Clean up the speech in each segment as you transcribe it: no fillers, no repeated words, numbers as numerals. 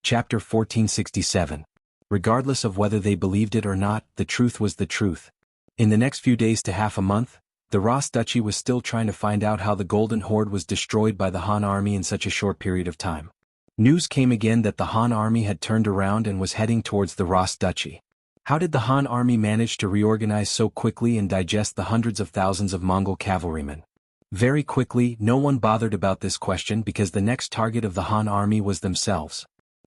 Chapter 1467. Regardless of whether they believed it or not, the truth was the truth. In the next few days to half a month, the Ross Duchy was still trying to find out how the Golden Horde was destroyed by the Han army in such a short period of time. News came again that the Han army had turned around and was heading towards the Ross Duchy. How did the Han army manage to reorganize so quickly and digest the hundreds of thousands of Mongol cavalrymen? Very quickly, no one bothered about this question because the next target of the Han army was themselves.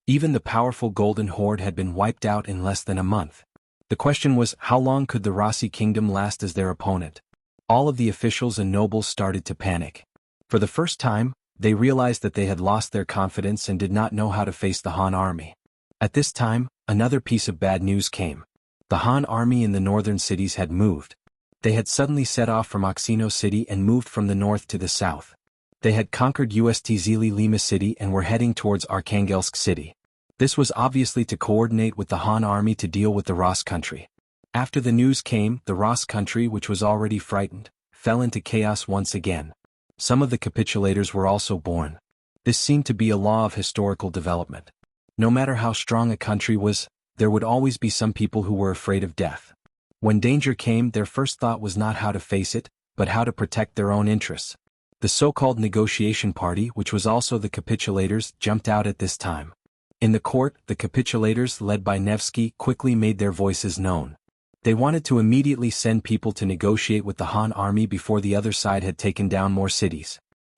Even the powerful Golden Horde had been wiped out in less than a month. The question was, how long could the Rossi kingdom last as their opponent? All of the officials and nobles started to panic. For the first time, they realized that they had lost their confidence and did not know how to face the Han army. At this time, another piece of bad news came. The Han army in the northern cities had moved. They had suddenly set off from Oxino City and moved from the north to the south. They had conquered Ust-Zili Lima City and were heading towards Arkhangelsk City. This was obviously to coordinate with the Han army to deal with the Ross country. After the news came, the Ross country, which was already frightened, fell into chaos once again. Some of the capitulators were also born. This seemed to be a law of historical development. No matter how strong a country was, there would always be some people who were afraid of death. When danger came, their first thought was not how to face it, but how to protect their own interests. The so-called negotiation party, which was also the capitulators, jumped out at this time. In the court, the capitulators, led by Nevsky, quickly made their voices known. They wanted to immediately send people to negotiate with the Han army before the other side had taken down more cities.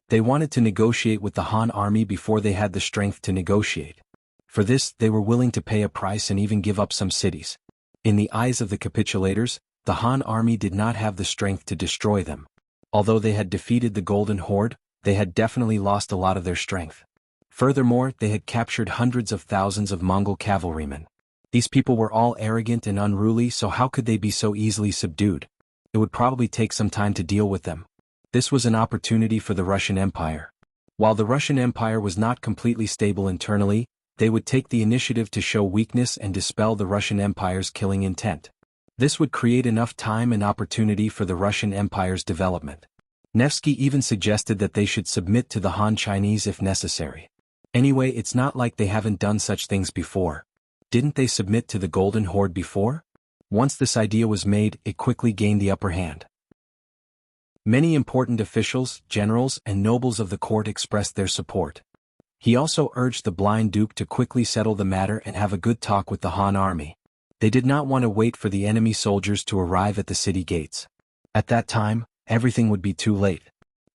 They wanted to negotiate with the Han army before they had the strength to negotiate. For this, they were willing to pay a price and even give up some cities. In the eyes of the capitulators, the Han army did not have the strength to destroy them. Although they had defeated the Golden Horde, they had definitely lost a lot of their strength. Furthermore, they had captured hundreds of thousands of Mongol cavalrymen. These people were all arrogant and unruly, so how could they be so easily subdued? It would probably take some time to deal with them. This was an opportunity for the Russian Empire. While the Russian Empire was not completely stable internally, they would take the initiative to show weakness and dispel the Russian Empire's killing intent. This would create enough time and opportunity for the Russian Empire's development. Nevsky even suggested that they should submit to the Han Chinese if necessary. Anyway, it's not like they haven't done such things before. Didn't they submit to the Golden Horde before? Once this idea was made, it quickly gained the upper hand. Many important officials, generals, and nobles of the court expressed their support. He also urged the blind duke to quickly settle the matter and have a good talk with the Han army. They did not want to wait for the enemy soldiers to arrive at the city gates. At that time, everything would be too late.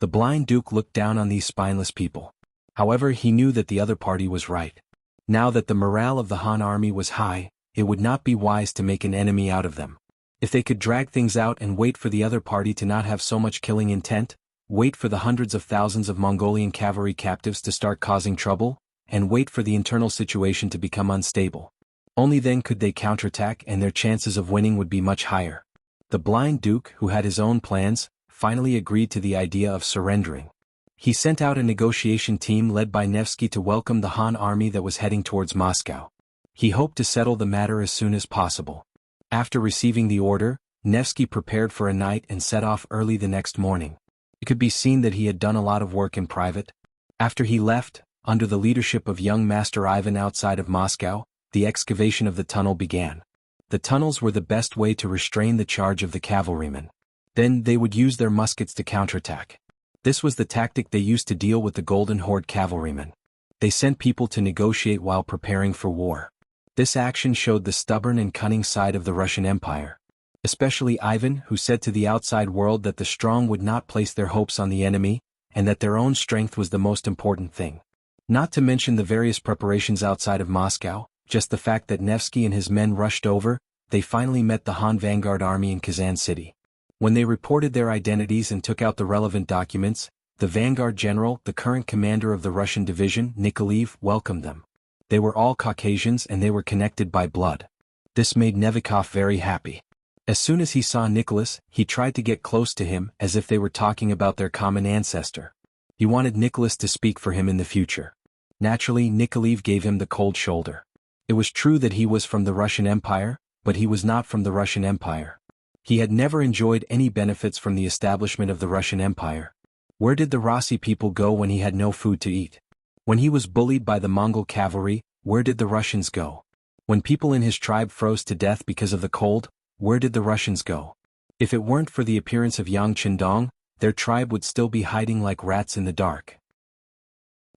The blind duke looked down on these spineless people. However, he knew that the other party was right. Now that the morale of the Han army was high, it would not be wise to make an enemy out of them. If they could drag things out and wait for the other party to not have so much killing intent, wait for the hundreds of thousands of Mongolian cavalry captives to start causing trouble, and wait for the internal situation to become unstable. Only then could they counterattack and their chances of winning would be much higher. The blind duke, who had his own plans, finally agreed to the idea of surrendering. He sent out a negotiation team led by Nevsky to welcome the Han army that was heading towards Moscow. He hoped to settle the matter as soon as possible. After receiving the order, Nevsky prepared for a night and set off early the next morning. It could be seen that he had done a lot of work in private. After he left, under the leadership of young Master Ivan outside of Moscow, the excavation of the tunnel began. The tunnels were the best way to restrain the charge of the cavalrymen. Then they would use their muskets to counterattack. This was the tactic they used to deal with the Golden Horde cavalrymen. They sent people to negotiate while preparing for war. This action showed the stubborn and cunning side of the Russian Empire. Especially Ivan, who said to the outside world that the strong would not place their hopes on the enemy, and that their own strength was the most important thing. Not to mention the various preparations outside of Moscow, just the fact that Nevsky and his men rushed over, they finally met the Han vanguard army in Kazan City. When they reported their identities and took out the relevant documents, the vanguard general, the current commander of the Russian division, Nikolaev, welcomed them. They were all Caucasians and they were connected by blood. This made Nevikov very happy. As soon as he saw Nicholas, he tried to get close to him as if they were talking about their common ancestor. He wanted Nicholas to speak for him in the future. Naturally, Nikolaev gave him the cold shoulder. It was true that he was from the Russian Empire, but he was not from the Russian Empire. He had never enjoyed any benefits from the establishment of the Russian Empire. Where did the Rossi people go when he had no food to eat? When he was bullied by the Mongol cavalry, where did the Russians go? When people in his tribe froze to death because of the cold, where did the Russians go? If it weren't for the appearance of Yang Qindong, their tribe would still be hiding like rats in the dark.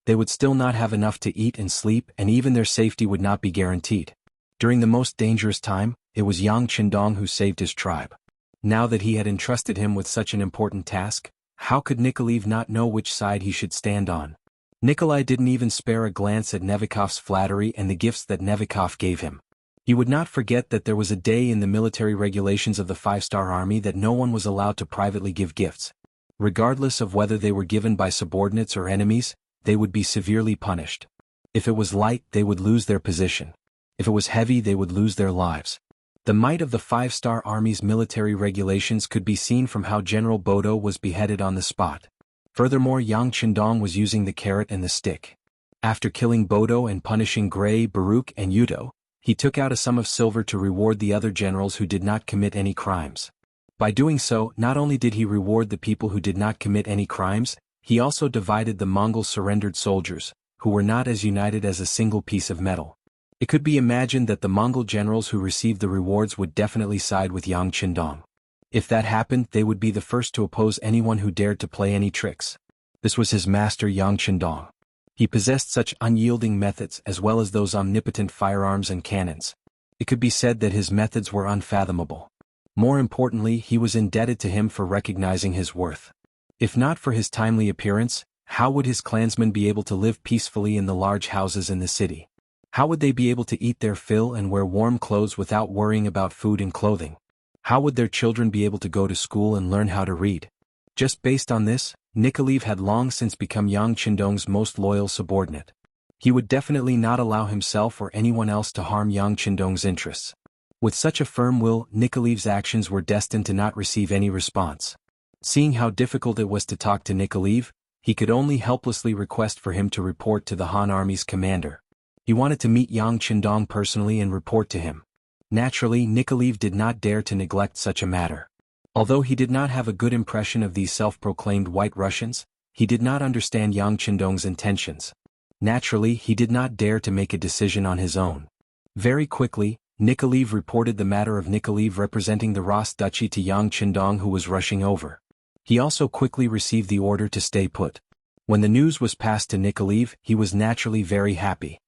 They would still not have enough to eat and sleep, and even their safety would not be guaranteed. During the most dangerous time, it was Yang Qindong who saved his tribe. Now that he had entrusted him with such an important task, how could Nikolaev not know which side he should stand on? Nikolai didn't even spare a glance at Nevikov's flattery and the gifts that Nevikov gave him. He would not forget that there was a day in the military regulations of the five-star army that no one was allowed to privately give gifts. Regardless of whether they were given by subordinates or enemies, they would be severely punished. If it was light, they would lose their position. If it was heavy, they would lose their lives. The might of the five-star army's military regulations could be seen from how General Bodo was beheaded on the spot. Furthermore, Yang Qindong was using the carrot and the stick. After killing Bodo and punishing Gray, Baruch and Yudo, he took out a sum of silver to reward the other generals who did not commit any crimes. By doing so, not only did he reward the people who did not commit any crimes, he also divided the Mongol surrendered soldiers, who were not as united as a single piece of metal. It could be imagined that the Mongol generals who received the rewards would definitely side with Yang Qindong. If that happened, they would be the first to oppose anyone who dared to play any tricks. This was his master Yang Qindong. He possessed such unyielding methods as well as those omnipotent firearms and cannons. It could be said that his methods were unfathomable. More importantly, he was indebted to him for recognizing his worth. If not for his timely appearance, how would his clansmen be able to live peacefully in the large houses in the city? How would they be able to eat their fill and wear warm clothes without worrying about food and clothing? How would their children be able to go to school and learn how to read? Just based on this, Nikolaev had long since become Yang Qindong's most loyal subordinate. He would definitely not allow himself or anyone else to harm Yang Qindong's interests. With such a firm will, Nikolaev's actions were destined to not receive any response. Seeing how difficult it was to talk to Nikolaev, he could only helplessly request for him to report to the Han Army's commander. He wanted to meet Yang Qindong personally and report to him. Naturally, Nikolaev did not dare to neglect such a matter. Although he did not have a good impression of these self-proclaimed White Russians, he did not understand Yang Qindong's intentions. Naturally, he did not dare to make a decision on his own. Very quickly, Nikolaev reported the matter of Nikolaev representing the Ros Duchy to Yang Qindong, who was rushing over. He also quickly received the order to stay put. When the news was passed to Nikolaev, he was naturally very happy.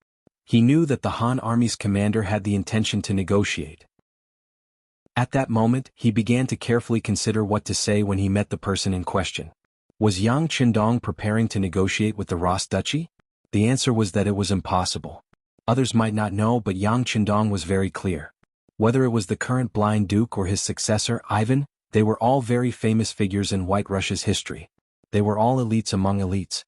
He knew that the Han Army's commander had the intention to negotiate. At that moment, he began to carefully consider what to say when he met the person in question. Was Yang Qindong preparing to negotiate with the Ros Duchy? The answer was that it was impossible. Others might not know, but Yang Qindong was very clear. Whether it was the current blind duke or his successor, Ivan, they were all very famous figures in White Russia's history. They were all elites among elites.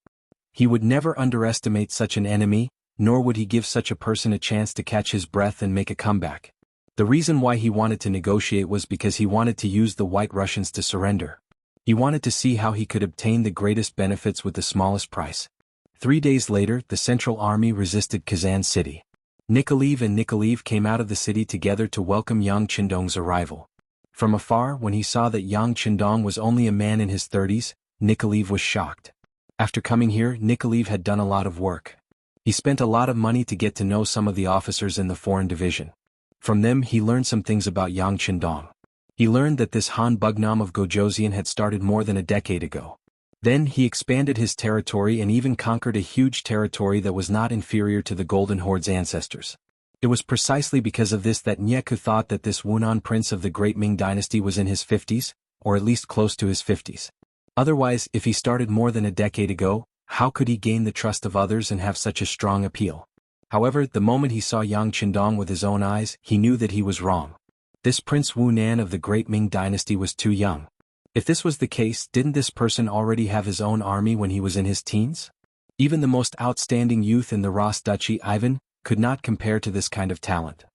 He would never underestimate such an enemy, nor would he give such a person a chance to catch his breath and make a comeback. The reason why he wanted to negotiate was because he wanted to use the White Russians to surrender. He wanted to see how he could obtain the greatest benefits with the smallest price. 3 days later, the Central Army resisted Kazan City. Nikolaev and Nikolaev came out of the city together to welcome Yang Qindong's arrival. From afar, when he saw that Yang Qindong was only a man in his 30s, Nikolaev was shocked. After coming here, Nikolaev had done a lot of work. He spent a lot of money to get to know some of the officers in the foreign division. From them he learned some things about Yang Qindong. He learned that this Han Bugnam of Gojoseon had started more than a decade ago. Then he expanded his territory and even conquered a huge territory that was not inferior to the Golden Horde's ancestors. It was precisely because of this that Nyeku thought that this Wunan prince of the Great Ming dynasty was in his 50s, or at least close to his 50s. Otherwise, if he started more than a decade ago, how could he gain the trust of others and have such a strong appeal? However, the moment he saw Yang Qindong with his own eyes, he knew that he was wrong. This Prince Wu Nan of the Great Ming dynasty was too young. If this was the case, didn't this person already have his own army when he was in his teens? Even the most outstanding youth in the Ros Duchy, Ivan, could not compare to this kind of talent.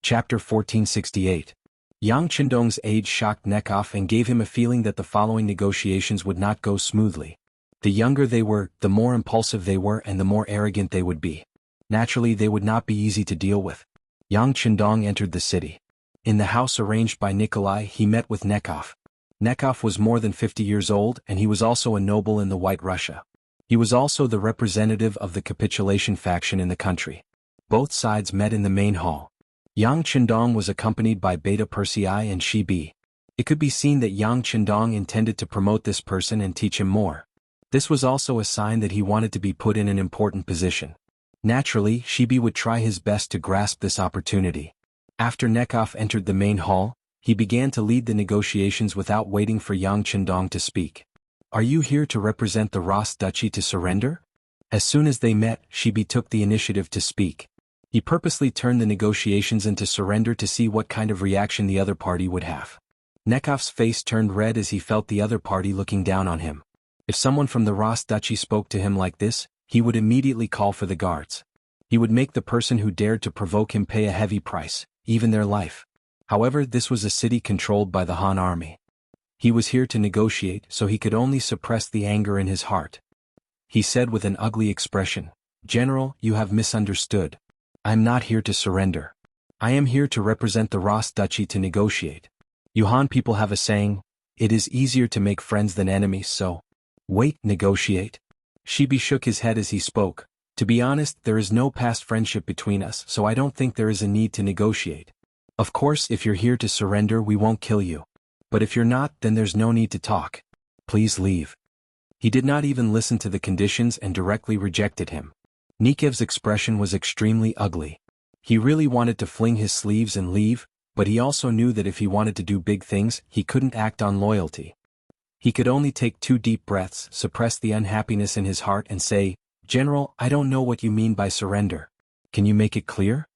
Chapter 1468. Yang Qindong's age shocked Nekov and gave him a feeling that the following negotiations would not go smoothly. The younger they were, the more impulsive they were and the more arrogant they would be. Naturally, they would not be easy to deal with. Yang Qindong entered the city. In the house arranged by Nikolai, he met with Nekov. Nekov was more than 50 years old and he was also a noble in the White Russia. He was also the representative of the capitulation faction in the country. Both sides met in the main hall. Yang Qindong was accompanied by Beta Persei and Shi Bi. It could be seen that Yang Qindong intended to promote this person and teach him more. This was also a sign that he wanted to be put in an important position. Naturally, Shi Bi would try his best to grasp this opportunity. After Nekov entered the main hall, he began to lead the negotiations without waiting for Yang Qindong to speak. "Are you here to represent the Ross Duchy to surrender?" As soon as they met, Shi Bi took the initiative to speak. He purposely turned the negotiations into surrender to see what kind of reaction the other party would have. Nekov's face turned red as he felt the other party looking down on him. If someone from the Ross Duchy spoke to him like this, he would immediately call for the guards. He would make the person who dared to provoke him pay a heavy price, even their life. However, this was a city controlled by the Han army. He was here to negotiate, so he could only suppress the anger in his heart. He said with an ugly expression, "General, you have misunderstood. I am not here to surrender. I am here to represent the Ross Duchy to negotiate. You Han people have a saying, it is easier to make friends than enemies, so wait, negotiate." Shi Bi shook his head as he spoke. "To be honest, there is no past friendship between us, so I don't think there is a need to negotiate. Of course, if you're here to surrender, we won't kill you. But if you're not, then there's no need to talk. Please leave." He did not even listen to the conditions and directly rejected him. Nikev's expression was extremely ugly. He really wanted to fling his sleeves and leave, but he also knew that if he wanted to do big things, he couldn't act on loyalty. He could only take 2 deep breaths, suppress the unhappiness in his heart and say, "General, I don't know what you mean by surrender. Can you make it clear?"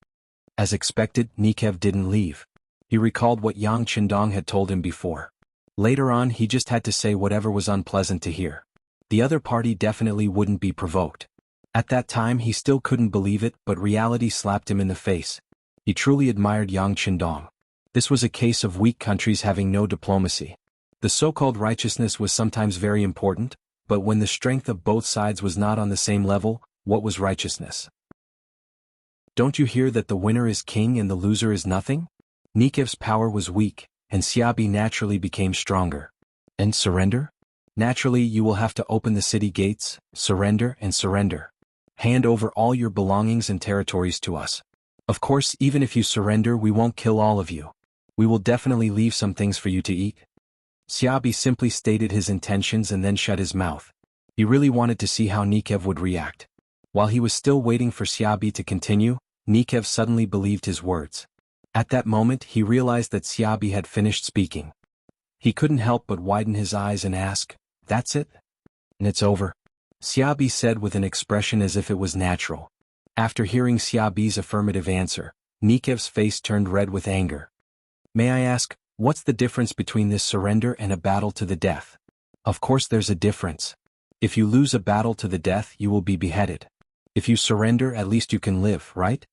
As expected, Nikev didn't leave. He recalled what Yang Qindong had told him before. Later on, he just had to say whatever was unpleasant to hear. The other party definitely wouldn't be provoked. At that time he still couldn't believe it, but reality slapped him in the face. He truly admired Yang Qindong. This was a case of weak countries having no diplomacy. The so-called righteousness was sometimes very important, but when the strength of both sides was not on the same level, what was righteousness? Don't you hear that the winner is king and the loser is nothing? Nikev's power was weak, and Xiabi naturally became stronger. And surrender? Naturally you will have to open the city gates, surrender and surrender. Hand over all your belongings and territories to us. Of course, even if you surrender, we won't kill all of you. We will definitely leave some things for you to eat. Xiabi simply stated his intentions and then shut his mouth. He really wanted to see how Nikev would react. While he was still waiting for Xiabi to continue, Nikev suddenly believed his words. At that moment he realized that Xiabi had finished speaking. He couldn't help but widen his eyes and ask, "That's it? And it's over?" Xiabi said with an expression as if it was natural. After hearing Xiabi's affirmative answer, Nikev's face turned red with anger. "May I ask, what's the difference between this surrender and a battle to the death?" "Of course there's a difference. If you lose a battle to the death, you will be beheaded. If you surrender, at least you can live, right?"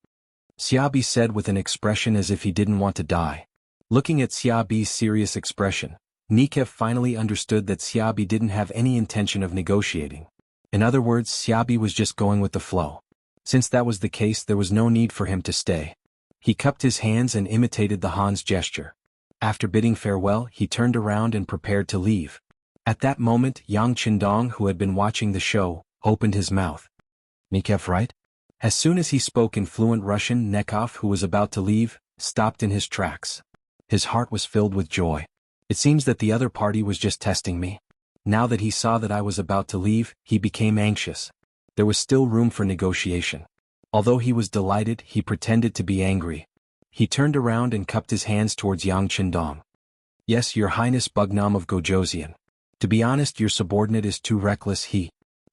Xiabi said with an expression as if he didn't want to die. Looking at Xiabi's serious expression, Nikev finally understood that Xiabi didn't have any intention of negotiating. In other words, Xiabi was just going with the flow. Since that was the case, there was no need for him to stay. He cupped his hands and imitated the Han's gesture. After bidding farewell, he turned around and prepared to leave. At that moment, Yang Qindong, who had been watching the show, opened his mouth. "Nikev, right?" As soon as he spoke in fluent Russian, Nekov, who was about to leave, stopped in his tracks. His heart was filled with joy. It seems that the other party was just testing me. Now that he saw that I was about to leave, he became anxious. There was still room for negotiation. Although he was delighted, he pretended to be angry. He turned around and cupped his hands towards Yang Qindong. "Yes, Your Highness Bugnam of Gojoseon. To be honest, your subordinate is too reckless.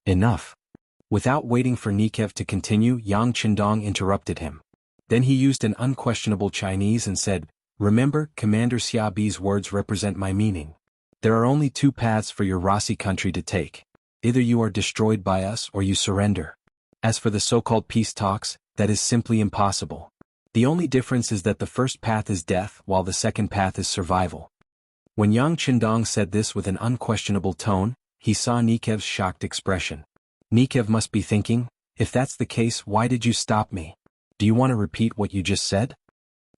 Enough." Without waiting for Nikev to continue, Yang Qindong interrupted him. Then he used an unquestionable Chinese and said, "Remember, Commander Xiabi's words represent my meaning. There are only 2 paths for your Rossi country to take. Either you are destroyed by us or you surrender. As for the so-called peace talks, that is simply impossible. The only difference is that the first path is death while the second path is survival." When Yang Qindong said this with an unquestionable tone, he saw Nikev's shocked expression. Nikev must be thinking, "If that's the case, why did you stop me? Do you want to repeat what you just said?"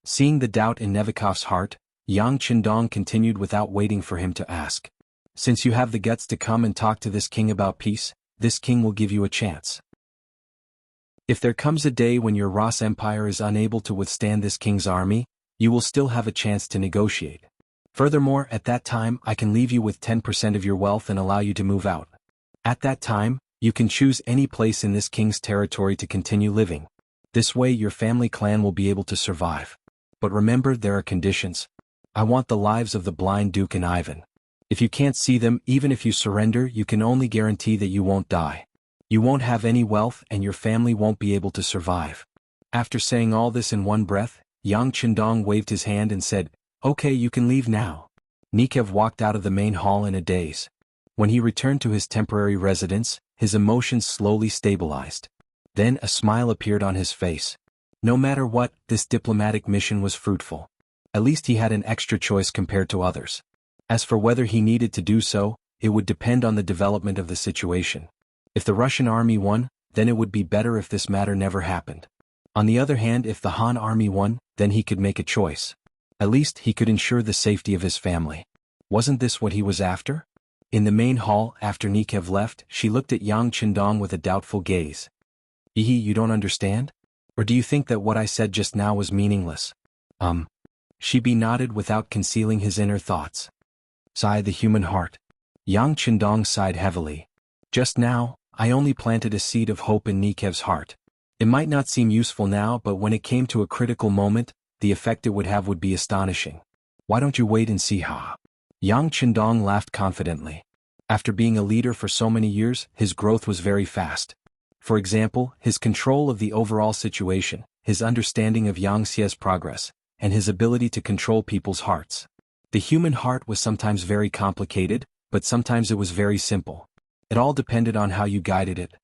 Seeing the doubt in Nevikov's heart, Yang Qindong continued without waiting for him to ask. "Since you have the guts to come and talk to this king about peace, this king will give you a chance. If there comes a day when your Ross Empire is unable to withstand this king's army, you will still have a chance to negotiate. Furthermore, at that time I can leave you with 10% of your wealth and allow you to move out. At that time, you can choose any place in this king's territory to continue living. This way your family clan will be able to survive. But remember, there are conditions. I want the lives of the blind Duke and Ivan. If you can't see them, even if you surrender, you can only guarantee that you won't die. You won't have any wealth and your family won't be able to survive. After saying all this in one breath, Yang Qindong waved his hand and said, "Okay, you can leave now." Nikev walked out of the main hall in a daze. When he returned to his temporary residence, his emotions slowly stabilized. Then a smile appeared on his face. No matter what, this diplomatic mission was fruitful. At least he had an extra choice compared to others. As for whether he needed to do so, it would depend on the development of the situation. If the Russian army won, then it would be better if this matter never happened. On the other hand, if the Han army won, then he could make a choice. At least he could ensure the safety of his family. Wasn't this what he was after? In the main hall, after Nikev left, she looked at Yang Qindong with a doubtful gaze. You don't understand? Or do you think that what I said just now was meaningless? Shibi nodded without concealing his inner thoughts. Sigh the human heart. Yang Qindong sighed heavily. Just now, I only planted a seed of hope in Nikev's heart. It might not seem useful now, but when it came to a critical moment, the effect it would have would be astonishing. Why don't you wait and see how? Yang Qindong laughed confidently. After being a leader for so many years, his growth was very fast. For example, his control of the overall situation, his understanding of Yang Xie's progress, and his ability to control people's hearts. The human heart was sometimes very complicated, but sometimes it was very simple. It all depended on how you guided it.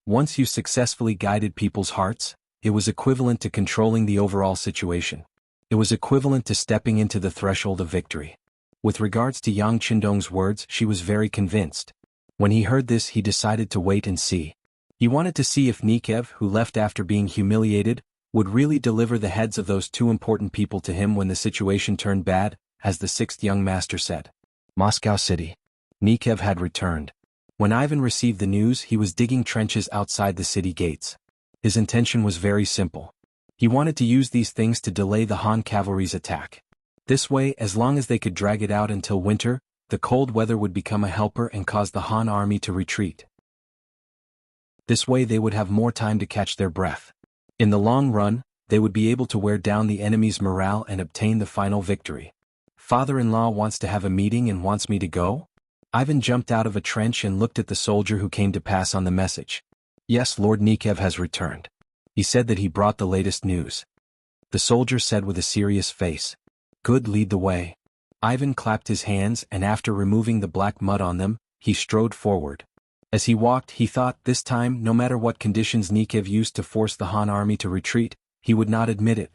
Once you successfully guided people's hearts, it was equivalent to controlling the overall situation. It was equivalent to stepping into the threshold of victory. With regards to Yang Qindong's words, she was very convinced. When he heard this, he decided to wait and see. He wanted to see if Nikev, who left after being humiliated, would really deliver the heads of those two important people to him when the situation turned bad, as the sixth young master said. Moscow City. Nikev had returned. When Ivan received the news, he was digging trenches outside the city gates. His intention was very simple. He wanted to use these things to delay the Han cavalry's attack. This way, as long as they could drag it out until winter, the cold weather would become a helper and cause the Han army to retreat. This way they would have more time to catch their breath. In the long run, they would be able to wear down the enemy's morale and obtain the final victory. Father-in-law wants to have a meeting and wants me to go? Ivan jumped out of a trench and looked at the soldier who came to pass on the message. Yes, Lord Nikev has returned. He said that he brought the latest news. The soldier said with a serious face. Good, lead the way. Ivan clapped his hands and after removing the black mud on them, he strode forward. As he walked, he thought, this time, no matter what conditions Nikev used to force the Han army to retreat, he would not admit it.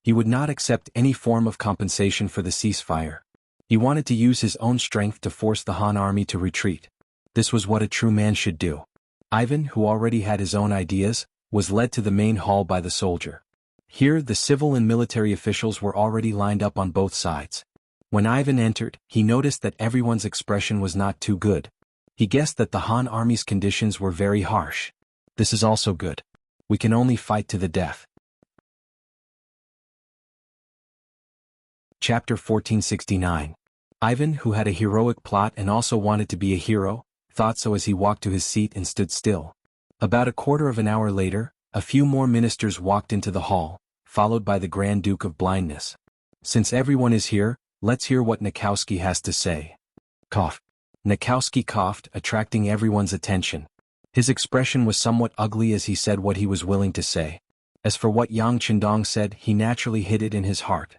He would not accept any form of compensation for the ceasefire. He wanted to use his own strength to force the Han army to retreat. This was what a true man should do. Ivan, who already had his own ideas, was led to the main hall by the soldier. Here, the civil and military officials were already lined up on both sides. When Ivan entered, he noticed that everyone's expression was not too good. He guessed that the Han army's conditions were very harsh. This is also good. We can only fight to the death. Chapter 1469. Ivan, who had a heroic plot and also wanted to be a hero, thought so as he walked to his seat and stood still. About a quarter of an hour later, a few more ministers walked into the hall, followed by the Grand Duke of Blindness. Since everyone is here, let's hear what Nikowski has to say. Cough. Nikowski coughed, attracting everyone's attention. His expression was somewhat ugly as he said what he was willing to say. As for what Yang Qindong said, he naturally hid it in his heart.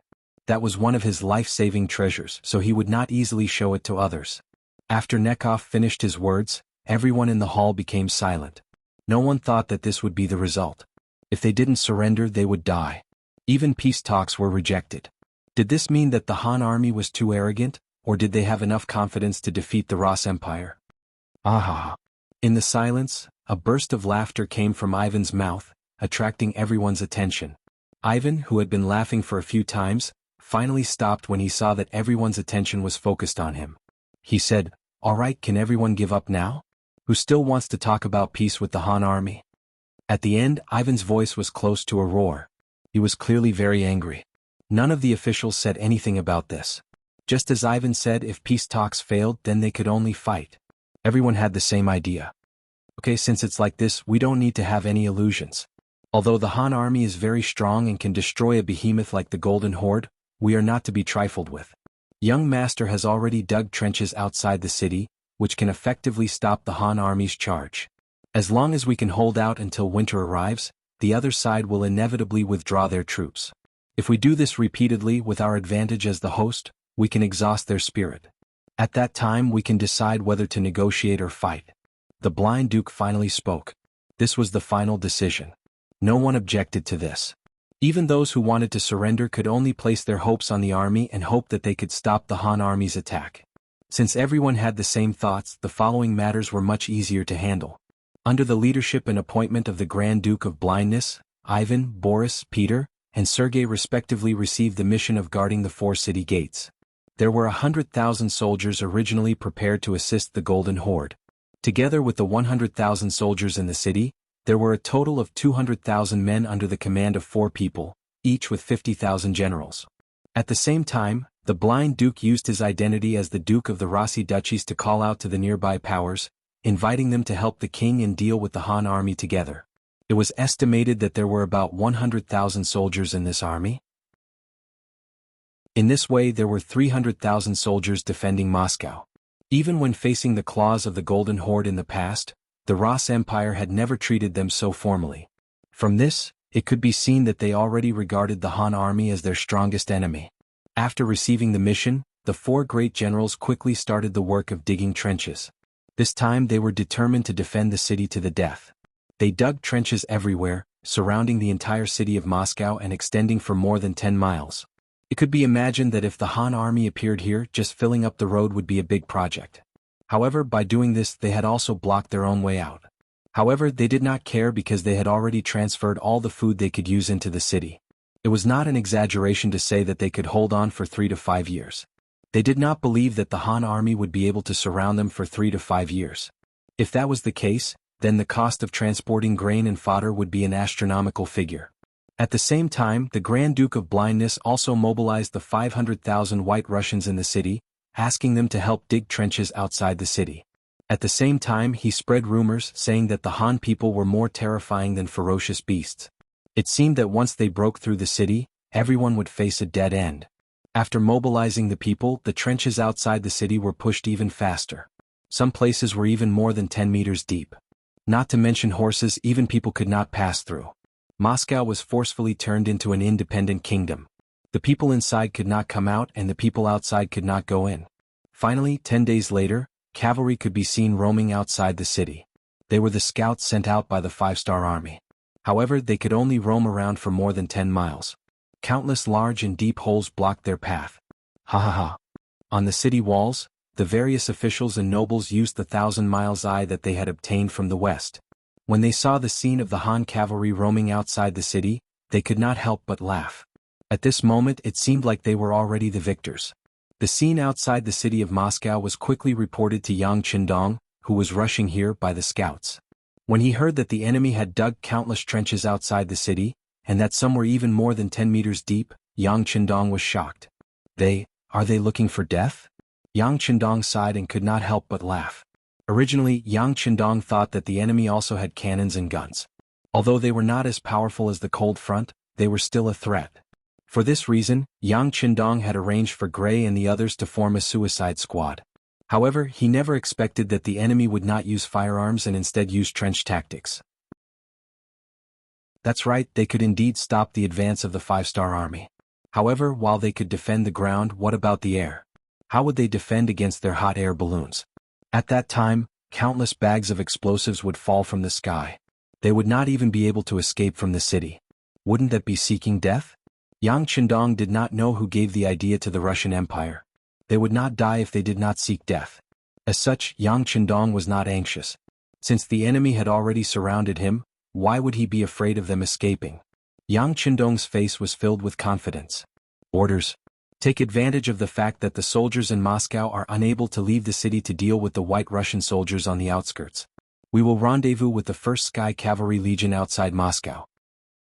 That was one of his life-saving treasures, so he would not easily show it to others. After Nekov finished his words, everyone in the hall became silent. No one thought that this would be the result. If they didn't surrender, they would die. Even peace talks were rejected. Did this mean that the Han army was too arrogant, or did they have enough confidence to defeat the Ross Empire? Ah! In the silence, a burst of laughter came from Ivan's mouth, attracting everyone's attention. Ivan, who had been laughing for a few times, finally stopped when he saw that everyone's attention was focused on him. He said, "All right, can everyone give up now? Who still wants to talk about peace with the Han army? At the end, Ivan's voice was close to a roar. He was clearly very angry. None of the officials said anything about this. Just as Ivan said, if peace talks failed, then they could only fight. Everyone had the same idea. Okay, since it's like this, we don't need to have any illusions. Although the Han army is very strong and can destroy a behemoth like the Golden Horde, we are not to be trifled with. Young Master has already dug trenches outside the city, which can effectively stop the Han army's charge. As long as we can hold out until winter arrives, the other side will inevitably withdraw their troops. If we do this repeatedly with our advantage as the host, we can exhaust their spirit. At that time we can decide whether to negotiate or fight. The blind duke finally spoke. This was the final decision. No one objected to this. Even those who wanted to surrender could only place their hopes on the army and hope that they could stop the Han army's attack. Since everyone had the same thoughts, the following matters were much easier to handle. Under the leadership and appointment of the Grand Duke of Blindness, Ivan, Boris, Peter, and Sergei respectively received the mission of guarding the 4 city gates. There were 100,000 soldiers originally prepared to assist the Golden Horde. Together with the 100,000 soldiers in the city, there were a total of 200,000 men under the command of 4 people, each with 50,000 generals. At the same time, the blind duke used his identity as the Duke of the Rossi Duchies to call out to the nearby powers, inviting them to help the king and deal with the Han army together. It was estimated that there were about 100,000 soldiers in this army. In this way there were 300,000 soldiers defending Moscow. Even when facing the claws of the Golden Horde in the past, the Ross Empire had never treated them so formally. From this, it could be seen that they already regarded the Han army as their strongest enemy. After receiving the mission, the 4 great generals quickly started the work of digging trenches. This time they were determined to defend the city to the death. They dug trenches everywhere, surrounding the entire city of Moscow and extending for more than 10 miles. It could be imagined that if the Han army appeared here, just filling up the road would be a big project. However, by doing this they had also blocked their own way out. However, they did not care because they had already transferred all the food they could use into the city. It was not an exaggeration to say that they could hold on for 3 to 5 years. They did not believe that the Han army would be able to surround them for 3 to 5 years. If that was the case, then the cost of transporting grain and fodder would be an astronomical figure. At the same time, the Grand Duke of Blindness also mobilized the 500,000 White Russians in the city, asking them to help dig trenches outside the city. At the same time, he spread rumors saying that the Han people were more terrifying than ferocious beasts. It seemed that once they broke through the city, everyone would face a dead end. After mobilizing the people, the trenches outside the city were pushed even faster. Some places were even more than 10 meters deep. Not to mention horses, even people could not pass through. Moscow was forcefully turned into an independent kingdom. The people inside could not come out and the people outside could not go in. Finally, 10 days later, cavalry could be seen roaming outside the city. They were the scouts sent out by the 5-star army. However, they could only roam around for more than 10 miles. Countless large and deep holes blocked their path. Ha ha ha. On the city walls, the various officials and nobles used the 1,000-miles eye that they had obtained from the west. When they saw the scene of the Han cavalry roaming outside the city, they could not help but laugh. At this moment it seemed like they were already the victors. The scene outside the city of Moscow was quickly reported to Yang Qindong, who was rushing here by the scouts. When he heard that the enemy had dug countless trenches outside the city, and that some were even more than 10 meters deep, Yang Qindong was shocked. Are they looking for death? Yang Qindong sighed and could not help but laugh. Originally, Yang Qindong thought that the enemy also had cannons and guns. Although they were not as powerful as the Cold Front, they were still a threat. For this reason, Yang Qindong had arranged for Gray and the others to form a suicide squad. However, he never expected that the enemy would not use firearms and instead use trench tactics. That's right, they could indeed stop the advance of the 5-star army. However, while they could defend the ground, what about the air? How would they defend against their hot air balloons? At that time, countless bags of explosives would fall from the sky. They would not even be able to escape from the city. Wouldn't that be seeking death? Yang Qindong did not know who gave the idea to the Russian Empire. They would not die if they did not seek death. As such, Yang Qindong was not anxious. Since the enemy had already surrounded him, why would he be afraid of them escaping? Yang Qindong's face was filled with confidence. Orders. Take advantage of the fact that the soldiers in Moscow are unable to leave the city to deal with the White Russian soldiers on the outskirts. We will rendezvous with the 1st Sky Cavalry Legion outside Moscow.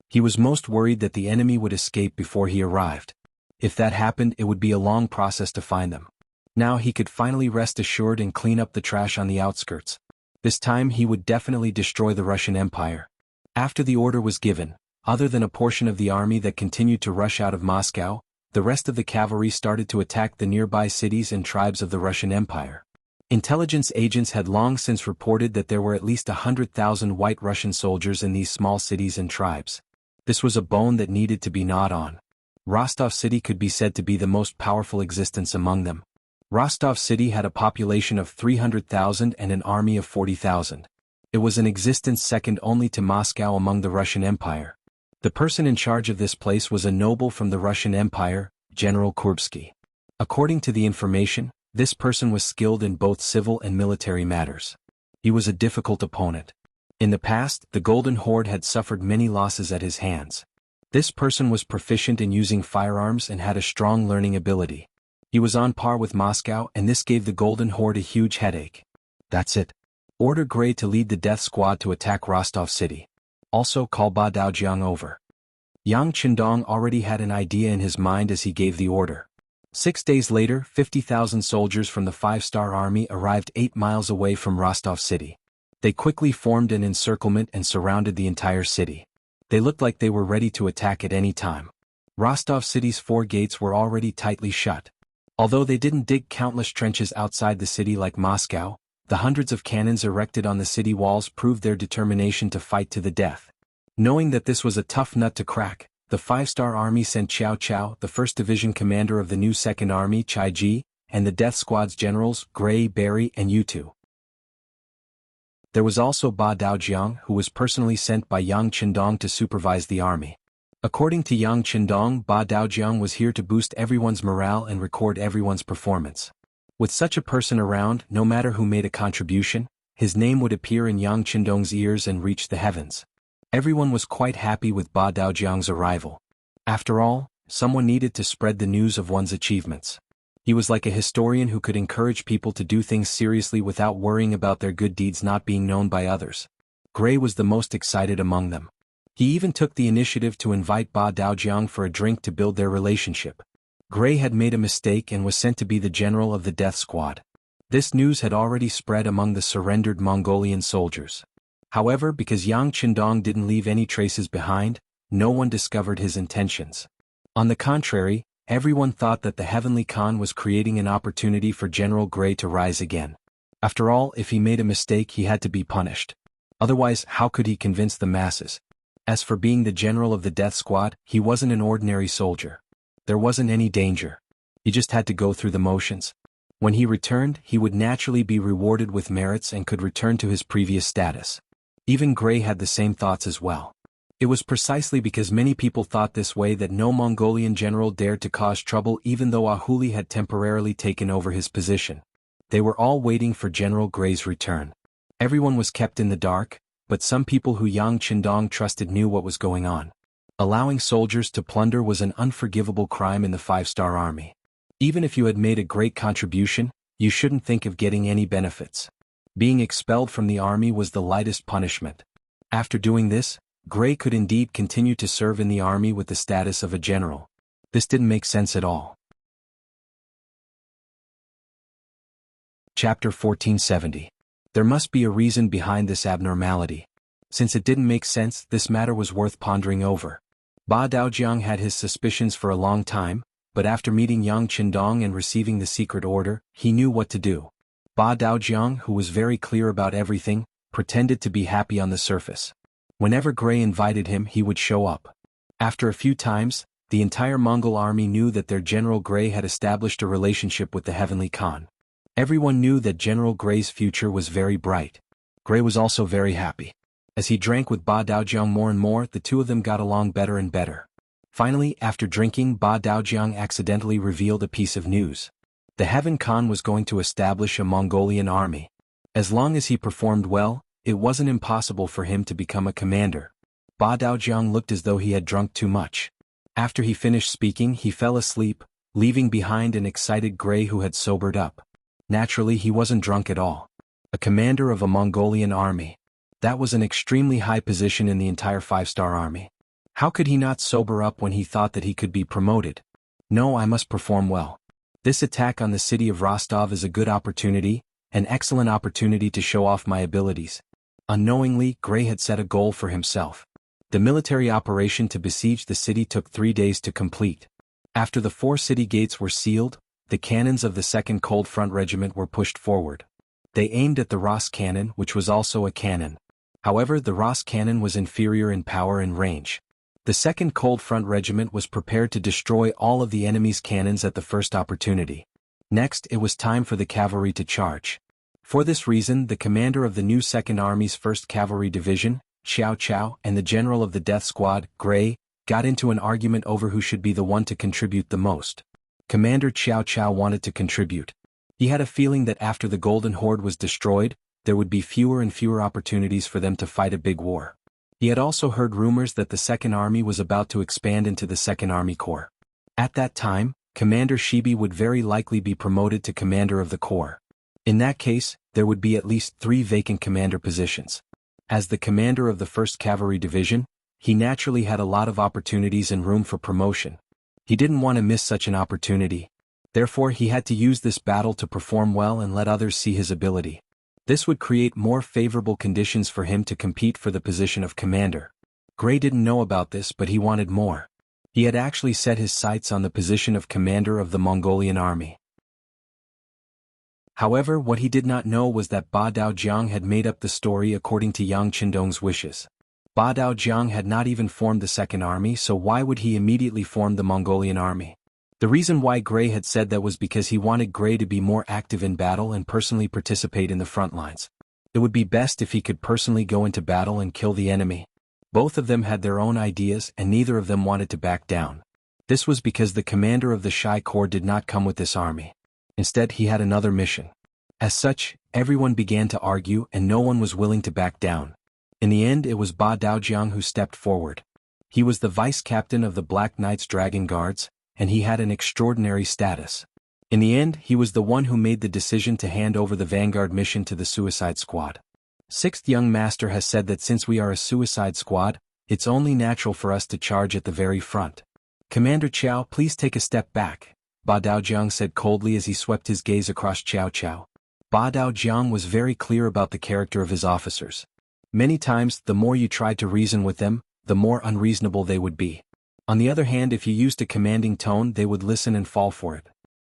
He was most worried that the enemy would escape before he arrived. If that happened, it would be a long process to find them. Now he could finally rest assured and clean up the trash on the outskirts. This time he would definitely destroy the Russian Empire. After the order was given, other than a portion of the army that continued to rush out of Moscow, the rest of the cavalry started to attack the nearby cities and tribes of the Russian Empire. Intelligence agents had long since reported that there were at least 100,000 White Russian soldiers in these small cities and tribes. This was a bone that needed to be gnawed on. Rostov City could be said to be the most powerful existence among them. Rostov City had a population of 300,000 and an army of 40,000. It was an existence second only to Moscow among the Russian Empire. The person in charge of this place was a noble from the Russian Empire, General Kurbsky. According to the information, this person was skilled in both civil and military matters. He was a difficult opponent. In the past, the Golden Horde had suffered many losses at his hands. This person was proficient in using firearms and had a strong learning ability. He was on par with Moscow, and this gave the Golden Horde a huge headache. That's it. Order Gray to lead the death squad to attack Rostov City. Also call Ba Daojiang over. Yang Qindong already had an idea in his mind as he gave the order. 6 days later, 50,000 soldiers from the 5-star army arrived 8 miles away from Rostov City. They quickly formed an encirclement and surrounded the entire city. They looked like they were ready to attack at any time. Rostov City's 4 gates were already tightly shut. Although they didn't dig countless trenches outside the city like Moscow, the hundreds of cannons erected on the city walls proved their determination to fight to the death. Knowing that this was a tough nut to crack, the 5-star army sent Qiao Qiao, the 1st Division commander of the new 2nd Army, Chai Ji, and the death squad's generals, Gray, Barry, and Yutu. There was also Ba Daojiang, who was personally sent by Yang Qindong to supervise the army. According to Yang Qindong, Ba Daojiang was here to boost everyone's morale and record everyone's performance. With such a person around, no matter who made a contribution, his name would appear in Yang Qindong's ears and reach the heavens. Everyone was quite happy with Ba Daojiang's arrival. After all, someone needed to spread the news of one's achievements. He was like a historian who could encourage people to do things seriously without worrying about their good deeds not being known by others. Gray was the most excited among them. He even took the initiative to invite Ba Daojiang for a drink to build their relationship. Gray had made a mistake and was sent to be the general of the death squad. This news had already spread among the surrendered Mongolian soldiers. However, because Yang Qindong didn't leave any traces behind, no one discovered his intentions. On the contrary, everyone thought that the Heavenly Khan was creating an opportunity for General Gray to rise again. After all, if he made a mistake, he had to be punished. Otherwise, how could he convince the masses? As for being the general of the death squad, he wasn't an ordinary soldier. There wasn't any danger. He just had to go through the motions. When he returned, he would naturally be rewarded with merits and could return to his previous status. Even Gray had the same thoughts as well. It was precisely because many people thought this way that no Mongolian general dared to cause trouble even though Ahuli had temporarily taken over his position. They were all waiting for General Gray's return. Everyone was kept in the dark, but some people who Yang Qindong trusted knew what was going on. Allowing soldiers to plunder was an unforgivable crime in the 5-star army. Even if you had made a great contribution, you shouldn't think of getting any benefits. Being expelled from the army was the lightest punishment. After doing this, Gray could indeed continue to serve in the army with the status of a general. This didn't make sense at all. Chapter 1470. There must be a reason behind this abnormality. Since it didn't make sense, this matter was worth pondering over. Ba Daojiang had his suspicions for a long time, but after meeting Yang Qindong and receiving the secret order, he knew what to do. Ba Daojiang, who was very clear about everything, pretended to be happy on the surface. Whenever Gray invited him, he would show up. After a few times, the entire Mongol army knew that their General Gray had established a relationship with the Heavenly Khan. Everyone knew that General Gray's future was very bright. Gray was also very happy. As he drank with Ba Daojiang more and more, the two of them got along better and better. Finally, after drinking, Ba Daojiang accidentally revealed a piece of news. The Heaven Khan was going to establish a Mongolian army. As long as he performed well, it wasn't impossible for him to become a commander. Ba Daojiang looked as though he had drunk too much. After he finished speaking, he fell asleep, leaving behind an excited Gray who had sobered up. Naturally, he wasn't drunk at all. A commander of a Mongolian army. That was an extremely high position in the entire 5-star army. How could he not sober up when he thought that he could be promoted? No, I must perform well. This attack on the city of Rostov is a good opportunity, an excellent opportunity to show off my abilities. Unknowingly, Gray had set a goal for himself. The military operation to besiege the city took 3 days to complete. After the 4 city gates were sealed, the cannons of the 2nd Cold Front Regiment were pushed forward. They aimed at the Ross cannon, which was also a cannon. However, the Ross cannon was inferior in power and range. The 2nd Cold Front Regiment was prepared to destroy all of the enemy's cannons at the first opportunity. Next, it was time for the cavalry to charge. For this reason, the commander of the new 2nd Army's 1st Cavalry Division, Xiao Qiao, and the general of the Death Squad, Gray, got into an argument over who should be the one to contribute the most. Commander Xiao Qiao wanted to contribute. He had a feeling that after the Golden Horde was destroyed, there would be fewer and fewer opportunities for them to fight a big war. He had also heard rumors that the 2nd Army was about to expand into the 2nd Army Corps. At that time, Commander Shibi would very likely be promoted to commander of the Corps. In that case, there would be at least 3 vacant commander positions. As the commander of the 1st Cavalry Division, he naturally had a lot of opportunities and room for promotion. He didn't want to miss such an opportunity. Therefore, he had to use this battle to perform well and let others see his ability. This would create more favorable conditions for him to compete for the position of commander. Gray didn't know about this, but he wanted more. He had actually set his sights on the position of commander of the Mongolian army. However, what he did not know was that Ba Daojiang had made up the story according to Yang Qindong's wishes. Ba Daojiang had not even formed the 2nd Army, so why would he immediately form the Mongolian army? The reason why Gray had said that was because he wanted Gray to be more active in battle and personally participate in the front lines. It would be best if he could personally go into battle and kill the enemy. Both of them had their own ideas and neither of them wanted to back down. This was because the commander of the Shai Corps did not come with this army. Instead, he had another mission. As such, everyone began to argue and no one was willing to back down. In the end, it was Ba Daojiang who stepped forward. He was the vice captain of the Black Knights Dragon Guards, and he had an extraordinary status. In the end, he was the one who made the decision to hand over the Vanguard mission to the Suicide Squad. 6th Young Master has said that since we are a Suicide Squad, it's only natural for us to charge at the very front. Commander Qiao, please take a step back, Ba Daojiang said coldly as he swept his gaze across Qiao Qiao. Ba Daojiang was very clear about the character of his officers. Many times, the more you tried to reason with them, the more unreasonable they would be. On the other hand, if you used a commanding tone, they would listen and fall for it.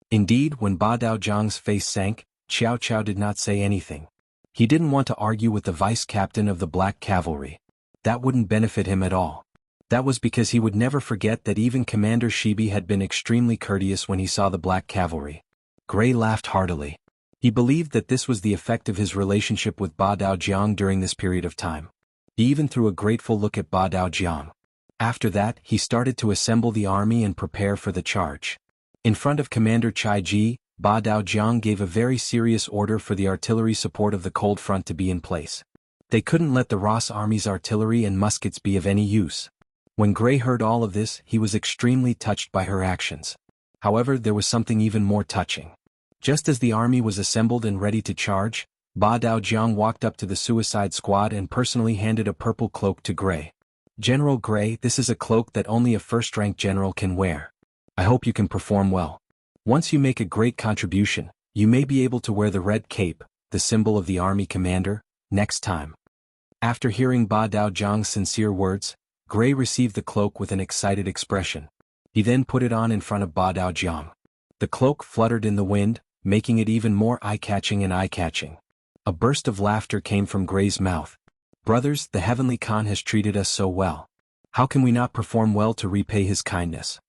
Indeed, when Ba Daojiang's face sank, Qiao Qiao did not say anything. He didn't want to argue with the vice captain of the Black Cavalry. That wouldn't benefit him at all. That was because he would never forget that even Commander Shibi had been extremely courteous when he saw the Black Cavalry. Gray laughed heartily. He believed that this was the effect of his relationship with Ba Daojiang during this period of time. He even threw a grateful look at Ba Daojiang. After that, he started to assemble the army and prepare for the charge. In front of Commander Chai Ji, Ba Daojiang gave a very serious order for the artillery support of the Cold Front to be in place. They couldn't let the Ross Army's artillery and muskets be of any use. When Gray heard all of this, he was extremely touched by her actions. However, there was something even more touching. Just as the army was assembled and ready to charge, Ba Daojiang walked up to the Suicide Squad and personally handed a purple cloak to Gray. General Gray, this is a cloak that only a first-rank general can wear. I hope you can perform well. Once you make a great contribution, you may be able to wear the red cape, the symbol of the army commander, next time. After hearing Ba Daojiang's sincere words, Gray received the cloak with an excited expression. He then put it on in front of Ba Daojiang. The cloak fluttered in the wind, making it even more eye-catching and eye-catching. A burst of laughter came from Gray's mouth. Brothers, the Heavenly Khan has treated us so well. How can we not perform well to repay his kindness?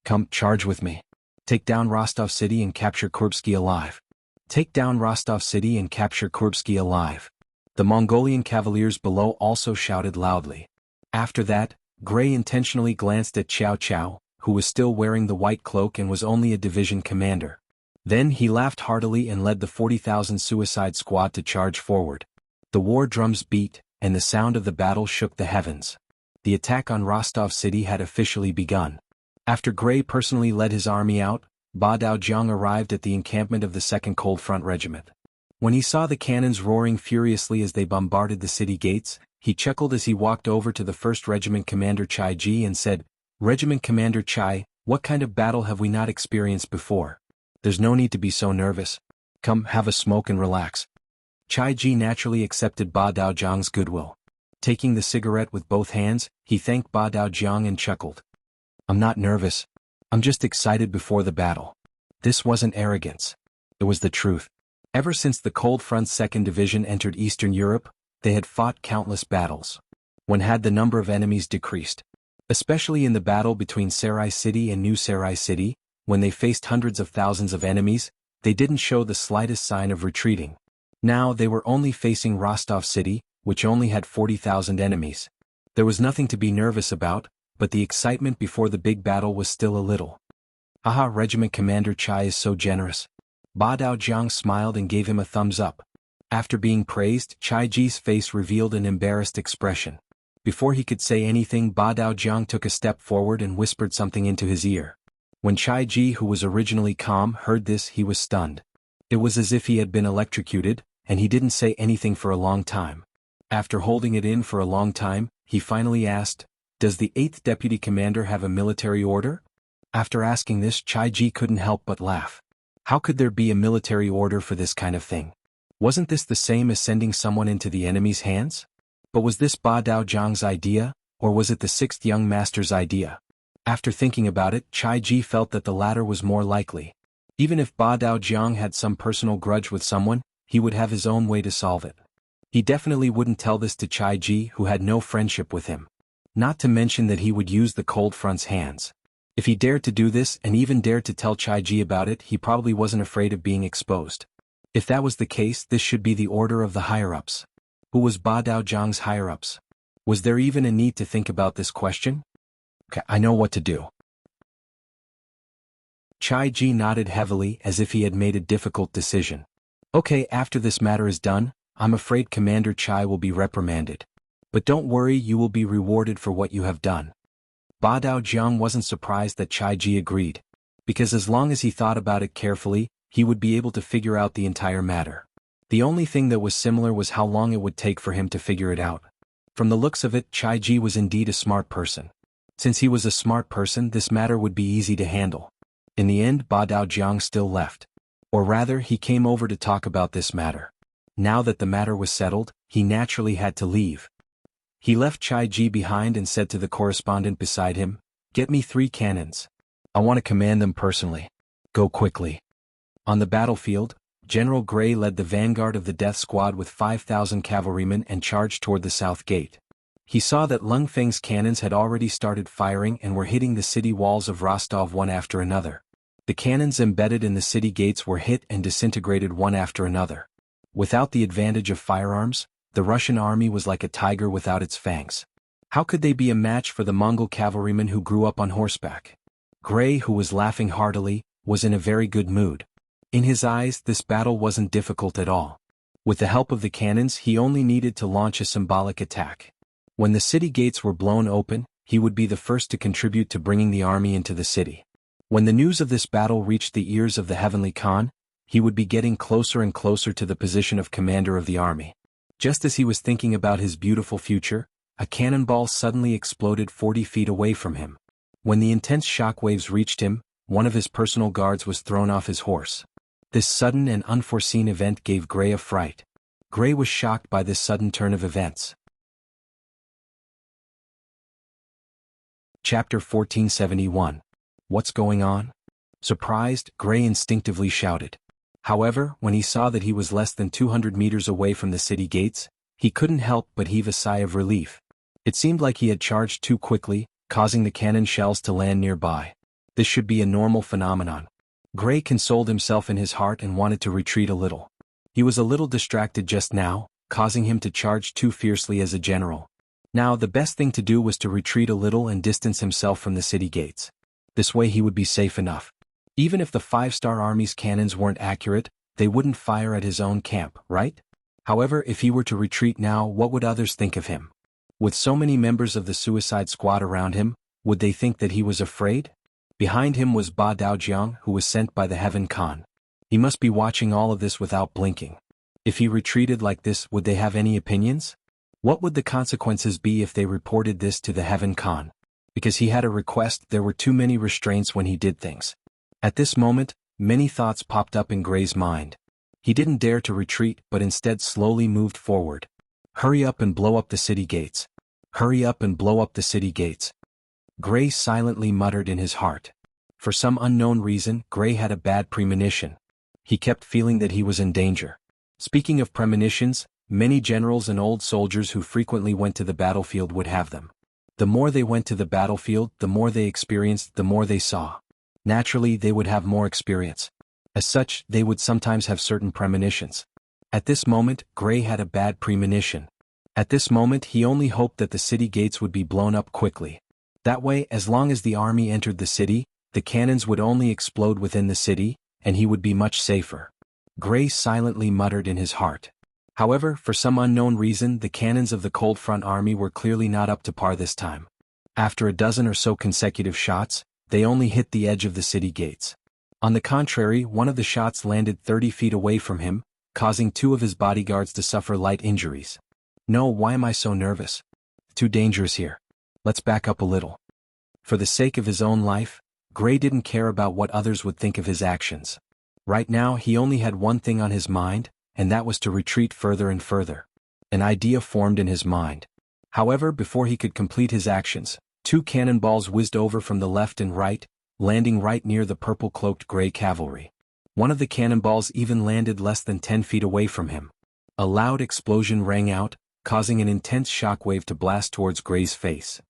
Come, charge with me. Take down Rostov City and capture Kurbsky alive. Take down Rostov City and capture Kurbsky alive. The Mongolian cavaliers below also shouted loudly. After that, Gray intentionally glanced at Qiao Qiao, who was still wearing the white cloak and was only a division commander. Then he laughed heartily and led the 40,000 Suicide Squad to charge forward. The war drums beat, and the sound of the battle shook the heavens. The attack on Rostov City had officially begun. After Gray personally led his army out, Ba Daojiang arrived at the encampment of the 2nd Cold Front Regiment. When he saw the cannons roaring furiously as they bombarded the city gates, he chuckled as he walked over to the 1st Regiment Commander Chai Ji and said, "Regiment Commander Chai, what kind of battle have we not experienced before? There's no need to be so nervous. Come, have a smoke and relax." Chai Ji naturally accepted Ba Daojiang's goodwill. Taking the cigarette with both hands, he thanked Ba Daojiang and chuckled. "I'm not nervous. I'm just excited before the battle." This wasn't arrogance. It was the truth. Ever since the Cold Front's 2nd Division entered Eastern Europe, they had fought countless battles. When had the number of enemies decreased? Especially in the battle between Sarai City and New Sarai City, when they faced hundreds of thousands of enemies, they didn't show the slightest sign of retreating. Now they were only facing Rostov City, which only had 40,000 enemies. There was nothing to be nervous about, but the excitement before the big battle was still a little. "Haha, Regiment Commander Chai is so generous." Ba Daojiang smiled and gave him a thumbs up. After being praised, Chai Ji's face revealed an embarrassed expression. Before he could say anything, Ba Daojiang took a step forward and whispered something into his ear. When Chai Ji, who was originally calm, heard this, he was stunned. It was as if he had been electrocuted, and he didn't say anything for a long time. After holding it in for a long time, he finally asked, "Does the 8th Deputy Commander have a military order?" After asking this, Chai Ji couldn't help but laugh. How could there be a military order for this kind of thing? Wasn't this the same as sending someone into the enemy's hands? But was this Ba Daojiang's idea, or was it the 6th young master's idea? After thinking about it, Chai Ji felt that the latter was more likely. Even if Ba Daojiang had some personal grudge with someone, he would have his own way to solve it. He definitely wouldn't tell this to Chai Ji, who had no friendship with him. Not to mention that he would use the Cold Front's hands. If he dared to do this and even dared to tell Chai Ji about it, he probably wasn't afraid of being exposed. If that was the case, this should be the order of the higher-ups. Who was Ba Daojiang's higher-ups? Was there even a need to think about this question? Okay, I know what to do. Chai Ji nodded heavily as if he had made a difficult decision. Okay, after this matter is done, I'm afraid Commander Chai will be reprimanded. But don't worry, you will be rewarded for what you have done. Ba Daojiang wasn't surprised that Chai Ji agreed, because as long as he thought about it carefully, he would be able to figure out the entire matter. The only thing that was similar was how long it would take for him to figure it out. From the looks of it, Chai Ji was indeed a smart person. Since he was a smart person, this matter would be easy to handle. In the end, Ba Daojiang still left. Or rather, he came over to talk about this matter. Now that the matter was settled, he naturally had to leave. He left Chai Ji behind and said to the correspondent beside him, "Get me 3 cannons. I want to command them personally. Go quickly." On the battlefield, General Gray led the vanguard of the death squad with 5,000 cavalrymen and charged toward the south gate. He saw that Lung Feng's cannons had already started firing and were hitting the city walls of Rostov one after another. The cannons embedded in the city gates were hit and disintegrated one after another. Without the advantage of firearms, the Russian army was like a tiger without its fangs. How could they be a match for the Mongol cavalrymen who grew up on horseback? Gray, who was laughing heartily, was in a very good mood. In his eyes, this battle wasn't difficult at all. With the help of the cannons, he only needed to launch a symbolic attack. When the city gates were blown open, he would be the first to contribute to bringing the army into the city. When the news of this battle reached the ears of the Heavenly Khan, he would be getting closer and closer to the position of commander of the army. Just as he was thinking about his beautiful future, a cannonball suddenly exploded 40 feet away from him. When the intense shockwaves reached him, one of his personal guards was thrown off his horse. This sudden and unforeseen event gave Gray a fright. Gray was shocked by this sudden turn of events. Chapter 1471. What's going on? Surprised, Gray instinctively shouted. However, when he saw that he was less than 200 meters away from the city gates, he couldn't help but heave a sigh of relief. It seemed like he had charged too quickly, causing the cannon shells to land nearby. This should be a normal phenomenon. Gray consoled himself in his heart and wanted to retreat a little. He was a little distracted just now, causing him to charge too fiercely as a general. Now the best thing to do was to retreat a little and distance himself from the city gates. This way he would be safe enough. Even if the 5-star Army's cannons weren't accurate, they wouldn't fire at his own camp, right? However, if he were to retreat now, what would others think of him? With so many members of the suicide squad around him, would they think that he was afraid? Behind him was Ba Daojiang, who was sent by the Heaven Khan. He must be watching all of this without blinking. If he retreated like this, would they have any opinions? What would the consequences be if they reported this to the Heaven Khan? Because he had a request, there were too many restraints when he did things. At this moment, many thoughts popped up in Gray's mind. He didn't dare to retreat but instead slowly moved forward. Hurry up and blow up the city gates. Hurry up and blow up the city gates. Gray silently muttered in his heart. For some unknown reason, Gray had a bad premonition. He kept feeling that he was in danger. Speaking of premonitions, many generals and old soldiers who frequently went to the battlefield would have them. The more they went to the battlefield, the more they experienced, the more they saw. Naturally, they would have more experience. As such, they would sometimes have certain premonitions. At this moment, Gray had a bad premonition. At this moment, he only hoped that the city gates would be blown up quickly. That way, as long as the army entered the city, the cannons would only explode within the city, and he would be much safer. Gray silently muttered in his heart. However, for some unknown reason, the cannons of the Cold Front army were clearly not up to par this time. After a dozen or so consecutive shots, they only hit the edge of the city gates. On the contrary, one of the shots landed 30 feet away from him, causing 2 of his bodyguards to suffer light injuries. No, why am I so nervous? Too dangerous here. Let's back up a little. For the sake of his own life, Gray didn't care about what others would think of his actions. Right now, he only had one thing on his mind, and that was to retreat further and further. An idea formed in his mind. However, before he could complete his actions, 2 cannonballs whizzed over from the left and right, landing right near the purple-cloaked Gray cavalry. One of the cannonballs even landed less than 10 feet away from him. A loud explosion rang out, causing an intense shockwave to blast towards Gray's face.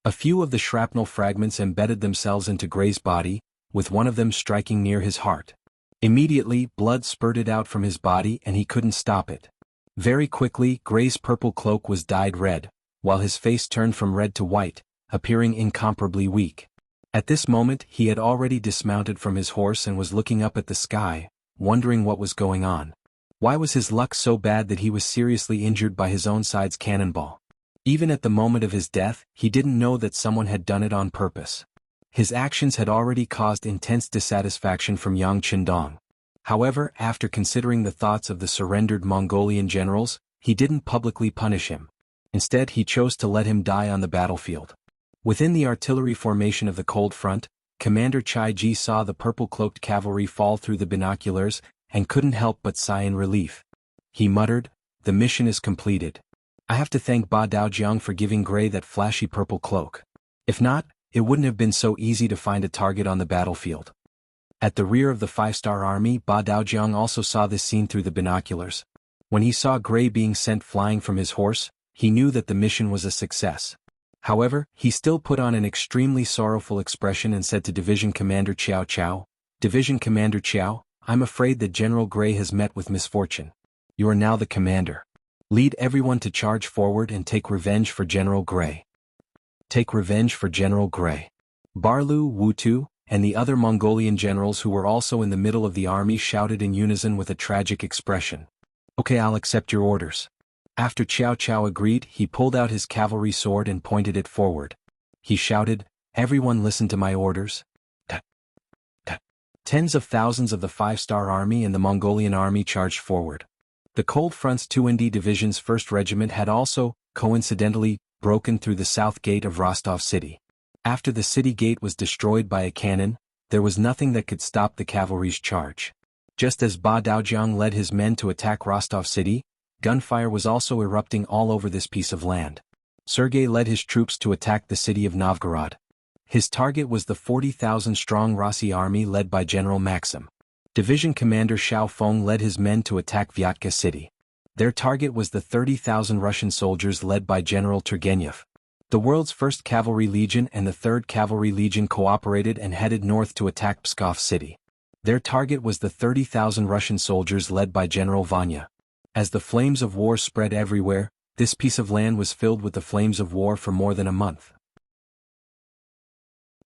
A few of the shrapnel fragments embedded themselves into Gray's body, with one of them striking near his heart. Immediately, blood spurted out from his body and he couldn't stop it. Very quickly, Gray's purple cloak was dyed red, while his face turned from red to white, appearing incomparably weak. At this moment, he had already dismounted from his horse and was looking up at the sky, wondering what was going on. Why was his luck so bad that he was seriously injured by his own side's cannonball? Even at the moment of his death, he didn't know that someone had done it on purpose. His actions had already caused intense dissatisfaction from Yang Qindong. However, after considering the thoughts of the surrendered Mongolian generals, he didn't publicly punish him. Instead, he chose to let him die on the battlefield. Within the artillery formation of the Cold Front, Commander Chai Ji saw the purple-cloaked cavalry fall through the binoculars and couldn't help but sigh in relief. He muttered, "The mission is completed. I have to thank Ba Daojiang for giving Gray that flashy purple cloak. If not, it wouldn't have been so easy to find a target on the battlefield." At the rear of the 5-star army, Ba Daojiang also saw this scene through the binoculars. When he saw Gray being sent flying from his horse, he knew that the mission was a success. However, he still put on an extremely sorrowful expression and said to Division Commander Qiao Qiao, "Division Commander Qiao, I'm afraid that General Gray has met with misfortune. You are now the commander. Lead everyone to charge forward and take revenge for General Gray. Take revenge for General Gray." Barlu, Wutu, and the other Mongolian generals who were also in the middle of the army shouted in unison with a tragic expression. "Okay, I'll accept your orders." After Qiao Qiao agreed, he pulled out his cavalry sword and pointed it forward. He shouted, "Everyone listen to my orders." Tens of thousands of the 5-star army and the Mongolian army charged forward. The Cold Front's 2nd Division's 1st Regiment had also, coincidentally, broken through the south gate of Rostov City. After the city gate was destroyed by a cannon, there was nothing that could stop the cavalry's charge. Just as Ba Daojiang led his men to attack Rostov City, gunfire was also erupting all over this piece of land. Sergei led his troops to attack the city of Novgorod. His target was the 40,000-strong Rossi army led by General Maxim. Division Commander Xiao Feng led his men to attack Vyatka City. Their target was the 30,000 Russian soldiers led by General Turgenev. The world's 1st Cavalry Legion and the 3rd Cavalry Legion cooperated and headed north to attack Pskov City. Their target was the 30,000 Russian soldiers led by General Vanya. As the flames of war spread everywhere, this piece of land was filled with the flames of war for more than a month.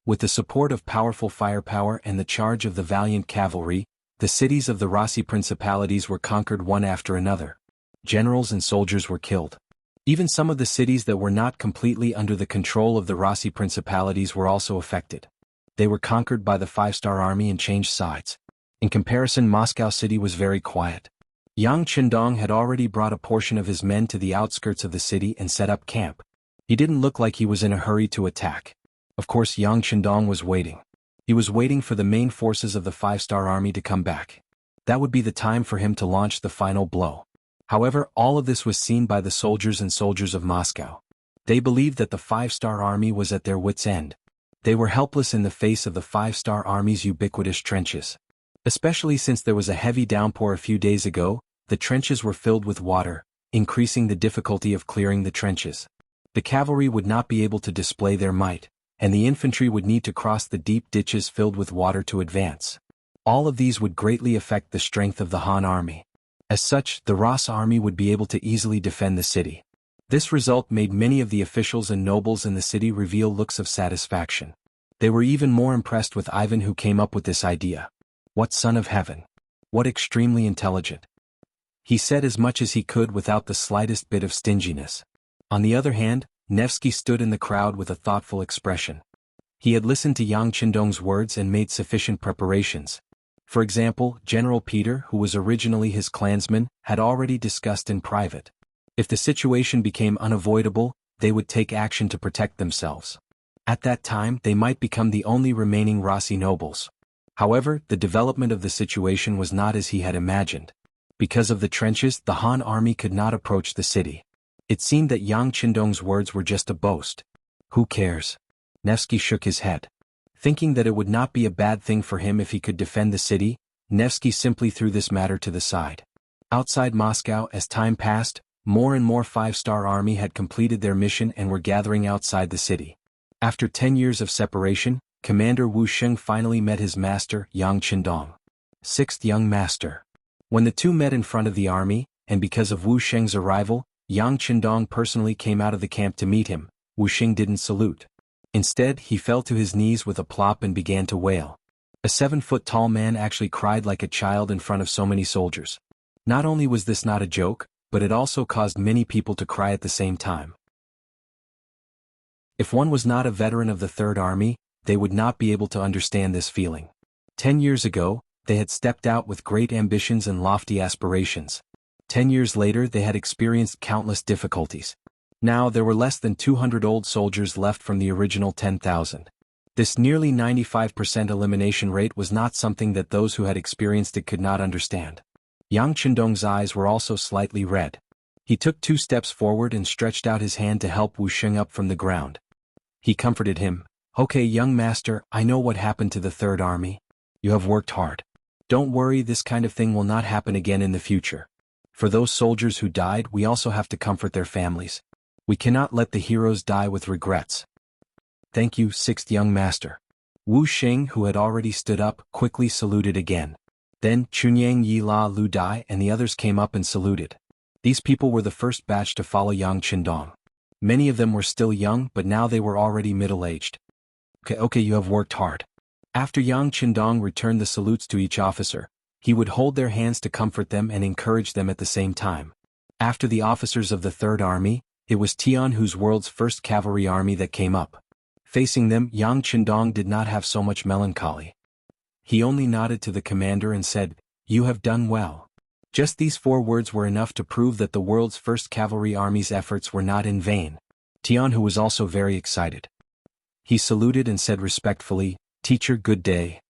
With the support of powerful firepower and the charge of the valiant cavalry, the cities of the Rossi principalities were conquered one after another. Generals and soldiers were killed. Even some of the cities that were not completely under the control of the Rossi principalities were also affected. They were conquered by the 5-star army and changed sides. In comparison, Moscow city was very quiet. Yang Qindong had already brought a portion of his men to the outskirts of the city and set up camp. He didn't look like he was in a hurry to attack. Of course, Yang Qindong was waiting. He was waiting for the main forces of the five-star army to come back. That would be the time for him to launch the final blow. However, all of this was seen by the soldiers of Moscow. They believed that the five-star army was at their wits' end. They were helpless in the face of the five-star army's ubiquitous trenches. Especially since there was a heavy downpour a few days ago, the trenches were filled with water, increasing the difficulty of clearing the trenches. The cavalry would not be able to display their might, and the infantry would need to cross the deep ditches filled with water to advance. All of these would greatly affect the strength of the Han army. As such, the Ross army would be able to easily defend the city. This result made many of the officials and nobles in the city reveal looks of satisfaction. They were even more impressed with Ivan, who came up with this idea. What son of heaven! What extremely intelligent! He said as much as he could without the slightest bit of stinginess. On the other hand, Nevsky stood in the crowd with a thoughtful expression. He had listened to Yang Qindong's words and made sufficient preparations. For example, General Peter, who was originally his clansman, had already discussed in private. If the situation became unavoidable, they would take action to protect themselves. At that time, they might become the only remaining Rossi nobles. However, the development of the situation was not as he had imagined. Because of the trenches, the Han army could not approach the city. It seemed that Yang Qindong's words were just a boast. Who cares? Nevsky shook his head. Thinking that it would not be a bad thing for him if he could defend the city, Nevsky simply threw this matter to the side. Outside Moscow, as time passed, more and more five-star army had completed their mission and were gathering outside the city. After 10 years of separation, Commander Wuxia finally met his master, Yang Qindong. Sixth young master. When the two met in front of the army, and because of Wuxia's arrival, Yang Qindong personally came out of the camp to meet him. Wuxia didn't salute. Instead, he fell to his knees with a plop and began to wail. A 7-foot-tall man actually cried like a child in front of so many soldiers. Not only was this not a joke, but it also caused many people to cry at the same time. If one was not a veteran of the Third Army, they would not be able to understand this feeling. 10 years ago, they had stepped out with great ambitions and lofty aspirations. 10 years later, they had experienced countless difficulties. Now there were less than 200 old soldiers left from the original 10,000. This nearly 95% elimination rate was not something that those who had experienced it could not understand. Yang Qindong's eyes were also slightly red. He took 2 steps forward and stretched out his hand to help Wuxia up from the ground. He comforted him. Okay, young master, I know what happened to the Third Army. You have worked hard. Don't worry, this kind of thing will not happen again in the future. For those soldiers who died, we also have to comfort their families. We cannot let the heroes die with regrets. Thank you, sixth young master. Wuxia, who had already stood up, quickly saluted again. Then Chunyang Yi La Lu Dai and the others came up and saluted. These people were the first batch to follow Yang Qindong. Many of them were still young, but now they were already middle-aged. Okay, you have worked hard. After Yang Qindong returned the salutes to each officer, he would hold their hands to comfort them and encourage them at the same time. After the officers of the Third Army, it was Tianhu's world's first cavalry army that came up. Facing them, Yang Qindong did not have so much melancholy. He only nodded to the commander and said, "You have done well." Just these 4 words were enough to prove that the world's first cavalry army's efforts were not in vain. Tianhu was also very excited. He saluted and said respectfully, "Teacher, good day."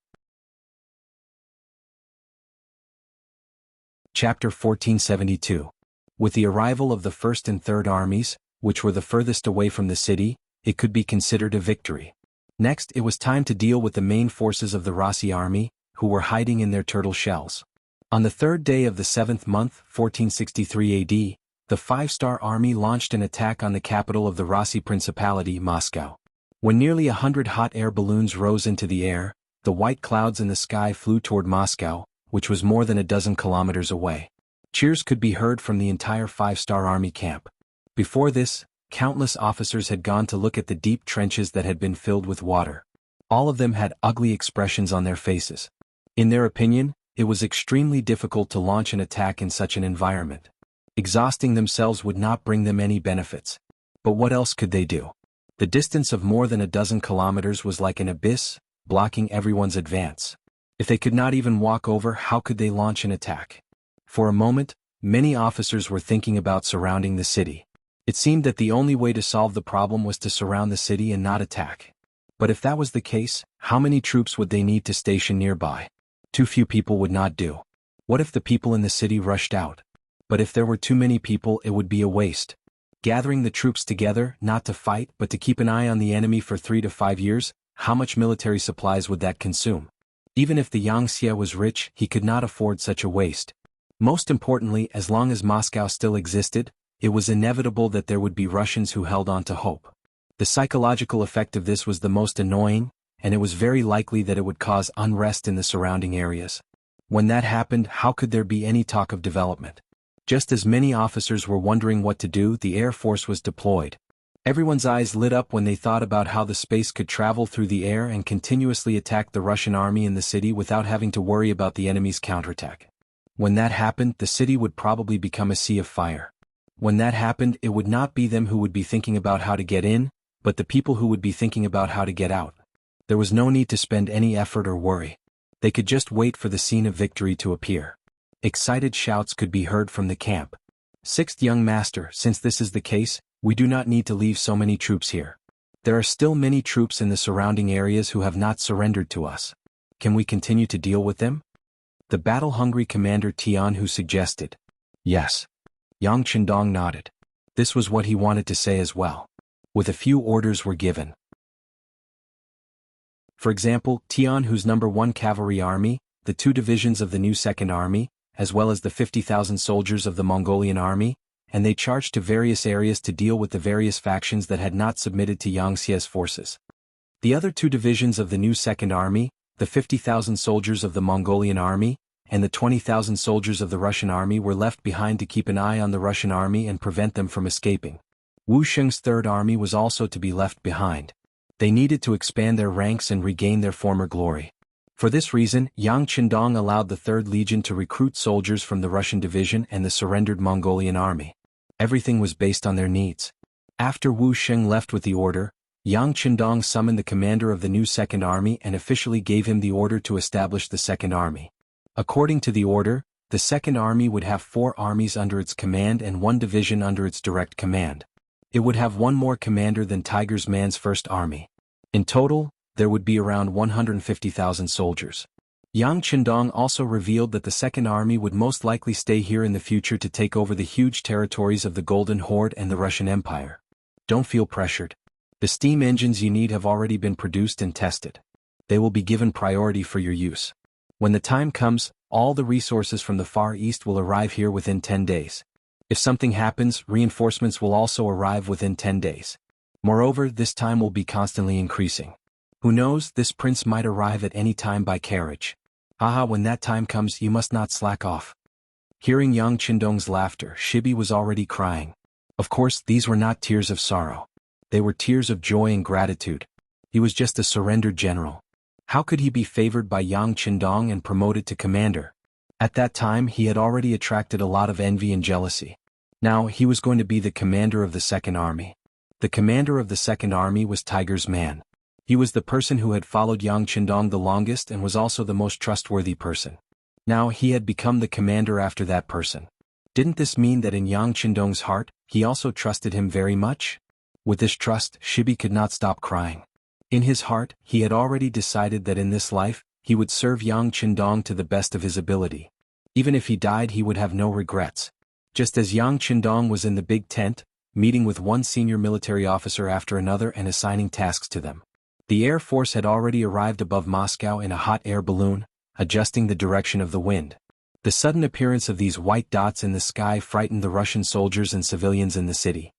Chapter 1472. With the arrival of the First and Third Armies, which were the furthest away from the city, it could be considered a victory. Next, it was time to deal with the main forces of the Rossi army, who were hiding in their turtle shells. On the 3rd day of the 7th month, 1463 AD, the 5-star army launched an attack on the capital of the Rossi Principality, Moscow. When nearly 100 hot air balloons rose into the air, the white clouds in the sky flew toward Moscow, which was more than a dozen kilometers away. Cheers could be heard from the entire 5-star army camp. Before this, countless officers had gone to look at the deep trenches that had been filled with water. All of them had ugly expressions on their faces. In their opinion, it was extremely difficult to launch an attack in such an environment. Exhausting themselves would not bring them any benefits. But what else could they do? The distance of more than a dozen kilometers was like an abyss, blocking everyone's advance. If they could not even walk over, how could they launch an attack? For a moment, many officers were thinking about surrounding the city. It seemed that the only way to solve the problem was to surround the city and not attack. But if that was the case, how many troops would they need to station nearby? Too few people would not do. What if the people in the city rushed out? But if there were too many people, it would be a waste. Gathering the troops together, not to fight but to keep an eye on the enemy for 3 to 5 years, how much military supplies would that consume? Even if the Yangtze was rich, he could not afford such a waste. Most importantly, as long as Moscow still existed, it was inevitable that there would be Russians who held on to hope. The psychological effect of this was the most annoying, and it was very likely that it would cause unrest in the surrounding areas. When that happened, how could there be any talk of development? Just as many officers were wondering what to do, the Air Force was deployed. Everyone's eyes lit up when they thought about how the space could travel through the air and continuously attack the Russian army in the city without having to worry about the enemy's counterattack. When that happened, the city would probably become a sea of fire. When that happened, it would not be them who would be thinking about how to get in, but the people who would be thinking about how to get out. There was no need to spend any effort or worry. They could just wait for the scene of victory to appear. Excited shouts could be heard from the camp. "Sixth young master, since this is the case, we do not need to leave so many troops here. There are still many troops in the surrounding areas who have not surrendered to us. Can we continue to deal with them?" The battle-hungry commander Tianhu suggested. Yes. Yang Chendong nodded. This was what he wanted to say as well. With a few orders were given. For example, Tianhu's No. 1 Cavalry Army, the 2 divisions of the new Second Army, as well as the 50,000 soldiers of the Mongolian Army, and they charged to various areas to deal with the various factions that had not submitted to Yangtze's forces. The other 2 divisions of the new Second Army, the 50,000 soldiers of the Mongolian Army, and the 20,000 soldiers of the Russian Army were left behind to keep an eye on the Russian Army and prevent them from escaping. Wu Sheng's Third Army was also to be left behind. They needed to expand their ranks and regain their former glory. For this reason, Yang Chendong allowed the 3rd Legion to recruit soldiers from the Russian division and the surrendered Mongolian army. Everything was based on their needs. After Wu Sheng left with the order, Yang Chendong summoned the commander of the new Second Army and officially gave him the order to establish the Second Army. According to the order, the Second Army would have 4 armies under its command and 1 division under its direct command. It would have 1 more commander than Tiger's Man's First Army. In total, there would be around 150,000 soldiers. Yang Chendong also revealed that the Second Army would most likely stay here in the future to take over the huge territories of the Golden Horde and the Russian Empire. Don't feel pressured. The steam engines you need have already been produced and tested. They will be given priority for your use. When the time comes, all the resources from the Far East will arrive here within 10 days. If something happens, reinforcements will also arrive within 10 days. Moreover, this time will be constantly increasing. Who knows, this prince might arrive at any time by carriage. Haha, when that time comes, you must not slack off. Hearing Yang Chendong's laughter, Shibi was already crying. Of course, these were not tears of sorrow. They were tears of joy and gratitude. He was just a surrendered general. How could he be favored by Yang Chendong and promoted to commander? At that time, he had already attracted a lot of envy and jealousy. Now, he was going to be the commander of the Second Army. The commander of the Second Army was Tiger's Man. He was the person who had followed Yang Chendong the longest and was also the most trustworthy person. Now he had become the commander after that person. Didn't this mean that in Yang Chendong's heart, he also trusted him very much? With this trust, Shibi could not stop crying. In his heart, he had already decided that in this life, he would serve Yang Chendong to the best of his ability. Even if he died, he would have no regrets. Just as Yang Chendong was in the big tent, meeting with one senior military officer after another and assigning tasks to them. The Air Force had already arrived above Moscow in a hot air balloon, adjusting the direction of the wind. The sudden appearance of these white dots in the sky frightened the Russian soldiers and civilians in the city.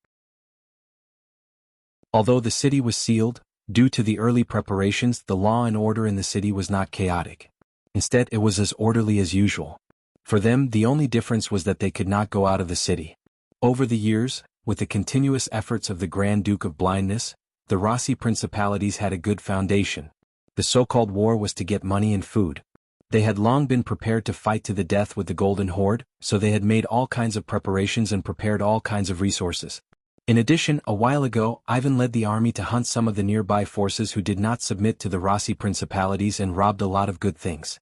Although the city was sealed, due to the early preparations, the law and order in the city was not chaotic. Instead, it was as orderly as usual. For them, the only difference was that they could not go out of the city. Over the years, with the continuous efforts of the Grand Duke of Blindness, the Rossi principalities had a good foundation. The so-called war was to get money and food. They had long been prepared to fight to the death with the Golden Horde, so they had made all kinds of preparations and prepared all kinds of resources. In addition, a while ago, Ivan led the army to hunt some of the nearby forces who did not submit to the Rossi principalities and robbed a lot of good things.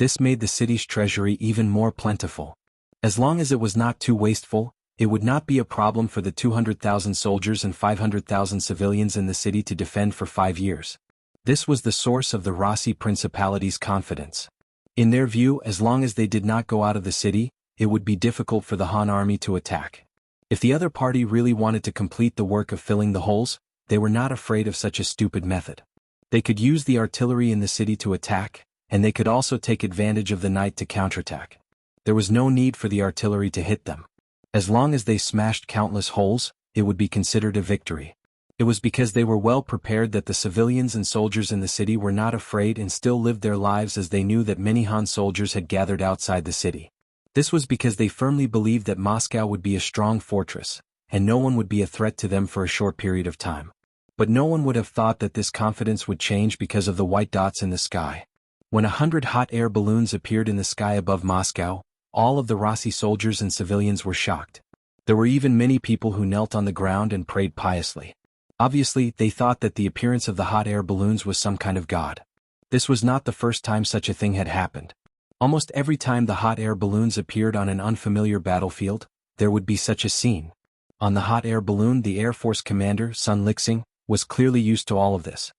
This made the city's treasury even more plentiful. As long as it was not too wasteful, it would not be a problem for the 200,000 soldiers and 500,000 civilians in the city to defend for 5 years. This was the source of the Rossi Principality's confidence. In their view, as long as they did not go out of the city, it would be difficult for the Han army to attack. If the other party really wanted to complete the work of filling the holes, they were not afraid of such a stupid method. They could use the artillery in the city to attack, and they could also take advantage of the night to counterattack. There was no need for the artillery to hit them. As long as they smashed countless holes, it would be considered a victory. It was because they were well prepared that the civilians and soldiers in the city were not afraid and still lived their lives, as they knew that many Han soldiers had gathered outside the city. This was because they firmly believed that Moscow would be a strong fortress, and no one would be a threat to them for a short period of time. But no one would have thought that this confidence would change because of the white dots in the sky. When 100 hot air balloons appeared in the sky above Moscow, all of the Rossi soldiers and civilians were shocked. There were even many people who knelt on the ground and prayed piously. Obviously, they thought that the appearance of the hot air balloons was some kind of god. This was not the first time such a thing had happened. Almost every time the hot air balloons appeared on an unfamiliar battlefield, there would be such a scene. On the hot air balloon, the Air Force commander, Sun Lixing, was clearly used to all of this.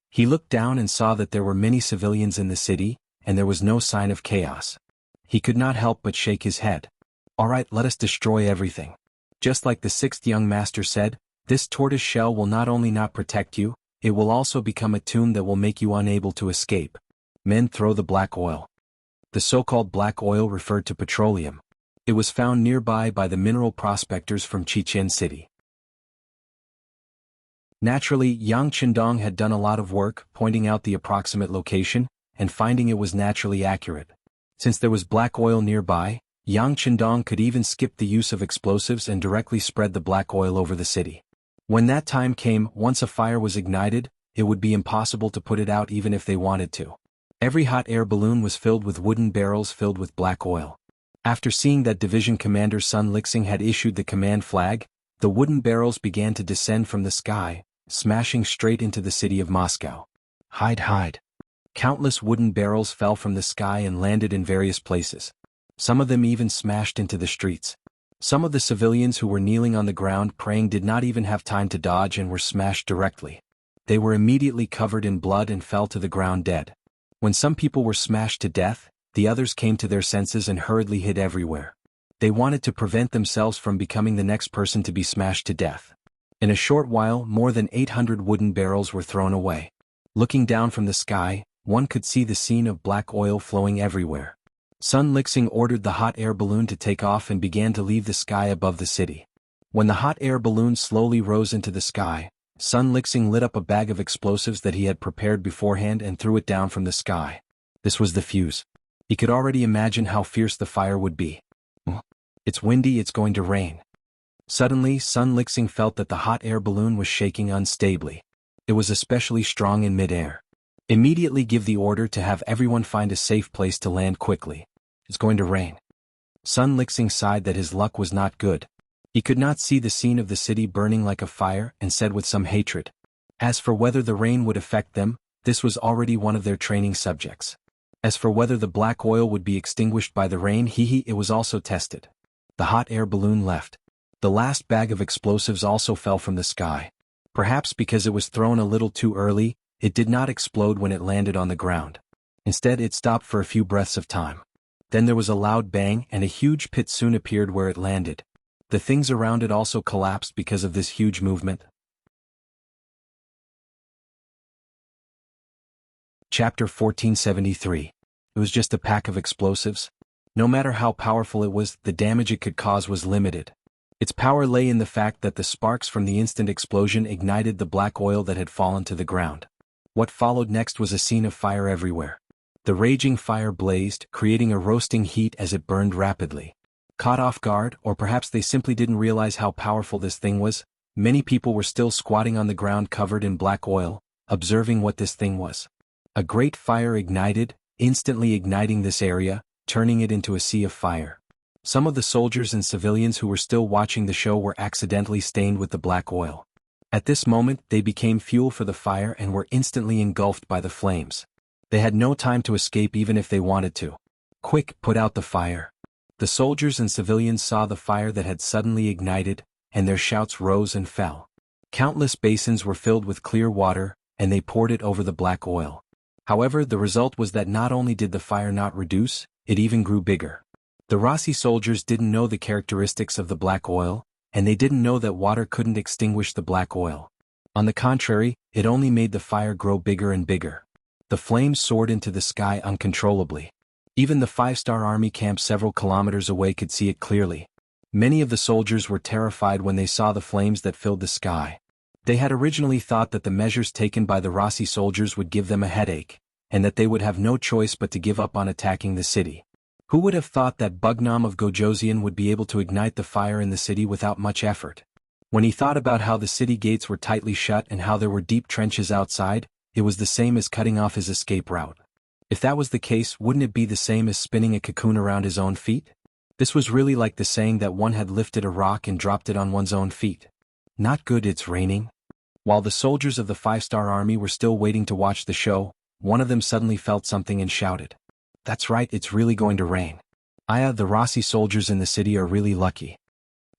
He looked down and saw that there were many civilians in the city, and there was no sign of chaos. He could not help but shake his head. "All right, let us destroy everything." Just like the sixth young master said, this tortoise shell will not only not protect you, it will also become a tomb that will make you unable to escape. Men throw the black oil. The so-called black oil referred to petroleum. It was found nearby by the mineral prospectors from Chichen City. Naturally, Yang Qindong had done a lot of work, pointing out the approximate location, and finding it was naturally accurate. Since there was black oil nearby, Yang Qindong could even skip the use of explosives and directly spread the black oil over the city. When that time came, once a fire was ignited, it would be impossible to put it out even if they wanted to. Every hot air balloon was filled with wooden barrels filled with black oil. After seeing that Division Commander Sun Lixing had issued the command flag, the wooden barrels began to descend from the sky, smashing straight into the city of Moscow. Hide, hide. Countless wooden barrels fell from the sky and landed in various places. Some of them even smashed into the streets. Some of the civilians who were kneeling on the ground praying did not even have time to dodge and were smashed directly. They were immediately covered in blood and fell to the ground dead. When some people were smashed to death, the others came to their senses and hurriedly hid everywhere. They wanted to prevent themselves from becoming the next person to be smashed to death. In a short while, more than 800 wooden barrels were thrown away. Looking down from the sky, one could see the scene of black oil flowing everywhere. Sun Lixing ordered the hot air balloon to take off and began to leave the sky above the city. When the hot air balloon slowly rose into the sky, Sun Lixing lit up a bag of explosives that he had prepared beforehand and threw it down from the sky. This was the fuse. He could already imagine how fierce the fire would be. It's windy, it's going to rain. Suddenly, Sun Lixing felt that the hot air balloon was shaking unstably. It was especially strong in mid-air. Immediately give the order to have everyone find a safe place to land quickly. It's going to rain. Sun Lixing sighed that his luck was not good. He could not see the scene of the city burning like a fire and said with some hatred. As for whether the rain would affect them, this was already one of their training subjects. As for whether the black oil would be extinguished by the rain, it was also tested. The hot air balloon left. The last bag of explosives also fell from the sky. Perhaps because it was thrown a little too early, it did not explode when it landed on the ground. Instead, it stopped for a few breaths of time. Then there was a loud bang and a huge pit soon appeared where it landed. The things around it also collapsed because of this huge movement. Chapter 1473. It was just a pack of explosives. No matter how powerful it was, the damage it could cause was limited. Its power lay in the fact that the sparks from the instant explosion ignited the black oil that had fallen to the ground. What followed next was a scene of fire everywhere. The raging fire blazed, creating a roasting heat as it burned rapidly. Caught off guard, or perhaps they simply didn't realize how powerful this thing was, many people were still squatting on the ground covered in black oil, observing what this thing was. A great fire ignited, instantly igniting this area, turning it into a sea of fire. Some of the soldiers and civilians who were still watching the show were accidentally stained with the black oil. At this moment, they became fuel for the fire and were instantly engulfed by the flames. They had no time to escape even if they wanted to. Quick, put out the fire. The soldiers and civilians saw the fire that had suddenly ignited, and their shouts rose and fell. Countless basins were filled with clear water, and they poured it over the black oil. However, the result was that not only did the fire not reduce, it even grew bigger. The Rossi soldiers didn't know the characteristics of the black oil, and they didn't know that water couldn't extinguish the black oil. On the contrary, it only made the fire grow bigger and bigger. The flames soared into the sky uncontrollably. Even the 5-star army camp several kilometers away could see it clearly. Many of the soldiers were terrified when they saw the flames that filled the sky. They had originally thought that the measures taken by the Rossi soldiers would give them a headache, and that they would have no choice but to give up on attacking the city. Who would have thought that Bugnam of Gojoseon would be able to ignite the fire in the city without much effort? When he thought about how the city gates were tightly shut and how there were deep trenches outside, it was the same as cutting off his escape route. If that was the case, wouldn't it be the same as spinning a cocoon around his own feet? This was really like the saying that one had lifted a rock and dropped it on one's own feet. Not good, it's raining. While the soldiers of the 5-star army were still waiting to watch the show, one of them suddenly felt something and shouted, "That's right, it's really going to rain. The Rossi soldiers in the city are really lucky."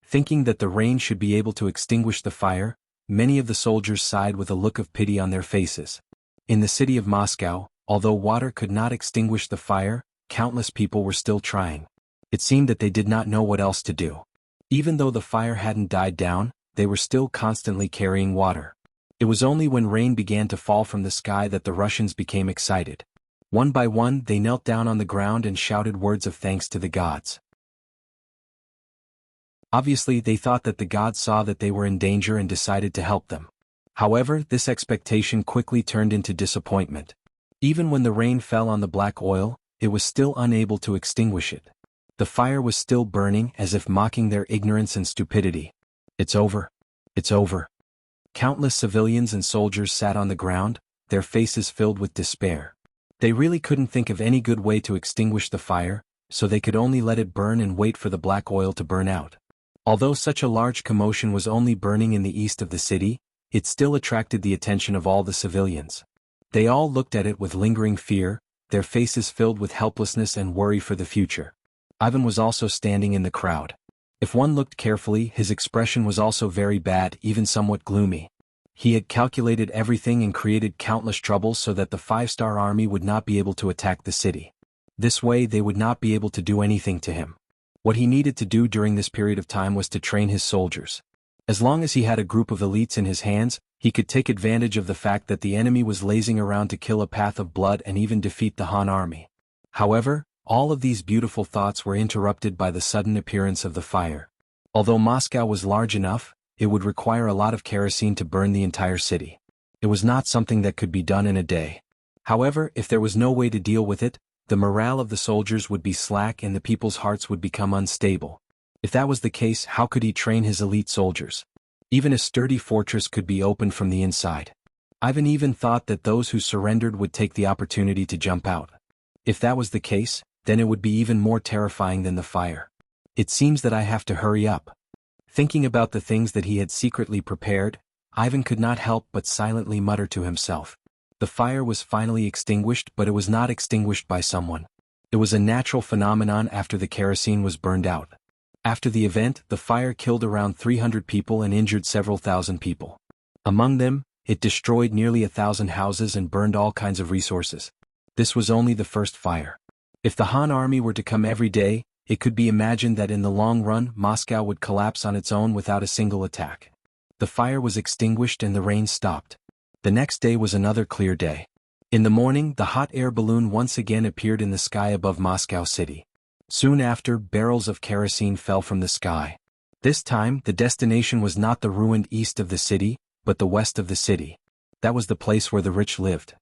Thinking that the rain should be able to extinguish the fire, many of the soldiers sighed with a look of pity on their faces. In the city of Moscow, although water could not extinguish the fire, countless people were still trying. It seemed that they did not know what else to do. Even though the fire hadn't died down, they were still constantly carrying water. It was only when rain began to fall from the sky that the Russians became excited. One by one, they knelt down on the ground and shouted words of thanks to the gods. Obviously, they thought that the gods saw that they were in danger and decided to help them. However, this expectation quickly turned into disappointment. Even when the rain fell on the black oil, it was still unable to extinguish it. The fire was still burning, as if mocking their ignorance and stupidity. It's over. It's over. Countless civilians and soldiers sat on the ground, their faces filled with despair. They really couldn't think of any good way to extinguish the fire, so they could only let it burn and wait for the black oil to burn out. Although such a large commotion was only burning in the east of the city, it still attracted the attention of all the civilians. They all looked at it with lingering fear, their faces filled with helplessness and worry for the future. Ivan was also standing in the crowd. If one looked carefully, his expression was also very bad, even somewhat gloomy. He had calculated everything and created countless troubles so that the 5-star army would not be able to attack the city. This way they would not be able to do anything to him. What he needed to do during this period of time was to train his soldiers. As long as he had a group of elites in his hands, he could take advantage of the fact that the enemy was lazing around to kill a path of blood and even defeat the Han army. However, all of these beautiful thoughts were interrupted by the sudden appearance of the fire. Although Moscow was large enough, it would require a lot of kerosene to burn the entire city. It was not something that could be done in a day. However, if there was no way to deal with it, the morale of the soldiers would be slack and the people's hearts would become unstable. If that was the case, how could he train his elite soldiers? Even a sturdy fortress could be opened from the inside. Ivan even thought that those who surrendered would take the opportunity to jump out. If that was the case, then it would be even more terrifying than the fire. It seems that I have to hurry up. Thinking about the things that he had secretly prepared, Ivan could not help but silently mutter to himself. The fire was finally extinguished, but it was not extinguished by someone. It was a natural phenomenon after the kerosene was burned out. After the event, the fire killed around 300 people and injured several thousand people. Among them, it destroyed nearly 1,000 houses and burned all kinds of resources. This was only the first fire. If the Han army were to come every day, it could be imagined that in the long run, Moscow would collapse on its own without a single attack. The fire was extinguished and the rain stopped. The next day was another clear day. In the morning, the hot air balloon once again appeared in the sky above Moscow city. Soon after, barrels of kerosene fell from the sky. This time, the destination was not the ruined east of the city, but the west of the city. That was the place where the rich lived.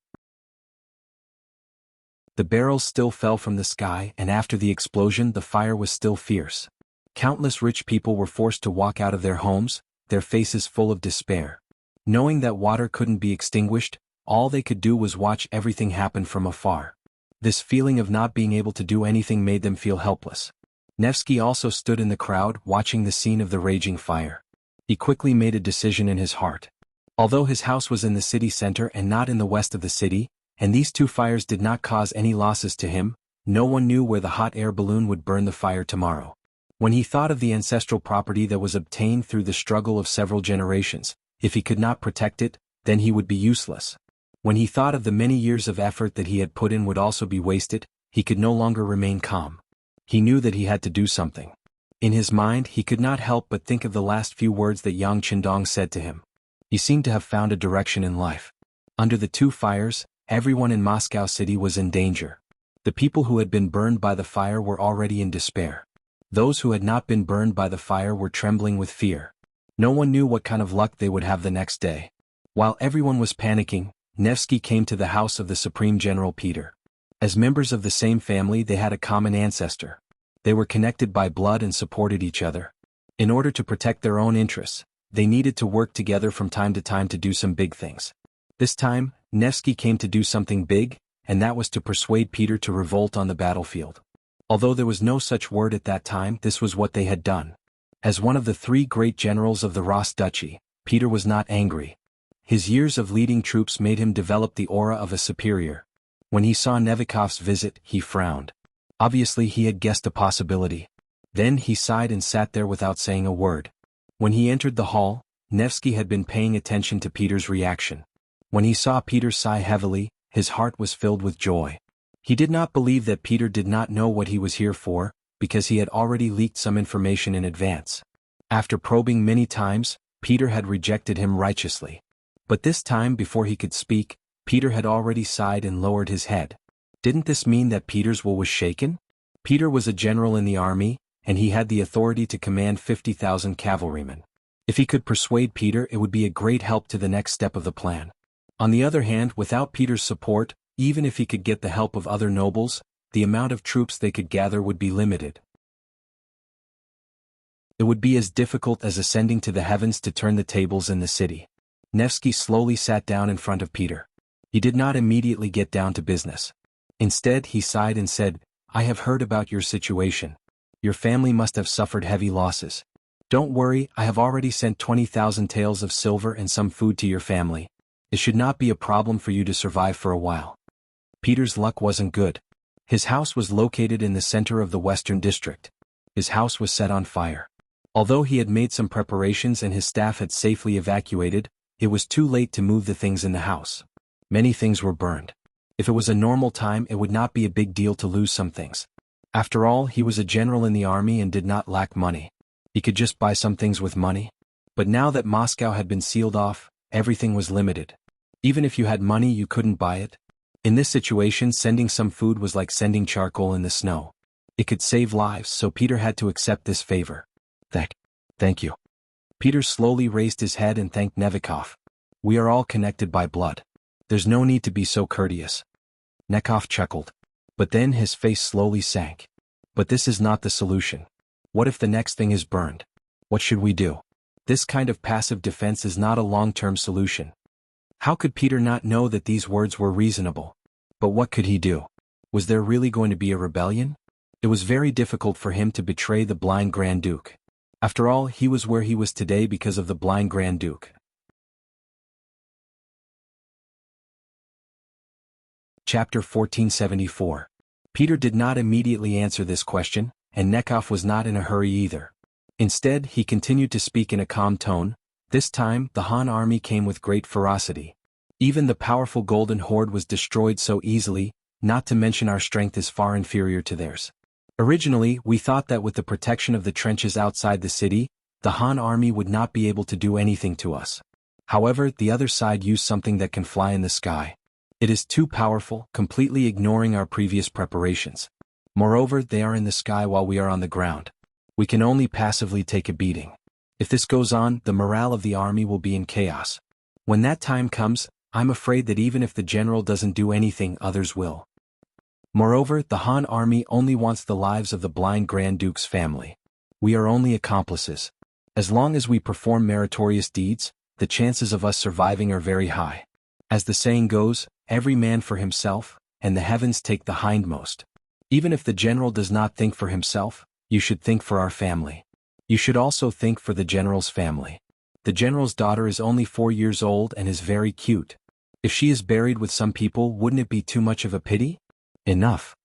The barrels still fell from the sky, and after the explosion, the fire was still fierce. Countless rich people were forced to walk out of their homes, their faces full of despair. Knowing that water couldn't be extinguished, all they could do was watch everything happen from afar. This feeling of not being able to do anything made them feel helpless. Nevsky also stood in the crowd, watching the scene of the raging fire. He quickly made a decision in his heart. Although his house was in the city center and not in the west of the city, and these two fires did not cause any losses to him. No one knew where the hot air balloon would burn the fire tomorrow. When he thought of the ancestral property that was obtained through the struggle of several generations, if he could not protect it, then he would be useless. When he thought of the many years of effort that he had put in would also be wasted, he could no longer remain calm. He knew that he had to do something. In his mind he could not help but think of the last few words that Yang Qindong said to him. He seemed to have found a direction in life. Under the two fires, everyone in Moscow City was in danger. The people who had been burned by the fire were already in despair. Those who had not been burned by the fire were trembling with fear. No one knew what kind of luck they would have the next day. While everyone was panicking, Nevsky came to the house of the Supreme General Peter. As members of the same family, they had a common ancestor. They were connected by blood and supported each other. In order to protect their own interests, they needed to work together from time to time to do some big things. This time, Nevsky came to do something big, and that was to persuade Peter to revolt on the battlefield. Although there was no such word at that time, this was what they had done. As one of the three great generals of the Rus Duchy, Peter was not angry. His years of leading troops made him develop the aura of a superior. When he saw Nevikov's visit, he frowned. Obviously he had guessed a possibility. Then he sighed and sat there without saying a word. When he entered the hall, Nevsky had been paying attention to Peter's reaction. When he saw Peter sigh heavily, his heart was filled with joy. He did not believe that Peter did not know what he was here for, because he had already leaked some information in advance. After probing many times, Peter had rejected him righteously. But this time, before he could speak, Peter had already sighed and lowered his head. Didn't this mean that Peter's will was shaken? Peter was a general in the army, and he had the authority to command 50,000 cavalrymen. If he could persuade Peter, it would be a great help to the next step of the plan. On the other hand, without Peter's support, even if he could get the help of other nobles, the amount of troops they could gather would be limited. It would be as difficult as ascending to the heavens to turn the tables in the city. Nevsky slowly sat down in front of Peter. He did not immediately get down to business. Instead, he sighed and said, "I have heard about your situation. Your family must have suffered heavy losses. Don't worry, I have already sent 20,000 taels of silver and some food to your family. It should not be a problem for you to survive for a while." Peter's luck wasn't good. His house was located in the center of the western district. His house was set on fire. Although he had made some preparations and his staff had safely evacuated, it was too late to move the things in the house. Many things were burned. If it was a normal time, it would not be a big deal to lose some things. After all, he was a general in the army and did not lack money. He could just buy some things with money. But now that Moscow had been sealed off, everything was limited. Even if you had money, you couldn't buy it. In this situation, sending some food was like sending charcoal in the snow. It could save lives, so Peter had to accept this favor. Thank you. Peter slowly raised his head and thanked Nevikov. "We are all connected by blood. There's no need to be so courteous." Nekov chuckled. But then his face slowly sank. "But this is not the solution. What if the next thing is burned? What should we do? This kind of passive defense is not a long-term solution." How could Peter not know that these words were reasonable? But what could he do? Was there really going to be a rebellion? It was very difficult for him to betray the blind Grand Duke. After all, he was where he was today because of the blind Grand Duke. Chapter 1474. Peter did not immediately answer this question, and Nekov was not in a hurry either. Instead, he continued to speak in a calm tone. This time, the Han army came with great ferocity. Even the powerful Golden Horde was destroyed so easily, not to mention our strength is far inferior to theirs. Originally, we thought that with the protection of the trenches outside the city, the Han army would not be able to do anything to us. However, the other side used something that can fly in the sky. It is too powerful, completely ignoring our previous preparations. Moreover, they are in the sky while we are on the ground. We can only passively take a beating. If this goes on, the morale of the army will be in chaos. When that time comes, I'm afraid that even if the general doesn't do anything, others will. Moreover, the Han army only wants the lives of the blind Grand Duke's family. We are only accomplices. As long as we perform meritorious deeds, the chances of us surviving are very high. As the saying goes, every man for himself, and the heavens take the hindmost. Even if the general does not think for himself, you should think for our family. You should also think for the general's family. The general's daughter is only 4 years old and is very cute. If she is buried with some people, wouldn't it be too much of a pity? Enough.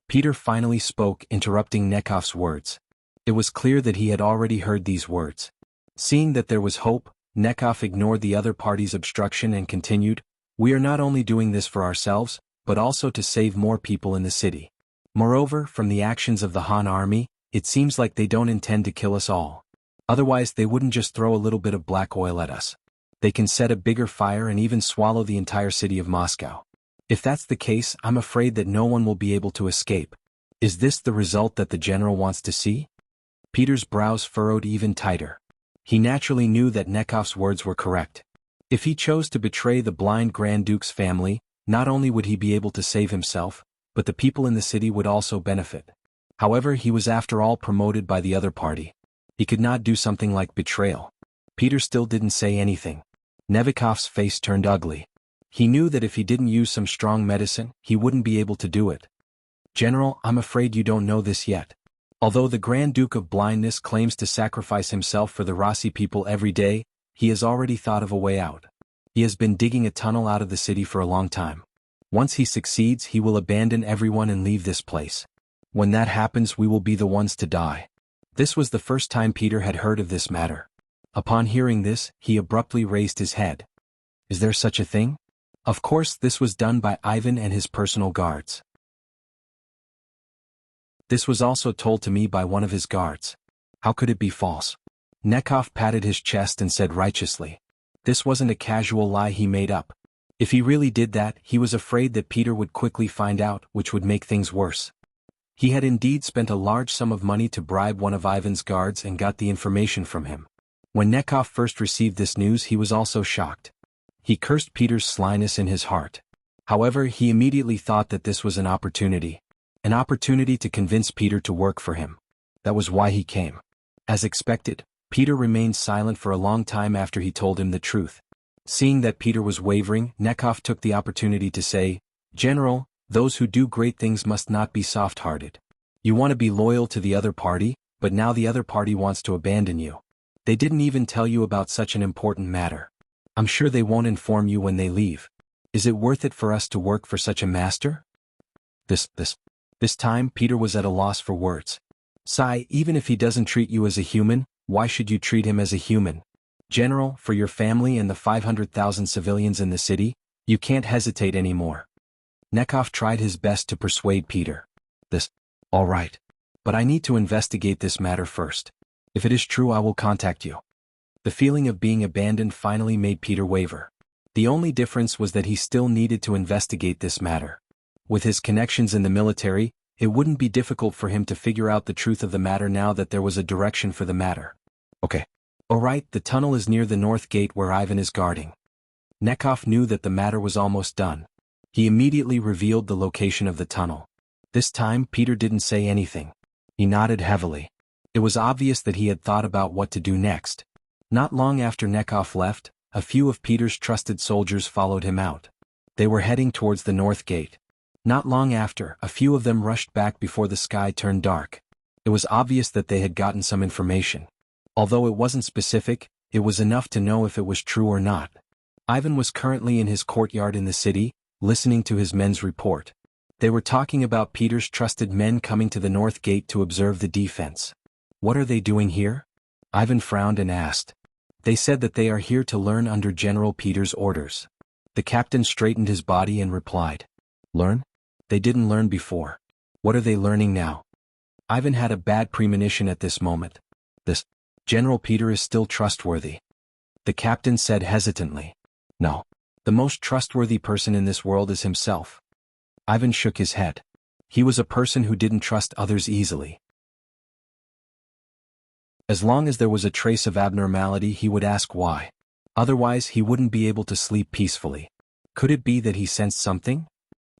Peter finally spoke, interrupting Nekhov's words. It was clear that he had already heard these words. Seeing that there was hope, Nekhov ignored the other party's obstruction and continued, "We are not only doing this for ourselves, but also to save more people in the city. Moreover, from the actions of the Han army, it seems like they don't intend to kill us all. Otherwise they wouldn't just throw a little bit of black oil at us. They can set a bigger fire and even swallow the entire city of Moscow. If that's the case, I'm afraid that no one will be able to escape. Is this the result that the general wants to see?" Peter's brows furrowed even tighter. He naturally knew that Nekhov's words were correct. If he chose to betray the blind Grand Duke's family, not only would he be able to save himself, but the people in the city would also benefit. However, he was after all promoted by the other party. He could not do something like betrayal. Peter still didn't say anything. Nevikov's face turned ugly. He knew that if he didn't use some strong medicine, he wouldn't be able to do it. "General, I'm afraid you don't know this yet. Although the Grand Duke of Blindness claims to sacrifice himself for the Rossi people every day, he has already thought of a way out. He has been digging a tunnel out of the city for a long time. Once he succeeds, he will abandon everyone and leave this place. When that happens, we will be the ones to die." This was the first time Peter had heard of this matter. Upon hearing this, he abruptly raised his head. "Is there such a thing?" Of course, this was done by Ivan and his personal guards. This was also told to me by one of his guards. How could it be false? Nekhov patted his chest and said righteously. This wasn't a casual lie he made up. If he really did that, he was afraid that Peter would quickly find out, which would make things worse. He had indeed spent a large sum of money to bribe one of Ivan's guards and got the information from him. When Nekhov first received this news, he was also shocked. He cursed Peter's slyness in his heart. However, he immediately thought that this was an opportunity to convince Peter to work for him. That was why he came. As expected, Peter remained silent for a long time after he told him the truth. Seeing that Peter was wavering, Nekhov took the opportunity to say, "General, those who do great things must not be soft-hearted. You want to be loyal to the other party, but now the other party wants to abandon you. They didn't even tell you about such an important matter. I'm sure they won't inform you when they leave. Is it worth it for us to work for such a master?" This time, Peter was at a loss for words. "Sai, even if he doesn't treat you as a human, why should you treat him as a human? General, for your family and the 500,000 civilians in the city, you can't hesitate anymore." Nekhov tried his best to persuade Peter. All right. But I need to investigate this matter first. If it is true, I will contact you." The feeling of being abandoned finally made Peter waver. The only difference was that he still needed to investigate this matter. With his connections in the military, it wouldn't be difficult for him to figure out the truth of the matter now that there was a direction for the matter. "Okay. All right, the tunnel is near the north gate where Ivan is guarding." Nekhov knew that the matter was almost done. He immediately revealed the location of the tunnel. This time, Peter didn't say anything. He nodded heavily. It was obvious that he had thought about what to do next. Not long after Nekhov left, a few of Peter's trusted soldiers followed him out. They were heading towards the north gate. Not long after, a few of them rushed back before the sky turned dark. It was obvious that they had gotten some information. Although it wasn't specific, it was enough to know if it was true or not. Ivan was currently in his courtyard in the city, listening to his men's report. They were talking about Peter's trusted men coming to the north gate to observe the defense. "What are they doing here?" Ivan frowned and asked. "They said that they are here to learn under General Peter's orders." The captain straightened his body and replied, "Learn? They didn't learn before. What are they learning now?" Ivan had a bad premonition at this moment. General Peter is still trustworthy." The captain said hesitantly. "No. The most trustworthy person in this world is himself." Ivan shook his head. He was a person who didn't trust others easily. As long as there was a trace of abnormality, he would ask why. Otherwise, he wouldn't be able to sleep peacefully. Could it be that he sensed something?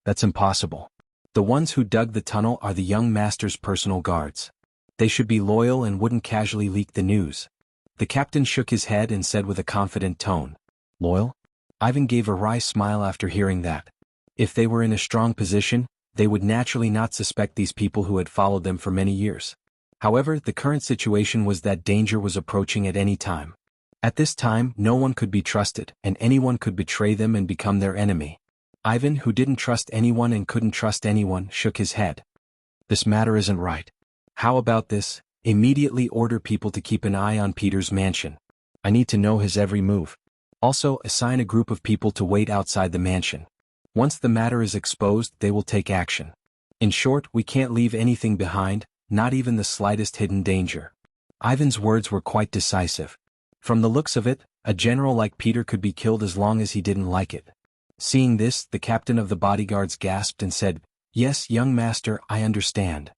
That's impossible. The ones who dug the tunnel are the young master's personal guards. They should be loyal and wouldn't casually leak the news. The captain shook his head and said with a confident tone, "Loyal?" Ivan gave a wry smile after hearing that. If they were in a strong position, they would naturally not suspect these people who had followed them for many years. However, the current situation was that danger was approaching at any time. At this time, no one could be trusted, and anyone could betray them and become their enemy. Ivan, who didn't trust anyone and couldn't trust anyone, shook his head. This matter isn't right. How about this? Immediately order people to keep an eye on Peter's mansion. I need to know his every move. Also, assign a group of people to wait outside the mansion. Once the matter is exposed, they will take action. In short, we can't leave anything behind, not even the slightest hidden danger. Ivan's words were quite decisive. From the looks of it, a general like Peter could be killed as long as he didn't like it. Seeing this, the captain of the bodyguards gasped and said, "Yes, young master, I understand."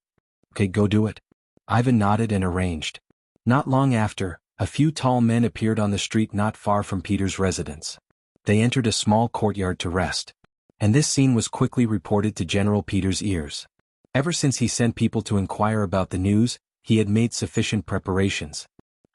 "Okay, go do it." Ivan nodded and arranged. Not long after, a few tall men appeared on the street not far from Peter's residence. They entered a small courtyard to rest. And this scene was quickly reported to General Peter's ears. Ever since he sent people to inquire about the news, he had made sufficient preparations.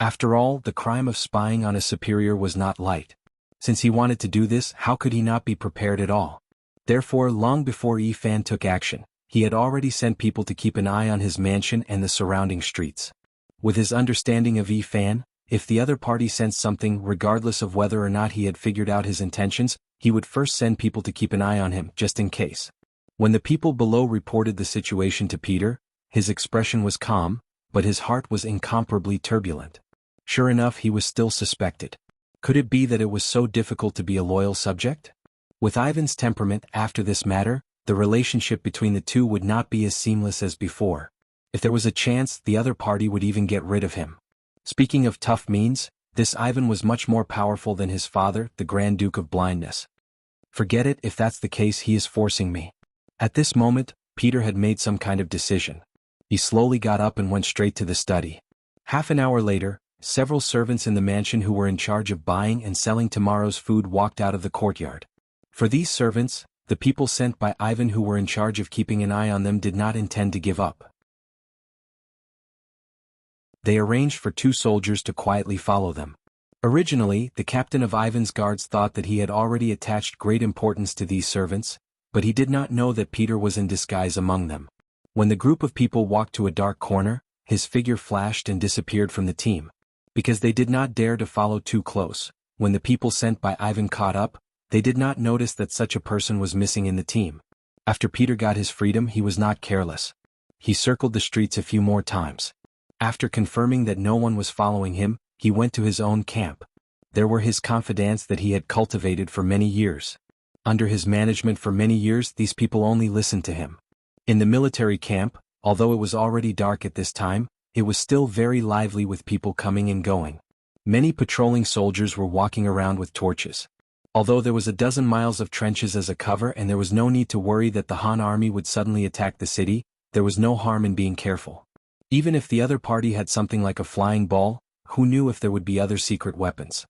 After all, the crime of spying on a superior was not light. Since he wanted to do this, how could he not be prepared at all? Therefore, long before Fan took action, he had already sent people to keep an eye on his mansion and the surrounding streets. With his understanding of Fan, if the other party sensed something, regardless of whether or not he had figured out his intentions, he would first send people to keep an eye on him, just in case. When the people below reported the situation to Peter, his expression was calm, but his heart was incomparably turbulent. Sure enough, he was still suspected. Could it be that it was so difficult to be a loyal subject? With Ivan's temperament, after this matter, the relationship between the two would not be as seamless as before. If there was a chance, the other party would even get rid of him. Speaking of tough means, this Ivan was much more powerful than his father, the Grand Duke of Blindness. Forget it, if that's the case, he is forcing me. At this moment, Peter had made some kind of decision. He slowly got up and went straight to the study. Half an hour later, several servants in the mansion who were in charge of buying and selling tomorrow's food walked out of the courtyard. For these servants, the people sent by Ivan who were in charge of keeping an eye on them did not intend to give up. They arranged for 2 soldiers to quietly follow them. Originally, the captain of Ivan's guards thought that he had already attached great importance to these servants, but he did not know that Peter was in disguise among them. When the group of people walked to a dark corner, his figure flashed and disappeared from the team. Because they did not dare to follow too close, when the people sent by Ivan caught up, they did not notice that such a person was missing in the team. After Peter got his freedom, he was not careless. He circled the streets a few more times. After confirming that no one was following him, he went to his own camp. There were his confidants that he had cultivated for many years. Under his management for many years, these people only listened to him. In the military camp, although it was already dark at this time, it was still very lively with people coming and going. Many patrolling soldiers were walking around with torches. Although there was a dozen miles of trenches as a cover and there was no need to worry that the Han army would suddenly attack the city, there was no harm in being careful. Even if the other party had something like a flying ball, who knew if there would be other secret weapons?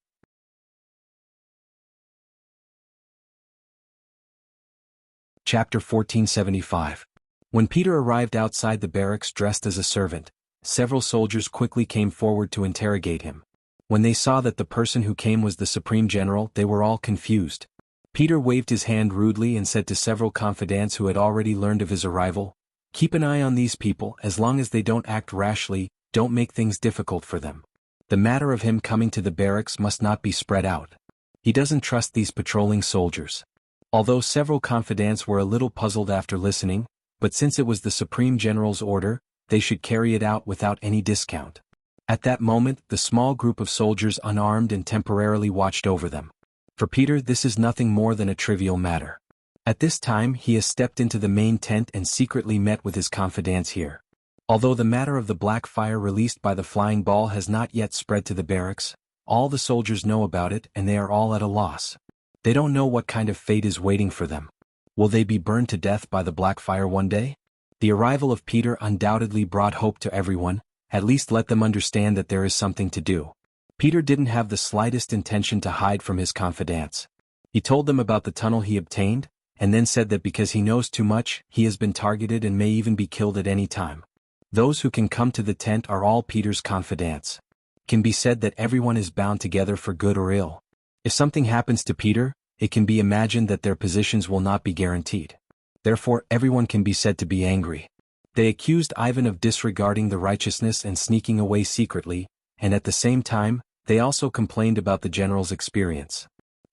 Chapter 1475. When Peter arrived outside the barracks dressed as a servant, several soldiers quickly came forward to interrogate him. When they saw that the person who came was the Supreme General, they were all confused. Peter waved his hand rudely and said to several confidants who had already learned of his arrival, "Keep an eye on these people, as long as they don't act rashly, don't make things difficult for them. The matter of him coming to the barracks must not be spread out. He doesn't trust these patrolling soldiers." Although several confidants were a little puzzled after listening, but since it was the Supreme General's order, they should carry it out without any discount. At that moment, the small group of soldiers unarmed and temporarily watched over them. For Peter, this is nothing more than a trivial matter. At this time, he has stepped into the main tent and secretly met with his confidants here. Although the matter of the black fire released by the flying ball has not yet spread to the barracks, all the soldiers know about it and they are all at a loss. They don't know what kind of fate is waiting for them. Will they be burned to death by the black fire one day? The arrival of Peter undoubtedly brought hope to everyone, at least let them understand that there is something to do. Peter didn't have the slightest intention to hide from his confidants. He told them about the tunnel he obtained, and then said that because he knows too much, he has been targeted and may even be killed at any time. Those who can come to the tent are all Peter's confidants. It can be said that everyone is bound together for good or ill. If something happens to Peter, it can be imagined that their positions will not be guaranteed. Therefore, everyone can be said to be angry. They accused Ivan of disregarding the righteousness and sneaking away secretly, and at the same time, They also complained about the general's experience.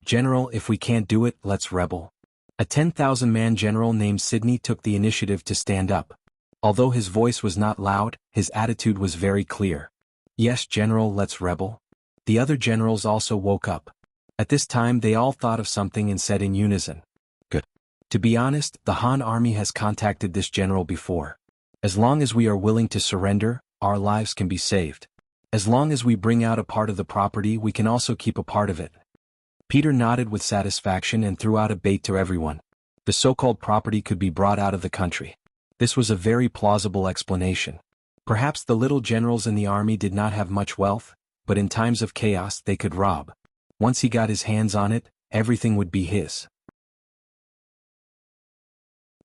"General, if we can't do it, let's rebel." A 10,000-man general named Sydney took the initiative to stand up. Although his voice was not loud, his attitude was very clear. "Yes, General, let's rebel." The other generals also woke up. At this time they all thought of something and said in unison, "Good." To be honest, the Han army has contacted this general before. As long as we are willing to surrender, our lives can be saved. As long as we bring out a part of the property, we can also keep a part of it. Peter nodded with satisfaction and threw out a bait to everyone. The so-called property could be brought out of the country. This was a very plausible explanation. Perhaps the little generals in the army did not have much wealth, but in times of chaos they could rob. Once he got his hands on it, everything would be his.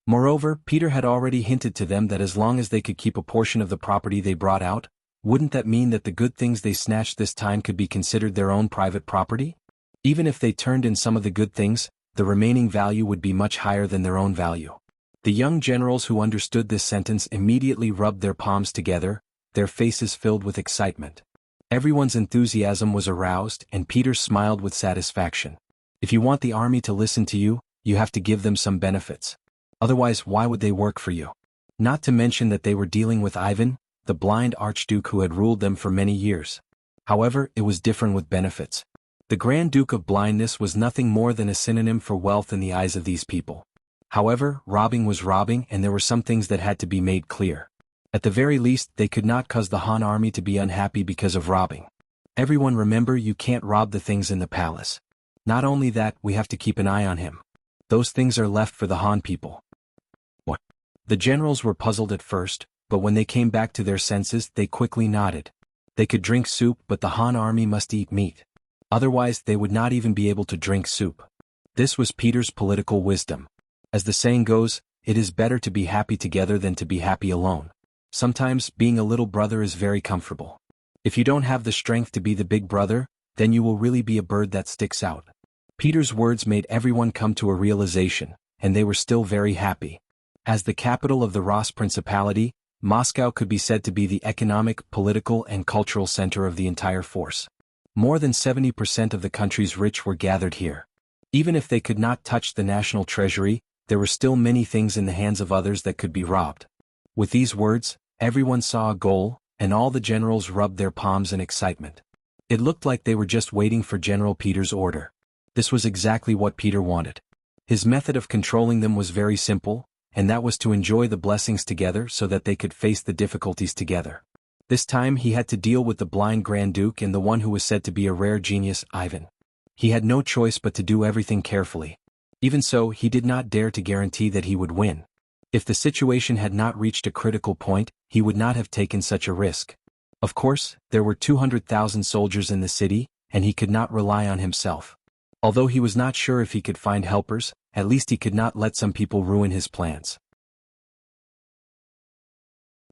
Moreover, Peter had already hinted to them that as long as they could keep a portion of the property they brought out, wouldn't that mean that the good things they snatched this time could be considered their own private property? Even if they turned in some of the good things, the remaining value would be much higher than their own value. The young generals who understood this sentence immediately rubbed their palms together, their faces filled with excitement. Everyone's enthusiasm was aroused, and Peter smiled with satisfaction. If you want the army to listen to you, you have to give them some benefits. Otherwise, why would they work for you? Not to mention that they were dealing with Ivan, the blind archduke who had ruled them for many years. However, it was different with benefits. The Grand Duke of Blindness was nothing more than a synonym for wealth in the eyes of these people. However, robbing was robbing, and there were some things that had to be made clear. At the very least, they could not cause the Han army to be unhappy because of robbing. Everyone remember, you can't rob the things in the palace. Not only that, we have to keep an eye on him. Those things are left for the Han people. What? The generals were puzzled at first, but when they came back to their senses they quickly nodded. They could drink soup, but the Han army must eat meat. Otherwise they would not even be able to drink soup. This was Peter's political wisdom. As the saying goes, it is better to be happy together than to be happy alone. Sometimes, being a little brother is very comfortable. If you don't have the strength to be the big brother, then you will really be a bird that sticks out. Peter's words made everyone come to a realization, and they were still very happy. As the capital of the Rus Principality, Moscow could be said to be the economic, political, and cultural center of the entire force. More than 70% of the country's rich were gathered here. Even if they could not touch the national treasury, there were still many things in the hands of others that could be robbed. With these words, everyone saw a goal, and all the generals rubbed their palms in excitement. It looked like they were just waiting for General Peter's order. This was exactly what Peter wanted. His method of controlling them was very simple, and that was to enjoy the blessings together so that they could face the difficulties together. This time he had to deal with the blind Grand Duke and the one who was said to be a rare genius, Ivan. He had no choice but to do everything carefully. Even so, he did not dare to guarantee that he would win. If the situation had not reached a critical point, he would not have taken such a risk. Of course, there were 200,000 soldiers in the city, and he could not rely on himself. Although he was not sure if he could find helpers, at least he could not let some people ruin his plans.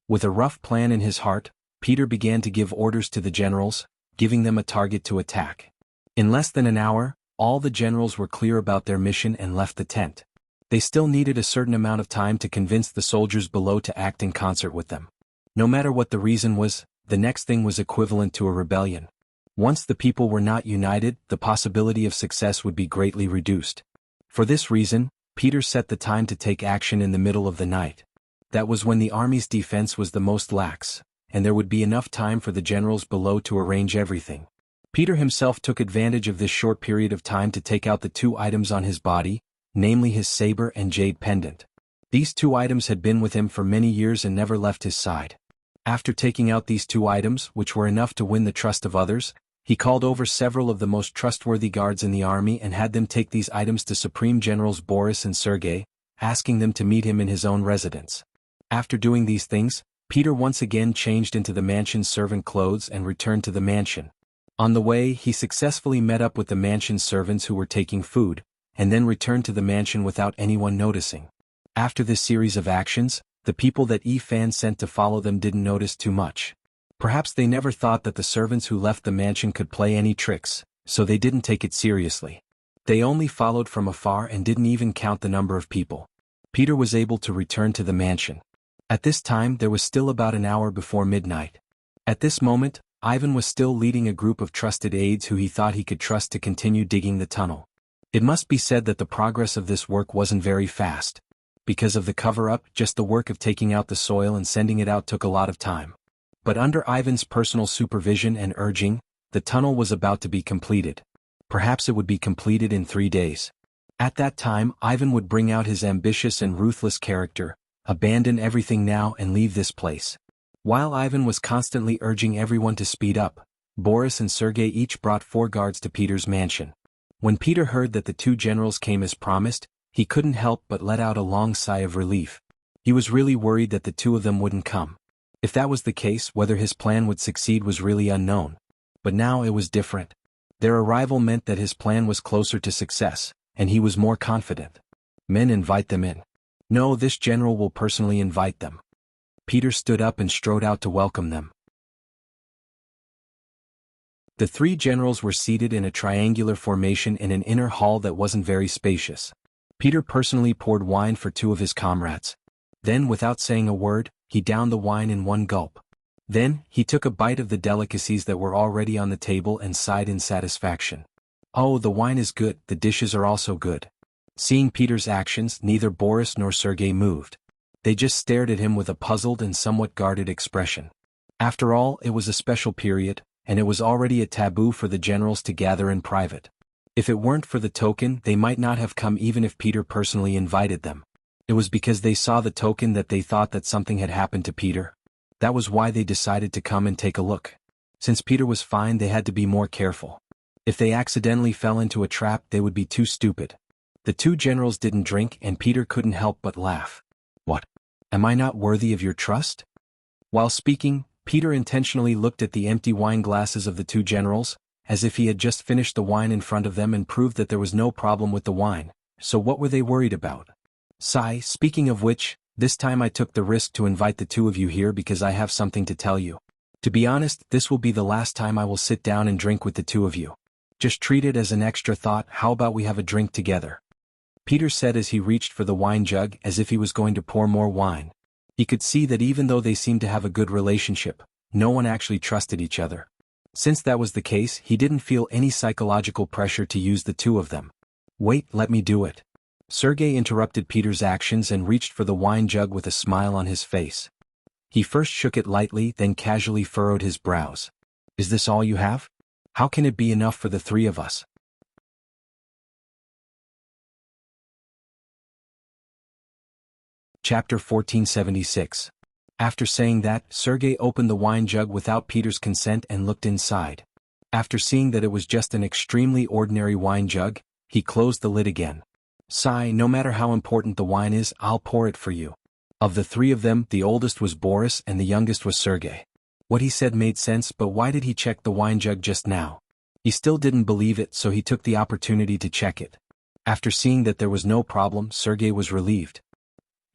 With a rough plan in his heart, Peter began to give orders to the generals, giving them a target to attack. In less than an hour, all the generals were clear about their mission and left the tent. They still needed a certain amount of time to convince the soldiers below to act in concert with them. No matter what the reason was, the next thing was equivalent to a rebellion. Once the people were not united, the possibility of success would be greatly reduced. For this reason, Peter set the time to take action in the middle of the night. That was when the army's defense was the most lax, and there would be enough time for the generals below to arrange everything. Peter himself took advantage of this short period of time to take out the two items on his body, namely his saber and jade pendant. These two items had been with him for many years and never left his side. After taking out these two items, which were enough to win the trust of others, he called over several of the most trustworthy guards in the army and had them take these items to Supreme Generals Boris and Sergei, asking them to meet him in his own residence. After doing these things, Peter once again changed into the mansion's servant clothes and returned to the mansion. On the way, he successfully met up with the mansion's servants who were taking food, and then returned to the mansion without anyone noticing. After this series of actions, the people that Fan sent to follow them didn't notice too much. Perhaps they never thought that the servants who left the mansion could play any tricks, so they didn't take it seriously. They only followed from afar and didn't even count the number of people. Peter was able to return to the mansion. At this time there was still about an hour before midnight. At this moment, Ivan was still leading a group of trusted aides who he thought he could trust to continue digging the tunnel. It must be said that the progress of this work wasn't very fast. Because of the cover-up, just the work of taking out the soil and sending it out took a lot of time. But under Ivan's personal supervision and urging, the tunnel was about to be completed. Perhaps it would be completed in 3 days. At that time, Ivan would bring out his ambitious and ruthless character, abandon everything now and leave this place. While Ivan was constantly urging everyone to speed up, Boris and Sergei each brought 4 guards to Peter's mansion. When Peter heard that the 2 generals came as promised, he couldn't help but let out a long sigh of relief. He was really worried that the 2 of them wouldn't come. If that was the case, whether his plan would succeed was really unknown. But now it was different. Their arrival meant that his plan was closer to success, and he was more confident. Men, invite them in. No, this general will personally invite them. Peter stood up and strode out to welcome them. The 3 generals were seated in a triangular formation in an inner hall that wasn't very spacious. Peter personally poured wine for 2 of his comrades. Then, without saying a word, he downed the wine in one gulp. Then, he took a bite of the delicacies that were already on the table and sighed in satisfaction. Oh, the wine is good, the dishes are also good. Seeing Peter's actions, neither Boris nor Sergei moved. They just stared at him with a puzzled and somewhat guarded expression. After all, it was a special period, and it was already a taboo for the generals to gather in private. If it weren't for the token, they might not have come even if Peter personally invited them. It was because they saw the token that they thought that something had happened to Peter. That was why they decided to come and take a look. Since Peter was fine, they had to be more careful. If they accidentally fell into a trap, they would be too stupid. The 2 generals didn't drink, and Peter couldn't help but laugh. What? Am I not worthy of your trust? While speaking, Peter intentionally looked at the empty wine glasses of the 2 generals, as if he had just finished the wine in front of them and proved that there was no problem with the wine. So what were they worried about? Speaking of which, this time I took the risk to invite the 2 of you here because I have something to tell you. To be honest, this will be the last time I will sit down and drink with the 2 of you. Just treat it as an extra thought. How about we have a drink together? Peter said as he reached for the wine jug as if he was going to pour more wine. He could see that even though they seemed to have a good relationship, no one actually trusted each other. Since that was the case, he didn't feel any psychological pressure to use the 2 of them. Wait, let me do it. Sergei interrupted Peter's actions and reached for the wine jug with a smile on his face. He first shook it lightly, then casually furrowed his brows. Is this all you have? How can it be enough for the 3 of us? Chapter 1476. After saying that, Sergei opened the wine jug without Peter's consent and looked inside. After seeing that it was just an extremely ordinary wine jug, he closed the lid again. No matter how important the wine is, I'll pour it for you. Of the 3 of them, the oldest was Boris and the youngest was Sergei. What he said made sense, but why did he check the wine jug just now? He still didn't believe it, so he took the opportunity to check it. After seeing that there was no problem, Sergei was relieved.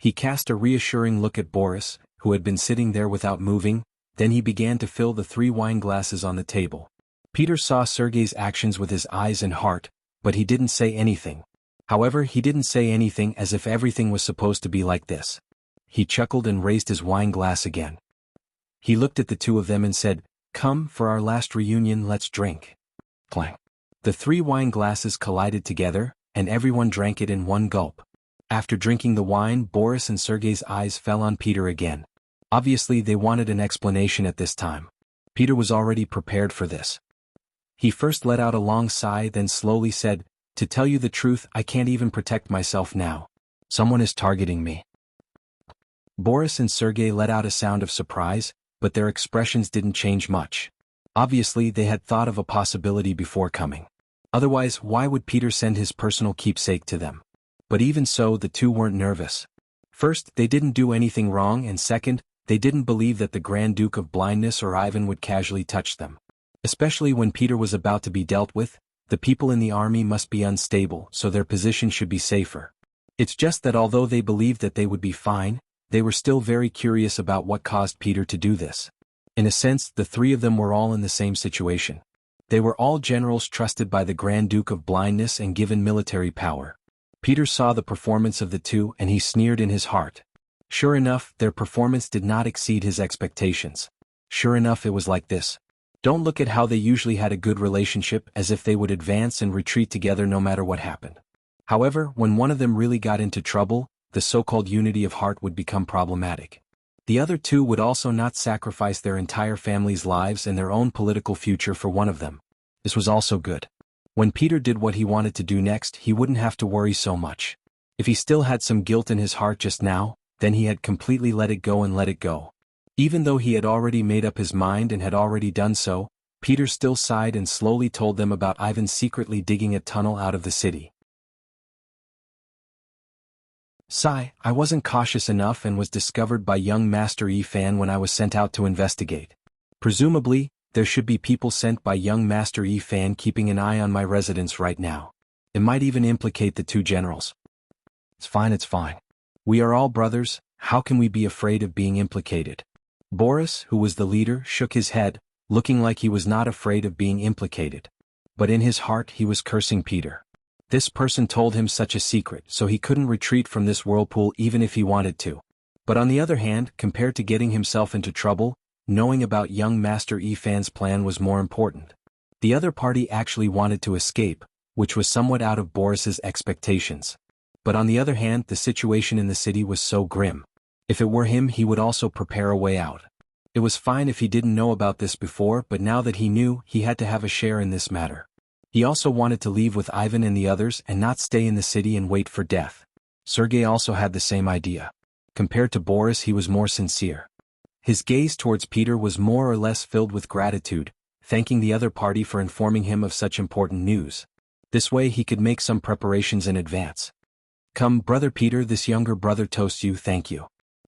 He cast a reassuring look at Boris, who had been sitting there without moving, then he began to fill the 3 wine glasses on the table. Peter saw Sergei's actions with his eyes and heart, but he didn't say anything. However, he didn't say anything as if everything was supposed to be like this. He chuckled and raised his wine glass again. He looked at the 2 of them and said, "Come, for our last reunion, let's drink." Clang. The 3 wine glasses collided together, and everyone drank it in one gulp. After drinking the wine, Boris and Sergei's eyes fell on Peter again. Obviously, they wanted an explanation at this time. Peter was already prepared for this. He first let out a long sigh, then slowly said, "To tell you the truth, I can't even protect myself now. Someone is targeting me." Boris and Sergei let out a sound of surprise, but their expressions didn't change much. Obviously, they had thought of a possibility before coming. Otherwise, why would Peter send his personal keepsake to them? But even so, the 2 weren't nervous. First, they didn't do anything wrong, and second, they didn't believe that the Grand Duke of Blindness or Ivan would casually touch them. Especially when Peter was about to be dealt with, the people in the army must be unstable, so their position should be safer. It's just that although they believed that they would be fine, they were still very curious about what caused Peter to do this. In a sense, the 3 of them were all in the same situation. They were all generals trusted by the Grand Duke of Blindness and given military power. Peter saw the performance of the 2 and he sneered in his heart. Sure enough, their performance did not exceed his expectations. Sure enough, it was like this. Don't look at how they usually had a good relationship, as if they would advance and retreat together no matter what happened. However, when one of them really got into trouble, the so-called unity of heart would become problematic. The other two would also not sacrifice their entire family's lives and their own political future for one of them. This was also good. When Peter did what he wanted to do next, he wouldn't have to worry so much. If he still had some guilt in his heart just now, then he had completely let it go and let it go. Even though he had already made up his mind and had already done so, Peter still sighed and slowly told them about Ivan secretly digging a tunnel out of the city. Sigh, I wasn't cautious enough and was discovered by young Master Fan when I was sent out to investigate. Presumably, there should be people sent by young Master Fan keeping an eye on my residence right now. It might even implicate the two generals. It's fine. We are all brothers, how can we be afraid of being implicated? Boris, who was the leader, shook his head, looking like he was not afraid of being implicated. But in his heart he was cursing Peter. This person told him such a secret, so he couldn't retreat from this whirlpool even if he wanted to. But on the other hand, compared to getting himself into trouble, knowing about young Master Fan's plan was more important. The other party actually wanted to escape, which was somewhat out of Boris's expectations. But on the other hand, the situation in the city was so grim. If it were him, he would also prepare a way out. It was fine if he didn't know about this before, but now that he knew, he had to have a share in this matter. He also wanted to leave with Ivan and the others and not stay in the city and wait for death. Sergei also had the same idea. Compared to Boris, he was more sincere. His gaze towards Peter was more or less filled with gratitude, thanking the other party for informing him of such important news. This way he could make some preparations in advance. Come, brother Peter, this younger brother toasts you, thank you.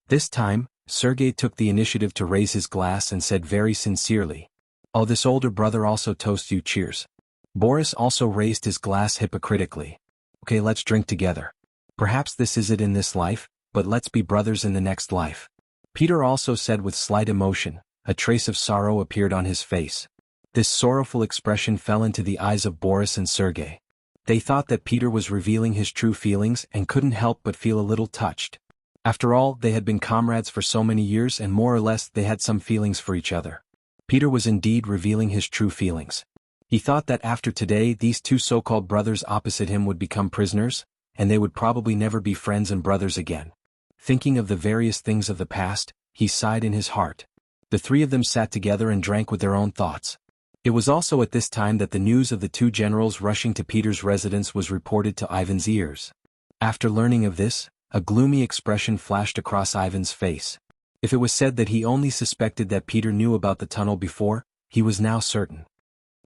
This time, Sergei took the initiative to raise his glass and said very sincerely, "Oh, this older brother also toasts you, cheers." Boris also raised his glass hypocritically. "Okay, let's drink together. Perhaps this is it in this life, but let's be brothers in the next life." Peter also said with slight emotion. A trace of sorrow appeared on his face. This sorrowful expression fell into the eyes of Boris and Sergei. They thought that Peter was revealing his true feelings and couldn't help but feel a little touched. After all, they had been comrades for so many years and more or less they had some feelings for each other. Peter was indeed revealing his true feelings. He thought that after today these two so-called brothers opposite him would become prisoners, and they would probably never be friends and brothers again. Thinking of the various things of the past, he sighed in his heart. The three of them sat together and drank with their own thoughts. It was also at this time that the news of the two generals rushing to Peter's residence was reported to Ivan's ears. After learning of this, a gloomy expression flashed across Ivan's face. If it was said that he only suspected that Peter knew about the tunnel before, he was now certain.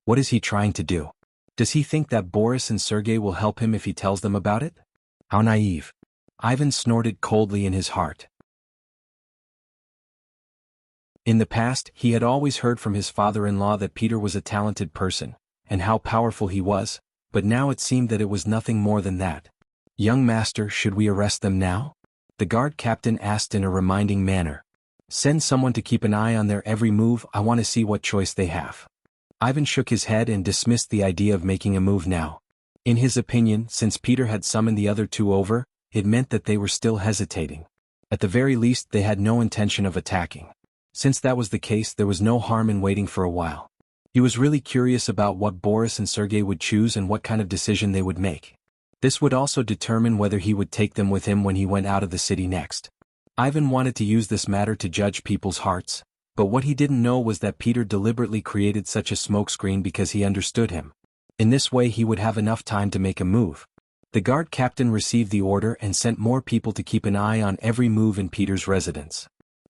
What is he trying to do? Does he think that Boris and Sergei will help him if he tells them about it? How naive. Ivan snorted coldly in his heart. In the past, he had always heard from his father-in-law that Peter was a talented person, and how powerful he was, but now it seemed that it was nothing more than that. "Young master, should we arrest them now?" The guard captain asked in a reminding manner. "Send someone to keep an eye on their every move, I want to see what choice they have." Ivan shook his head and dismissed the idea of making a move now. In his opinion, since Peter had summoned the other two over, it meant that they were still hesitating. At the very least, they had no intention of attacking. Since that was the case, there was no harm in waiting for a while. He was really curious about what Boris and Sergei would choose and what kind of decision they would make. This would also determine whether he would take them with him when he went out of the city next. Ivan wanted to use this matter to judge people's hearts, but what he didn't know was that Peter deliberately created such a smokescreen because he understood him. In this way he would have enough time to make a move. The guard captain received the order and sent more people to keep an eye on every move in Peter's residence.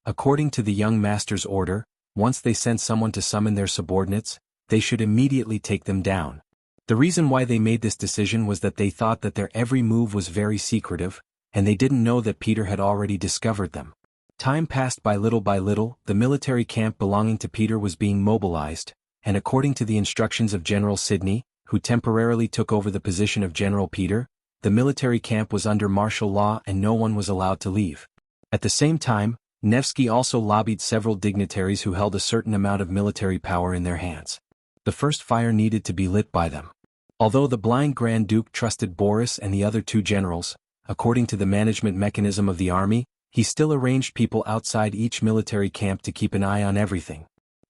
According to the young master's order, once they sent someone to summon their subordinates, they should immediately take them down. The reason why they made this decision was that they thought that their every move was very secretive, and they didn't know that Peter had already discovered them. Time passed by little, the military camp belonging to Peter was being mobilized, and according to the instructions of General Sidney, who temporarily took over the position of General Peter, the military camp was under martial law and no one was allowed to leave. At the same time, Nevsky also lobbied several dignitaries who held a certain amount of military power in their hands. The first fire needed to be lit by them. Although the blind Grand Duke trusted Boris and the other two generals, according to the management mechanism of the army, he still arranged people outside each military camp to keep an eye on everything.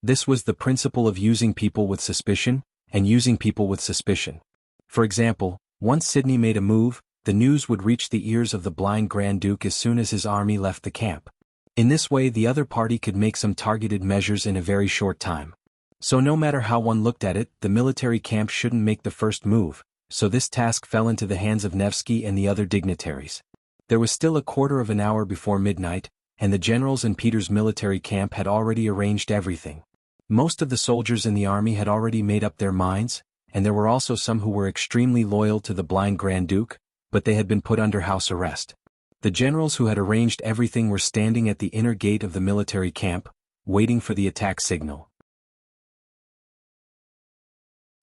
This was the principle of using people with suspicion, and using people with suspicion. For example, once Sydney made a move, the news would reach the ears of the blind Grand Duke as soon as his army left the camp. In this way the other party could make some targeted measures in a very short time. So no matter how one looked at it, the military camp shouldn't make the first move, so this task fell into the hands of Nevsky and the other dignitaries. There was still a quarter of an hour before midnight, and the generals in Peter's military camp had already arranged everything. Most of the soldiers in the army had already made up their minds, and there were also some who were extremely loyal to the blind Grand Duke, but they had been put under house arrest. The generals who had arranged everything were standing at the inner gate of the military camp, waiting for the attack signal.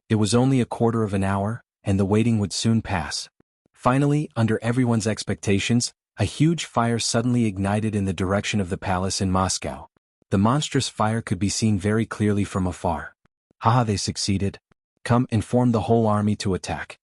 It was only a quarter of an hour, and the waiting would soon pass. Finally, under everyone's expectations, a huge fire suddenly ignited in the direction of the palace in Moscow. The monstrous fire could be seen very clearly from afar. Haha, they succeeded. Come, inform the whole army to attack.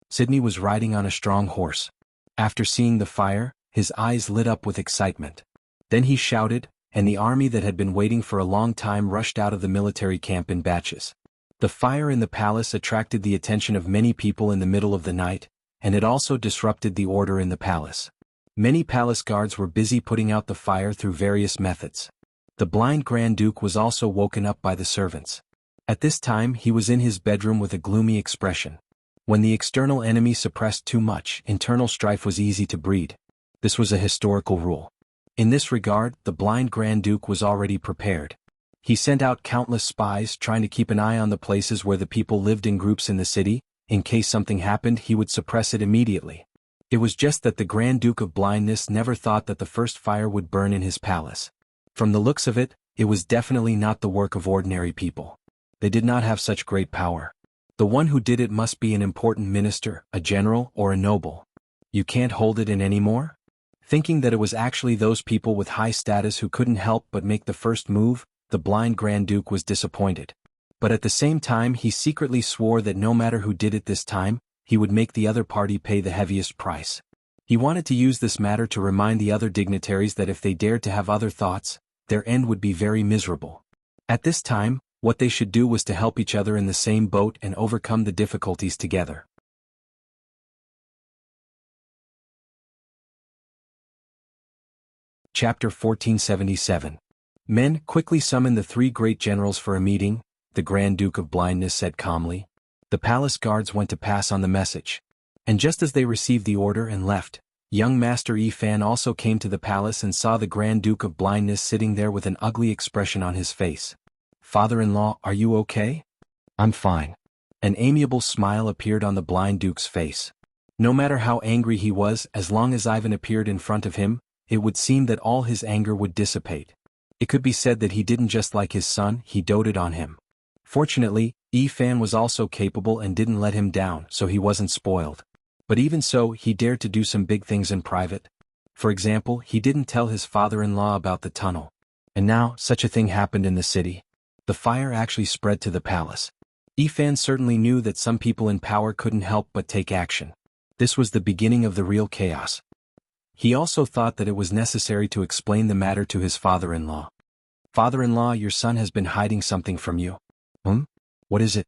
Sydney was riding on a strong horse. After seeing the fire, his eyes lit up with excitement. Then he shouted, and the army that had been waiting for a long time rushed out of the military camp in batches. The fire in the palace attracted the attention of many people in the middle of the night, and it also disrupted the order in the palace. Many palace guards were busy putting out the fire through various methods. The blind Grand Duke was also woken up by the servants. At this time he was in his bedroom with a gloomy expression. When the external enemy suppressed too much, internal strife was easy to breed. This was a historical rule. In this regard, the blind Grand Duke was already prepared. He sent out countless spies trying to keep an eye on the places where the people lived in groups in the city. In case something happened, he would suppress it immediately. It was just that the Grand Duke of Blindness never thought that the first fire would burn in his palace. From the looks of it, it was definitely not the work of ordinary people. They did not have such great power. The one who did it must be an important minister, a general, or a noble. You can't hold it in anymore? Thinking that it was actually those people with high status who couldn't help but make the first move, the blind Grand Duke was disappointed. But at the same time he secretly swore that no matter who did it this time, he would make the other party pay the heaviest price. He wanted to use this matter to remind the other dignitaries that if they dared to have other thoughts, their end would be very miserable. At this time, what they should do was to help each other in the same boat and overcome the difficulties together. Chapter 1477. Men, quickly summon the three great generals for a meeting, the Grand Duke of Blindness said calmly. The palace guards went to pass on the message. And just as they received the order and left, young Master Yi Fan also came to the palace and saw the Grand Duke of Blindness sitting there with an ugly expression on his face. Father-in-law, are you okay? I'm fine. An amiable smile appeared on the blind Duke's face. No matter how angry he was, as long as Ivan appeared in front of him, it would seem that all his anger would dissipate. It could be said that he didn't just like his son, he doted on him. Fortunately, Yi Fan was also capable and didn't let him down, so he wasn't spoiled. But even so, he dared to do some big things in private. For example, he didn't tell his father-in-law about the tunnel. And now, such a thing happened in the city. The fire actually spread to the palace. Yi Fan certainly knew that some people in power couldn't help but take action. This was the beginning of the real chaos. He also thought that it was necessary to explain the matter to his father-in-law. Father-in-law, your son has been hiding something from you. What is it?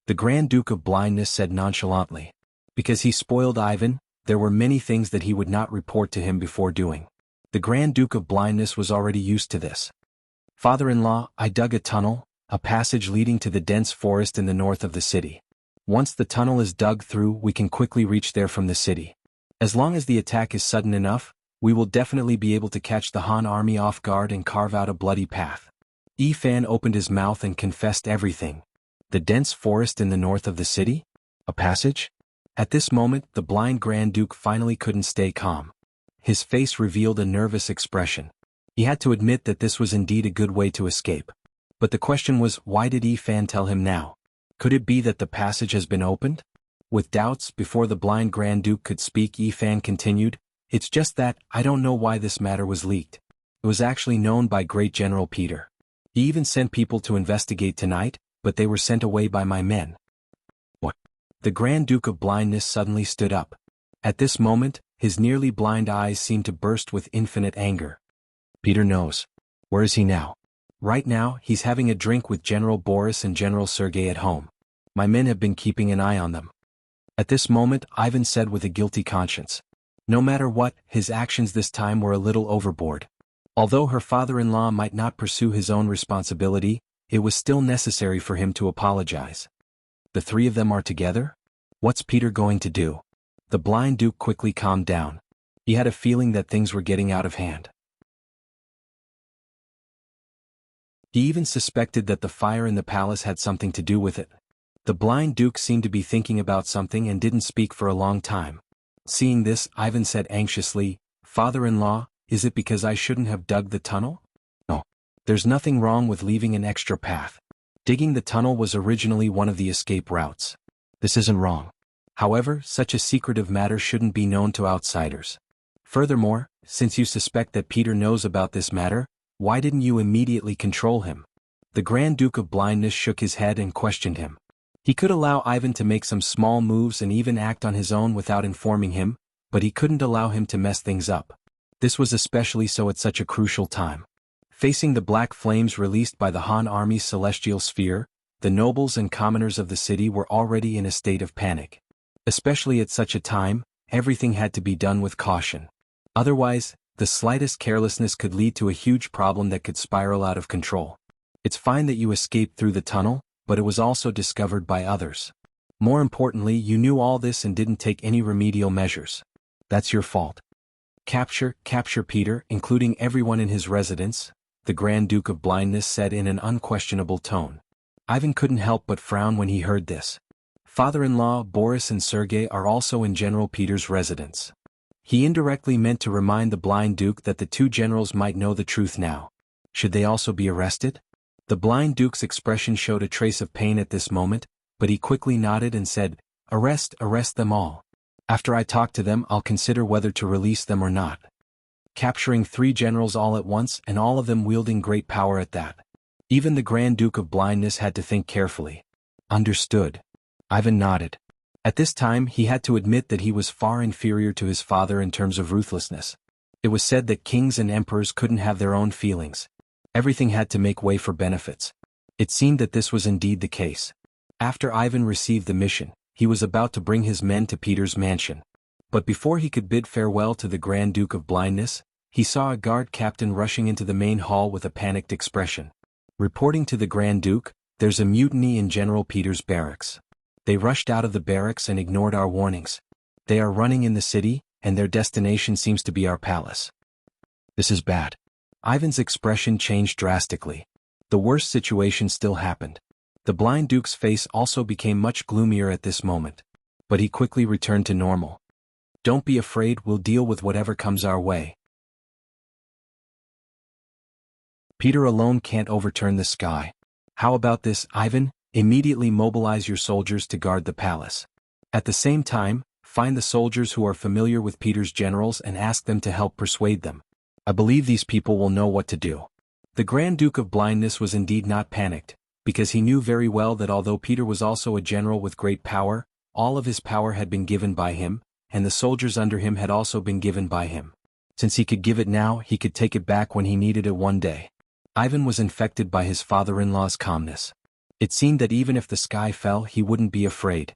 The Grand Duke of Blindness said nonchalantly. Because he spoiled Ivan, there were many things that he would not report to him before doing. The Grand Duke of Blindness was already used to this. Father-in-law, I dug a tunnel, a passage leading to the dense forest in the north of the city. Once the tunnel is dug through, we can quickly reach there from the city. As long as the attack is sudden enough, we will definitely be able to catch the Han army off guard and carve out a bloody path. Yi Fan opened his mouth and confessed everything. The dense forest in the north of the city? A passage? At this moment, the blind Grand Duke finally couldn't stay calm. His face revealed a nervous expression. He had to admit that this was indeed a good way to escape. But the question was, why did Yi Fan tell him now? Could it be that the passage has been opened? With doubts, before the blind Grand Duke could speak, Yi Fan continued, It's just that, I don't know why this matter was leaked. It was actually known by Great General Peter. He even sent people to investigate tonight, but they were sent away by my men. What? The Grand Duke of Blindness suddenly stood up. At this moment, his nearly blind eyes seemed to burst with infinite anger. Peter knows. Where is he now? Right now, he's having a drink with General Boris and General Sergei at home. My men have been keeping an eye on them. At this moment, Ivan said with a guilty conscience. No matter what, his actions this time were a little overboard. Although her father-in-law might not pursue his own responsibility, it was still necessary for him to apologize. The three of them are together? What's Peter going to do? The blind duke quickly calmed down. He had a feeling that things were getting out of hand. He even suspected that the fire in the palace had something to do with it. The blind duke seemed to be thinking about something and didn't speak for a long time. Seeing this, Ivan said anxiously, "Father-in-law, is it because I shouldn't have dug the tunnel?" "No. There's nothing wrong with leaving an extra path. Digging the tunnel was originally one of the escape routes. This isn't wrong. However, such a secretive matter shouldn't be known to outsiders. Furthermore, since you suspect that Peter knows about this matter, why didn't you immediately control him?" The Grand Duke of Blindness shook his head and questioned him. He could allow Ivan to make some small moves and even act on his own without informing him, but he couldn't allow him to mess things up. This was especially so at such a crucial time. Facing the black flames released by the Han army's celestial sphere, the nobles and commoners of the city were already in a state of panic. Especially at such a time, everything had to be done with caution. Otherwise, the slightest carelessness could lead to a huge problem that could spiral out of control. It's fine that you escaped through the tunnel, but it was also discovered by others. More importantly, you knew all this and didn't take any remedial measures. That's your fault. Capture Peter, including everyone in his residence, the Grand Duke of Blindness said in an unquestionable tone. Ivan couldn't help but frown when he heard this. Father-in-law Boris and Sergei are also in General Peter's residence. He indirectly meant to remind the blind duke that the two generals might know the truth now. Should they also be arrested? The blind duke's expression showed a trace of pain at this moment, but he quickly nodded and said, arrest them all. After I talk to them, I'll consider whether to release them or not. Capturing 3 generals all at once and all of them wielding great power at that. Even the Grand Duke of Blindness had to think carefully. Understood. Ivan nodded. At this time he had to admit that he was far inferior to his father in terms of ruthlessness. It was said that kings and emperors couldn't have their own feelings. Everything had to make way for benefits. It seemed that this was indeed the case. After Ivan received the mission, he was about to bring his men to Peter's mansion. But before he could bid farewell to the Grand Duke of Blindness, he saw a guard captain rushing into the main hall with a panicked expression. Reporting to the Grand Duke, there's a mutiny in General Peter's barracks. They rushed out of the barracks and ignored our warnings. They are running in the city, and their destination seems to be our palace. This is bad. Ivan's expression changed drastically. The worst situation still happened. The blind duke's face also became much gloomier at this moment. But he quickly returned to normal. Don't be afraid, we'll deal with whatever comes our way. Peter alone can't overturn the sky. How about this, Ivan? Immediately mobilize your soldiers to guard the palace. At the same time, find the soldiers who are familiar with Peter's generals and ask them to help persuade them. I believe these people will know what to do. The Grand Duke of Blindness was indeed not panicked, because he knew very well that although Peter was also a general with great power, all of his power had been given by him, and the soldiers under him had also been given by him. Since he could give it now, he could take it back when he needed it one day. Ivan was infected by his father-in-law's calmness. It seemed that even if the sky fell, he wouldn't be afraid.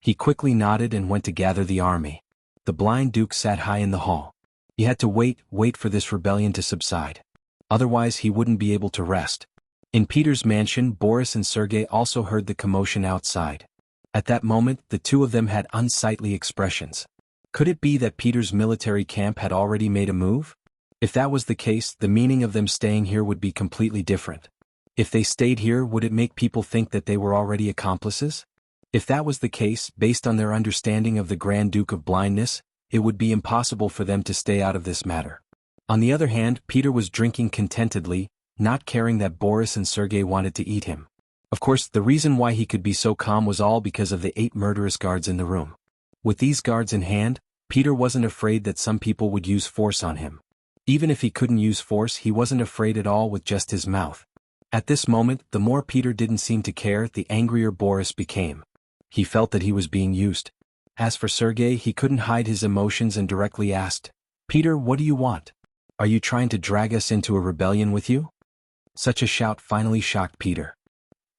He quickly nodded and went to gather the army. The blind duke sat high in the hall. He had to wait for this rebellion to subside. Otherwise he wouldn't be able to rest. In Peter's mansion, Boris and Sergei also heard the commotion outside. At that moment, the two of them had unsightly expressions. Could it be that Peter's military camp had already made a move? If that was the case, the meaning of them staying here would be completely different. If they stayed here, would it make people think that they were already accomplices? If that was the case, based on their understanding of the Grand Duke of Blindness, it would be impossible for them to stay out of this matter. On the other hand, Peter was drinking contentedly, not caring that Boris and Sergei wanted to eat him. Of course, the reason why he could be so calm was all because of the 8 murderous guards in the room. With these guards in hand, Peter wasn't afraid that some people would use force on him. Even if he couldn't use force, he wasn't afraid at all with just his mouth. At this moment, the more Peter didn't seem to care, the angrier Boris became. He felt that he was being used. As for Sergei, he couldn't hide his emotions and directly asked, "Peter, what do you want? Are you trying to drag us into a rebellion with you?" Such a shout finally shocked Peter.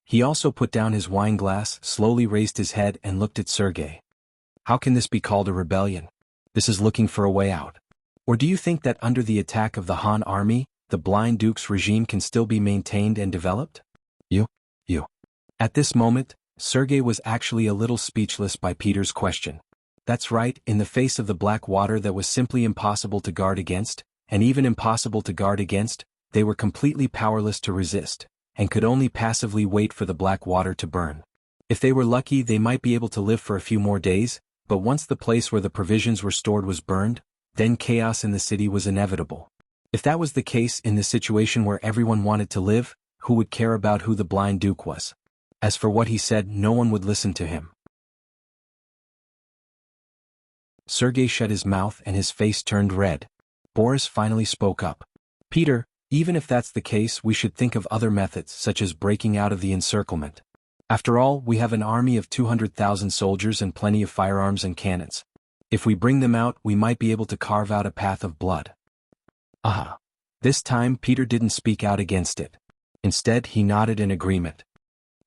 He also put down his wine glass, slowly raised his head and looked at Sergei. How can this be called a rebellion? This is looking for a way out. Or do you think that under the attack of the Han army, the Blind Duke's regime can still be maintained and developed? You. At this moment, Sergei was actually a little speechless by Peter's question. That's right, in the face of the black water that was simply impossible to guard against, and even impossible to guard against, they were completely powerless to resist, and could only passively wait for the black water to burn. If they were lucky, they might be able to live for a few more days, but once the place where the provisions were stored was burned, then chaos in the city was inevitable. If that was the case in the situation where everyone wanted to live, who would care about who the Blind Duke was? As for what he said, no one would listen to him. Sergei shut his mouth and his face turned red. Boris finally spoke up. Peter, even if that's the case, we should think of other methods such as breaking out of the encirclement. After all, we have an army of 200,000 soldiers and plenty of firearms and cannons. If we bring them out, we might be able to carve out a path of blood. This time Peter didn't speak out against it. Instead, he nodded in agreement.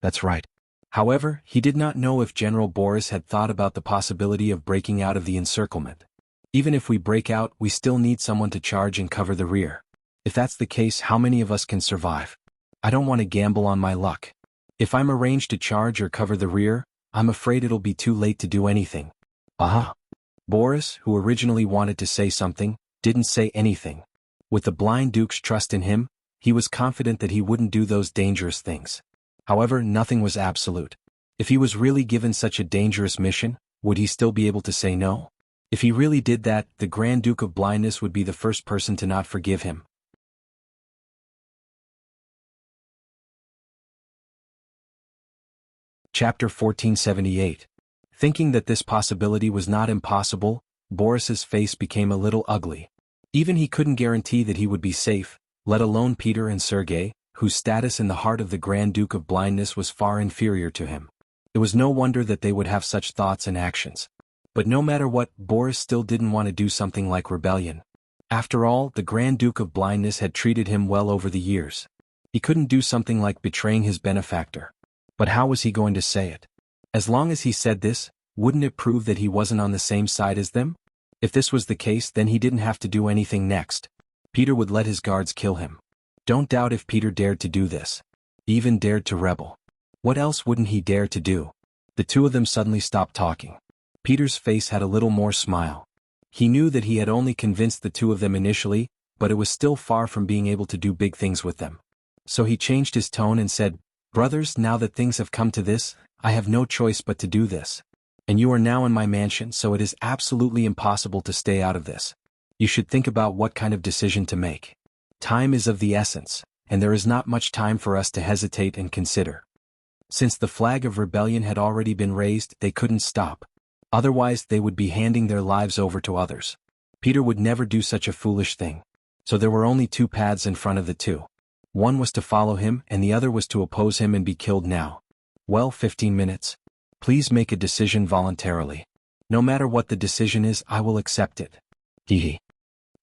That's right. However, he did not know if General Boris had thought about the possibility of breaking out of the encirclement. Even if we break out, we still need someone to charge and cover the rear. If that's the case, how many of us can survive? I don't want to gamble on my luck. If I'm arranged to charge or cover the rear, I'm afraid it'll be too late to do anything. Boris, who originally wanted to say something, didn't say anything. With the Blind Duke's trust in him, he was confident that he wouldn't do those dangerous things. However, nothing was absolute. If he was really given such a dangerous mission, would he still be able to say no? If he really did that, the Grand Duke of Blindness would be the first person to not forgive him. Chapter 1478. Thinking that this possibility was not impossible, Boris's face became a little ugly. Even he couldn't guarantee that he would be safe, let alone Peter and Sergei, whose status in the heart of the Grand Duke of Blindness was far inferior to him. It was no wonder that they would have such thoughts and actions. But no matter what, Boris still didn't want to do something like rebellion. After all, the Grand Duke of Blindness had treated him well over the years. He couldn't do something like betraying his benefactor. But how was he going to say it? As long as he said this, wouldn't it prove that he wasn't on the same side as them? If this was the case, then he didn't have to do anything next. Peter would let his guards kill him. Don't doubt if Peter dared to do this. He even dared to rebel. What else wouldn't he dare to do? The two of them suddenly stopped talking. Peter's face had a little more smile. He knew that he had only convinced the two of them initially, but it was still far from being able to do big things with them. So he changed his tone and said, "Brothers, now that things have come to this, I have no choice but to do this. And you are now in my mansion, so it is absolutely impossible to stay out of this. You should think about what kind of decision to make. Time is of the essence, and there is not much time for us to hesitate and consider." Since the flag of rebellion had already been raised, they couldn't stop. Otherwise, they would be handing their lives over to others. Peter would never do such a foolish thing. So there were only two paths in front of the two. One was to follow him, and the other was to oppose him and be killed now. Well, 15 minutes. Please make a decision voluntarily. No matter what the decision is, I will accept it.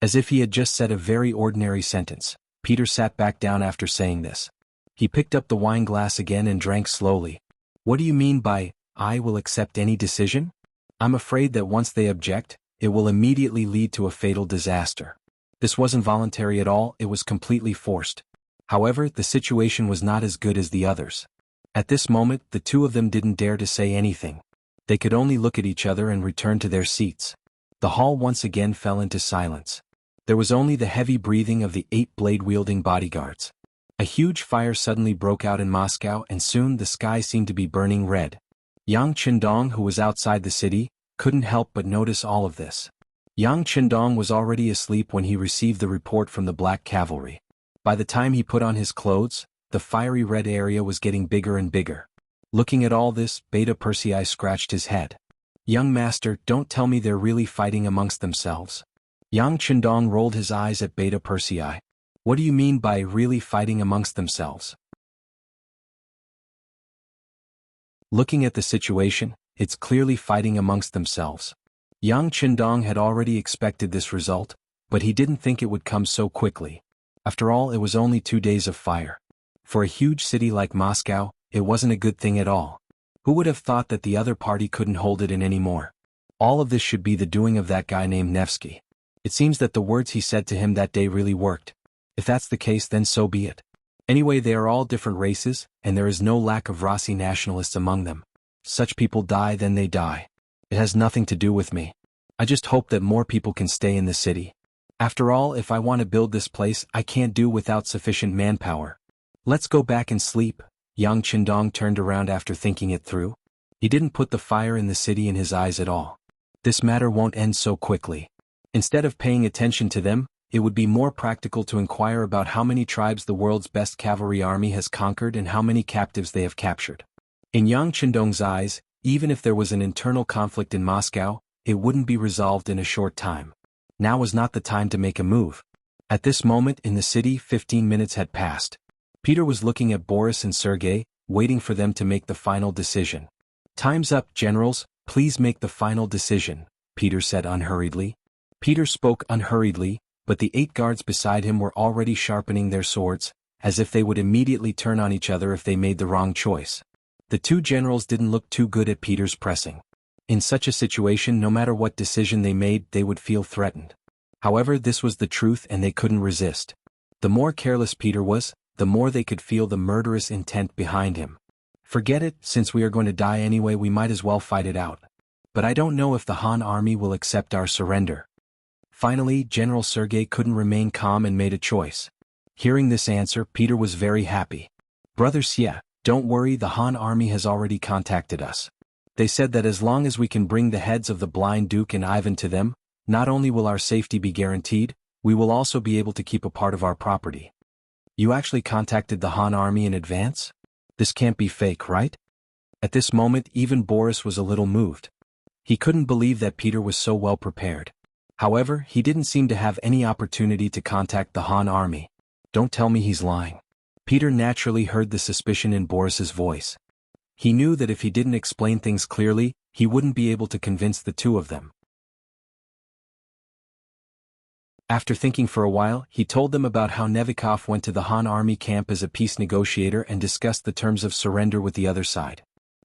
As if he had just said a very ordinary sentence, Peter sat back down after saying this. He picked up the wine glass again and drank slowly. What do you mean by, I will accept any decision? I'm afraid that once they object, it will immediately lead to a fatal disaster. This wasn't voluntary at all, it was completely forced. However, the situation was not as good as the others. At this moment, the two of them didn't dare to say anything. They could only look at each other and return to their seats. The hall once again fell into silence. There was only the heavy breathing of the 8 blade-wielding bodyguards. A huge fire suddenly broke out in Moscow, and soon the sky seemed to be burning red. Yang Qindong, who was outside the city, couldn't help but notice all of this. Yang Qindong was already asleep when he received the report from the Black Cavalry. By the time he put on his clothes, the fiery red area was getting bigger and bigger. Looking at all this, Beta Persei scratched his head. "Young master, don't tell me they're really fighting amongst themselves." Yang Qindong rolled his eyes at Beta Persei. "What do you mean by really fighting amongst themselves?" Looking at the situation, it's clearly fighting amongst themselves. Yang Qindong had already expected this result, but he didn't think it would come so quickly. After all, it was only 2 days of fire. For a huge city like Moscow, it wasn't a good thing at all. Who would have thought that the other party couldn't hold it in anymore? All of this should be the doing of that guy named Nevsky. It seems that the words he said to him that day really worked. If that's the case, then so be it. Anyway, they are all different races, and there is no lack of Rossi nationalists among them. Such people die, then they die. It has nothing to do with me. I just hope that more people can stay in the city. After all, if I want to build this place, I can't do without sufficient manpower. Let's go back and sleep. Yang Qindong turned around after thinking it through. He didn't put the fire in the city in his eyes at all. This matter won't end so quickly. Instead of paying attention to them, it would be more practical to inquire about how many tribes the world's best cavalry army has conquered and how many captives they have captured. In Yang Qindong's eyes, even if there was an internal conflict in Moscow, it wouldn't be resolved in a short time. Now was not the time to make a move. At this moment in the city, 15 minutes had passed. Peter was looking at Boris and Sergei, waiting for them to make the final decision. Time's up, generals, please make the final decision, Peter said unhurriedly. Peter spoke unhurriedly, but the 8 guards beside him were already sharpening their swords, as if they would immediately turn on each other if they made the wrong choice. The 2 generals didn't look too good at Peter's pressing. In such a situation, no matter what decision they made, they would feel threatened. However, this was the truth and they couldn't resist. The more careless Peter was, the more they could feel the murderous intent behind him. Forget it, since we are going to die anyway, we might as well fight it out. But I don't know if the Han army will accept our surrender. Finally, General Sergei couldn't remain calm and made a choice. Hearing this answer, Peter was very happy. Brother Xie, don't worry, the Han army has already contacted us. They said that as long as we can bring the heads of the Blind Duke and Ivan to them, not only will our safety be guaranteed, we will also be able to keep a part of our property. You actually contacted the Han army in advance? This can't be fake, right? At this moment, even Boris was a little moved. He couldn't believe that Peter was so well prepared. However, he didn't seem to have any opportunity to contact the Han army. Don't tell me he's lying. Peter naturally heard the suspicion in Boris's voice. He knew that if he didn't explain things clearly, he wouldn't be able to convince the 2 of them. After thinking for a while, he told them about how Nevikov went to the Han army camp as a peace negotiator and discussed the terms of surrender with the other side.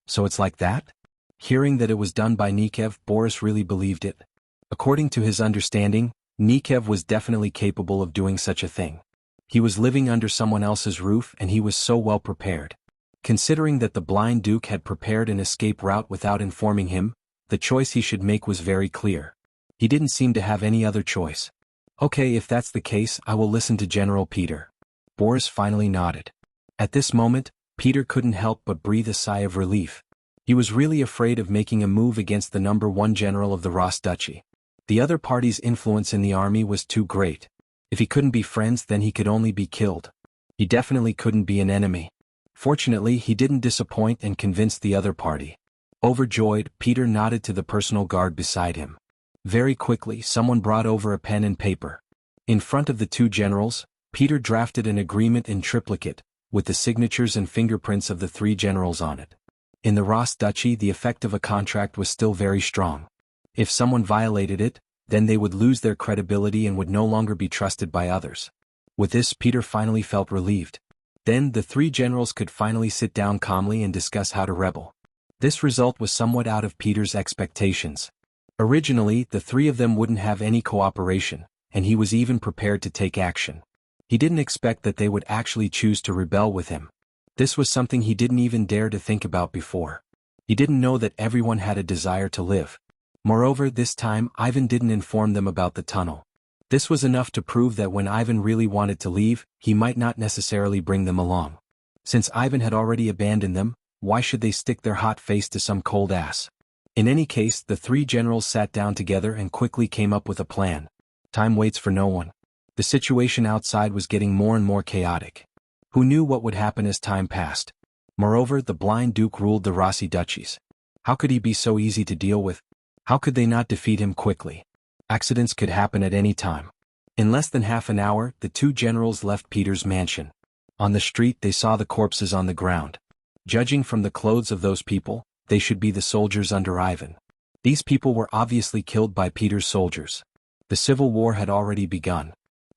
So it's like that? Hearing that it was done by Nikev, Boris really believed it. According to his understanding, Nikev was definitely capable of doing such a thing. He was living under someone else's roof and he was so well prepared. Considering that the Blind Duke had prepared an escape route without informing him, the choice he should make was very clear. He didn't seem to have any other choice. Okay, if that's the case, I will listen to General Peter. Boris finally nodded. At this moment, Peter couldn't help but breathe a sigh of relief. He was really afraid of making a move against the number 1 general of the Ross Duchy. The other party's influence in the army was too great. If he couldn't be friends, then he could only be killed. He definitely couldn't be an enemy. Fortunately, he didn't disappoint and convince the other party. Overjoyed, Peter nodded to the personal guard beside him. Very quickly, someone brought over a pen and paper. In front of the 2 generals, Peter drafted an agreement in triplicate, with the signatures and fingerprints of the 3 generals on it. In the Ross Duchy, the effect of a contract was still very strong. If someone violated it, then they would lose their credibility and would no longer be trusted by others. With this, Peter finally felt relieved. Then the 3 generals could finally sit down calmly and discuss how to rebel. This result was somewhat out of Peter's expectations. Originally, the 3 of them wouldn't have any cooperation, and he was even prepared to take action. He didn't expect that they would actually choose to rebel with him. This was something he didn't even dare to think about before. He didn't know that everyone had a desire to live. Moreover, this time, Ivan didn't inform them about the tunnel. This was enough to prove that when Ivan really wanted to leave, he might not necessarily bring them along. Since Ivan had already abandoned them, why should they stick their hot face to some cold ass? In any case, the 3 generals sat down together and quickly came up with a plan. Time waits for no one. The situation outside was getting more and more chaotic. Who knew what would happen as time passed? Moreover, the Blind Duke ruled the Rossi duchies. How could he be so easy to deal with? How could they not defeat him quickly? Accidents could happen at any time. In less than half an hour, the 2 generals left Peter's mansion. On the street, they saw the corpses on the ground. Judging from the clothes of those people, they should be the soldiers under Ivan. These people were obviously killed by Peter's soldiers. The civil war had already begun.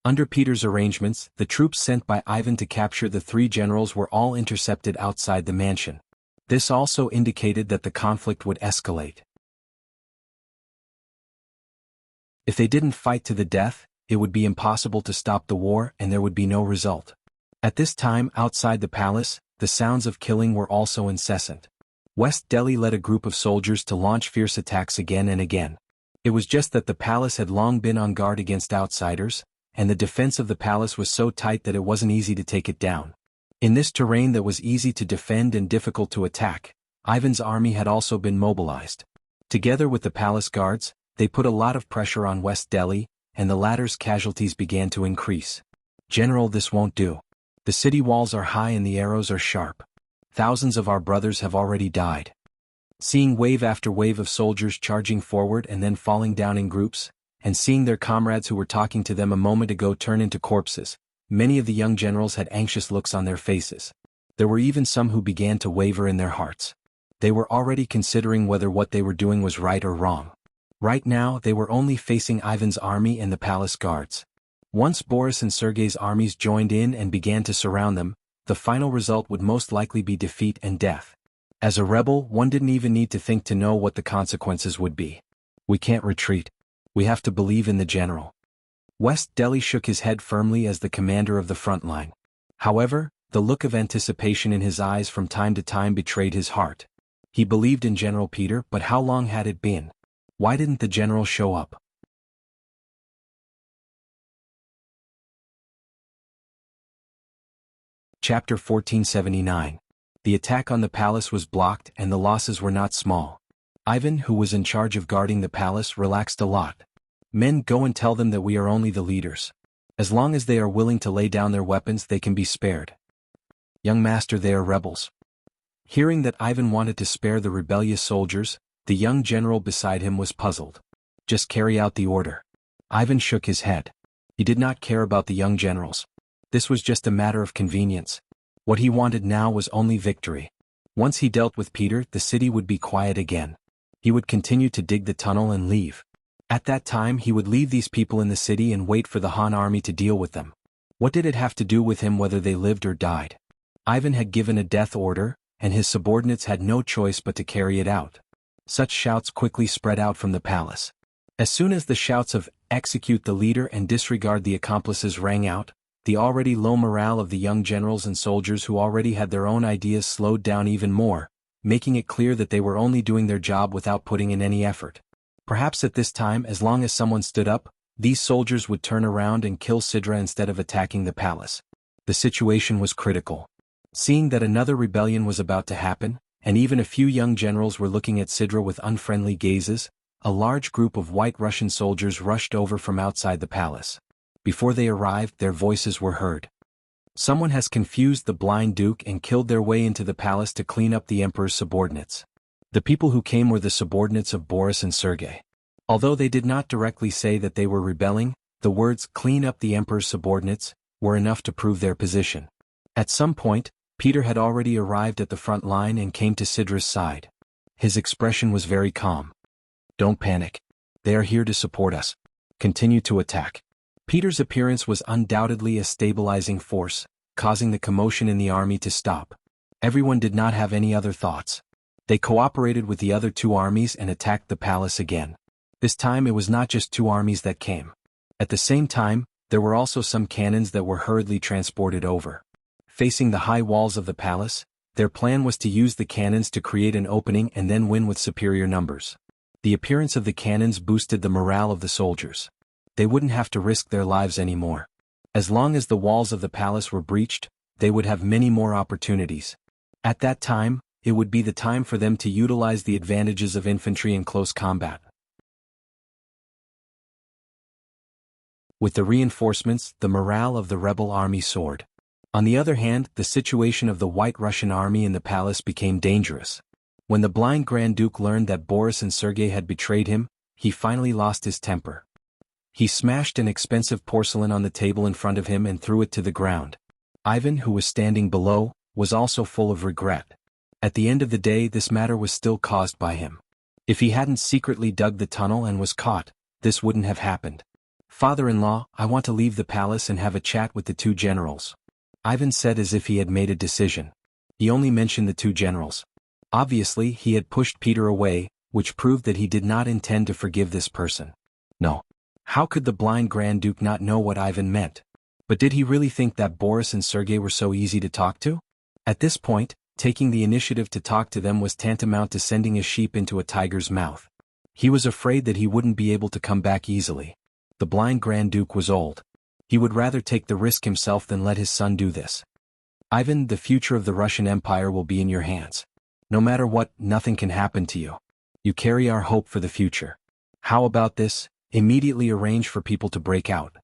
Under Peter's arrangements, the troops sent by Ivan to capture the three generals were all intercepted outside the mansion. This also indicated that the conflict would escalate. If they didn't fight to the death, it would be impossible to stop the war and there would be no result. At this time, outside the palace, the sounds of killing were also incessant. West Delhi led a group of soldiers to launch fierce attacks again and again. It was just that the palace had long been on guard against outsiders, and the defense of the palace was so tight that it wasn't easy to take it down. In this terrain that was easy to defend and difficult to attack, Ivan's army had also been mobilized. Together with the palace guards, they put a lot of pressure on West Delhi, and the latter's casualties began to increase. "General, this won't do. The city walls are high and the arrows are sharp. Thousands of our brothers have already died." Seeing wave after wave of soldiers charging forward and then falling down in groups, and seeing their comrades who were talking to them a moment ago turn into corpses, many of the young generals had anxious looks on their faces. There were even some who began to waver in their hearts. They were already considering whether what they were doing was right or wrong. Right now, they were only facing Ivan's army and the palace guards. Once Boris and Sergei's armies joined in and began to surround them, the final result would most likely be defeat and death. As a rebel, one didn't even need to think to know what the consequences would be. "We can't retreat. We have to believe in the general." West Delhi shook his head firmly as the commander of the front line. However, the look of anticipation in his eyes from time to time betrayed his heart. He believed in General Peter, but how long had it been? Why didn't the general show up? Chapter 1479. The attack on the palace was blocked and the losses were not small. Ivan, who was in charge of guarding the palace, relaxed a lot. "Men, go and tell them that we are only the leaders. As long as they are willing to lay down their weapons, they can be spared." "Young master, they are rebels." Hearing that Ivan wanted to spare the rebellious soldiers, the young general beside him was puzzled. "Just carry out the order." Ivan shook his head. He did not care about the young generals. This was just a matter of convenience. What he wanted now was only victory. Once he dealt with Peter, the city would be quiet again. He would continue to dig the tunnel and leave. At that time, he would leave these people in the city and wait for the Han army to deal with them. What did it have to do with him whether they lived or died? Ivan had given a death order, and his subordinates had no choice but to carry it out. Such shouts quickly spread out from the palace. As soon as the shouts of "execute the leader and disregard the accomplices" rang out, the already low morale of the young generals and soldiers who already had their own ideas slowed down even more, making it clear that they were only doing their job without putting in any effort. Perhaps at this time, as long as someone stood up, these soldiers would turn around and kill Sidra instead of attacking the palace. The situation was critical. Seeing that another rebellion was about to happen, and even a few young generals were looking at Sidra with unfriendly gazes, a large group of White Russian soldiers rushed over from outside the palace. Before they arrived, their voices were heard. "Someone has confused the blind duke and killed their way into the palace to clean up the emperor's subordinates." The people who came were the subordinates of Boris and Sergei. Although they did not directly say that they were rebelling, the words "clean up the emperor's subordinates" were enough to prove their position. At some point, Peter had already arrived at the front line and came to Sidra's side. His expression was very calm. "Don't panic. They are here to support us. Continue to attack." Peter's appearance was undoubtedly a stabilizing force, causing the commotion in the army to stop. Everyone did not have any other thoughts. They cooperated with the other two armies and attacked the palace again. This time it was not just two armies that came. At the same time, there were also some cannons that were hurriedly transported over. Facing the high walls of the palace, their plan was to use the cannons to create an opening and then win with superior numbers. The appearance of the cannons boosted the morale of the soldiers. They wouldn't have to risk their lives anymore. As long as the walls of the palace were breached, they would have many more opportunities. At that time, it would be the time for them to utilize the advantages of infantry in close combat. With the reinforcements, the morale of the rebel army soared. On the other hand, the situation of the White Russian army in the palace became dangerous. When the blind Grand Duke learned that Boris and Sergei had betrayed him, he finally lost his temper. He smashed an expensive porcelain on the table in front of him and threw it to the ground. Ivan, who was standing below, was also full of regret. At the end of the day, this matter was still caused by him. If he hadn't secretly dug the tunnel and was caught, this wouldn't have happened. "Father-in-law, I want to leave the palace and have a chat with the two generals," Ivan said as if he had made a decision. He only mentioned the two generals. Obviously, he had pushed Peter away, which proved that he did not intend to forgive this person. No. How could the blind Grand Duke not know what Ivan meant? But did he really think that Boris and Sergei were so easy to talk to? At this point, taking the initiative to talk to them was tantamount to sending a sheep into a tiger's mouth. He was afraid that he wouldn't be able to come back easily. The blind Grand Duke was old. He would rather take the risk himself than let his son do this. "Ivan, the future of the Russian Empire will be in your hands. No matter what, nothing can happen to you. You carry our hope for the future. How about this? Immediately arrange for people to break out.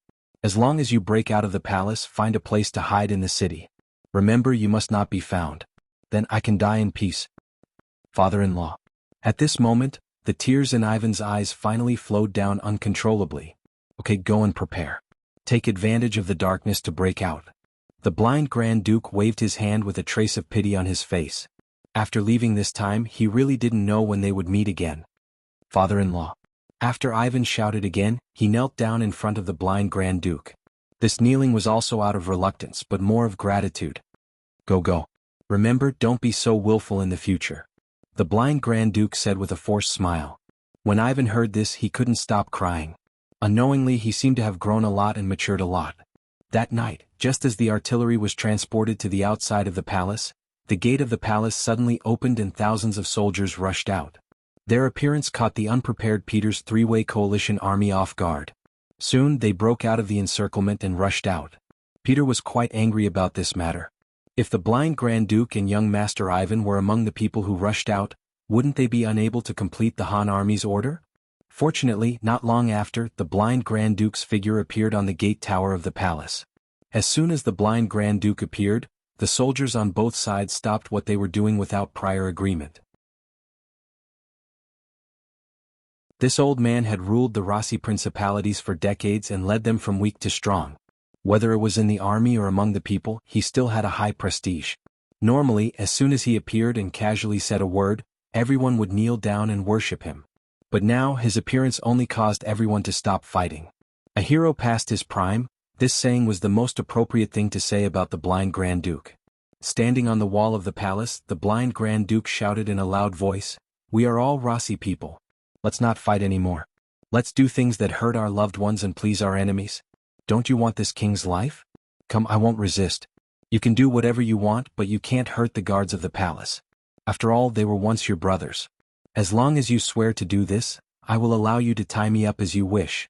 As long as you break out of the palace, find a place to hide in the city. Remember, you must not be found. Then I can die in peace. Father-in-law." At this moment, the tears in Ivan's eyes finally flowed down uncontrollably. "Okay, go and prepare. Take advantage of the darkness to break out." The blind Grand Duke waved his hand with a trace of pity on his face. After leaving this time, he really didn't know when they would meet again. "Father-in-law." After Ivan shouted again, he knelt down in front of the blind Grand Duke. This kneeling was also out of reluctance but more of gratitude. Go. Remember, don't be so willful in the future," the blind Grand Duke said with a forced smile. When Ivan heard this, he couldn't stop crying. Unknowingly, he seemed to have grown a lot and matured a lot. That night, just as the artillery was transported to the outside of the palace, the gate of the palace suddenly opened and thousands of soldiers rushed out. Their appearance caught the unprepared Peter's three-way coalition army off guard. Soon, they broke out of the encirclement and rushed out. Peter was quite angry about this matter. If the blind Grand Duke and young Master Ivan were among the people who rushed out, wouldn't they be unable to complete the Han army's order? Fortunately, not long after, the blind Grand Duke's figure appeared on the gate tower of the palace. As soon as the blind Grand Duke appeared, the soldiers on both sides stopped what they were doing without prior agreement. This old man had ruled the Rossi principalities for decades and led them from weak to strong. Whether it was in the army or among the people, he still had a high prestige. Normally, as soon as he appeared and casually said a word, everyone would kneel down and worship him. But now his appearance only caused everyone to stop fighting. A hero past his prime, this saying was the most appropriate thing to say about the blind Grand Duke. Standing on the wall of the palace, the blind Grand Duke shouted in a loud voice, "We are all Rossi people. Let's not fight anymore. Let's do things that hurt our loved ones and please our enemies. Don't you want this king's life? Come, I won't resist. You can do whatever you want, but you can't hurt the guards of the palace. After all, they were once your brothers. As long as you swear to do this, I will allow you to tie me up as you wish."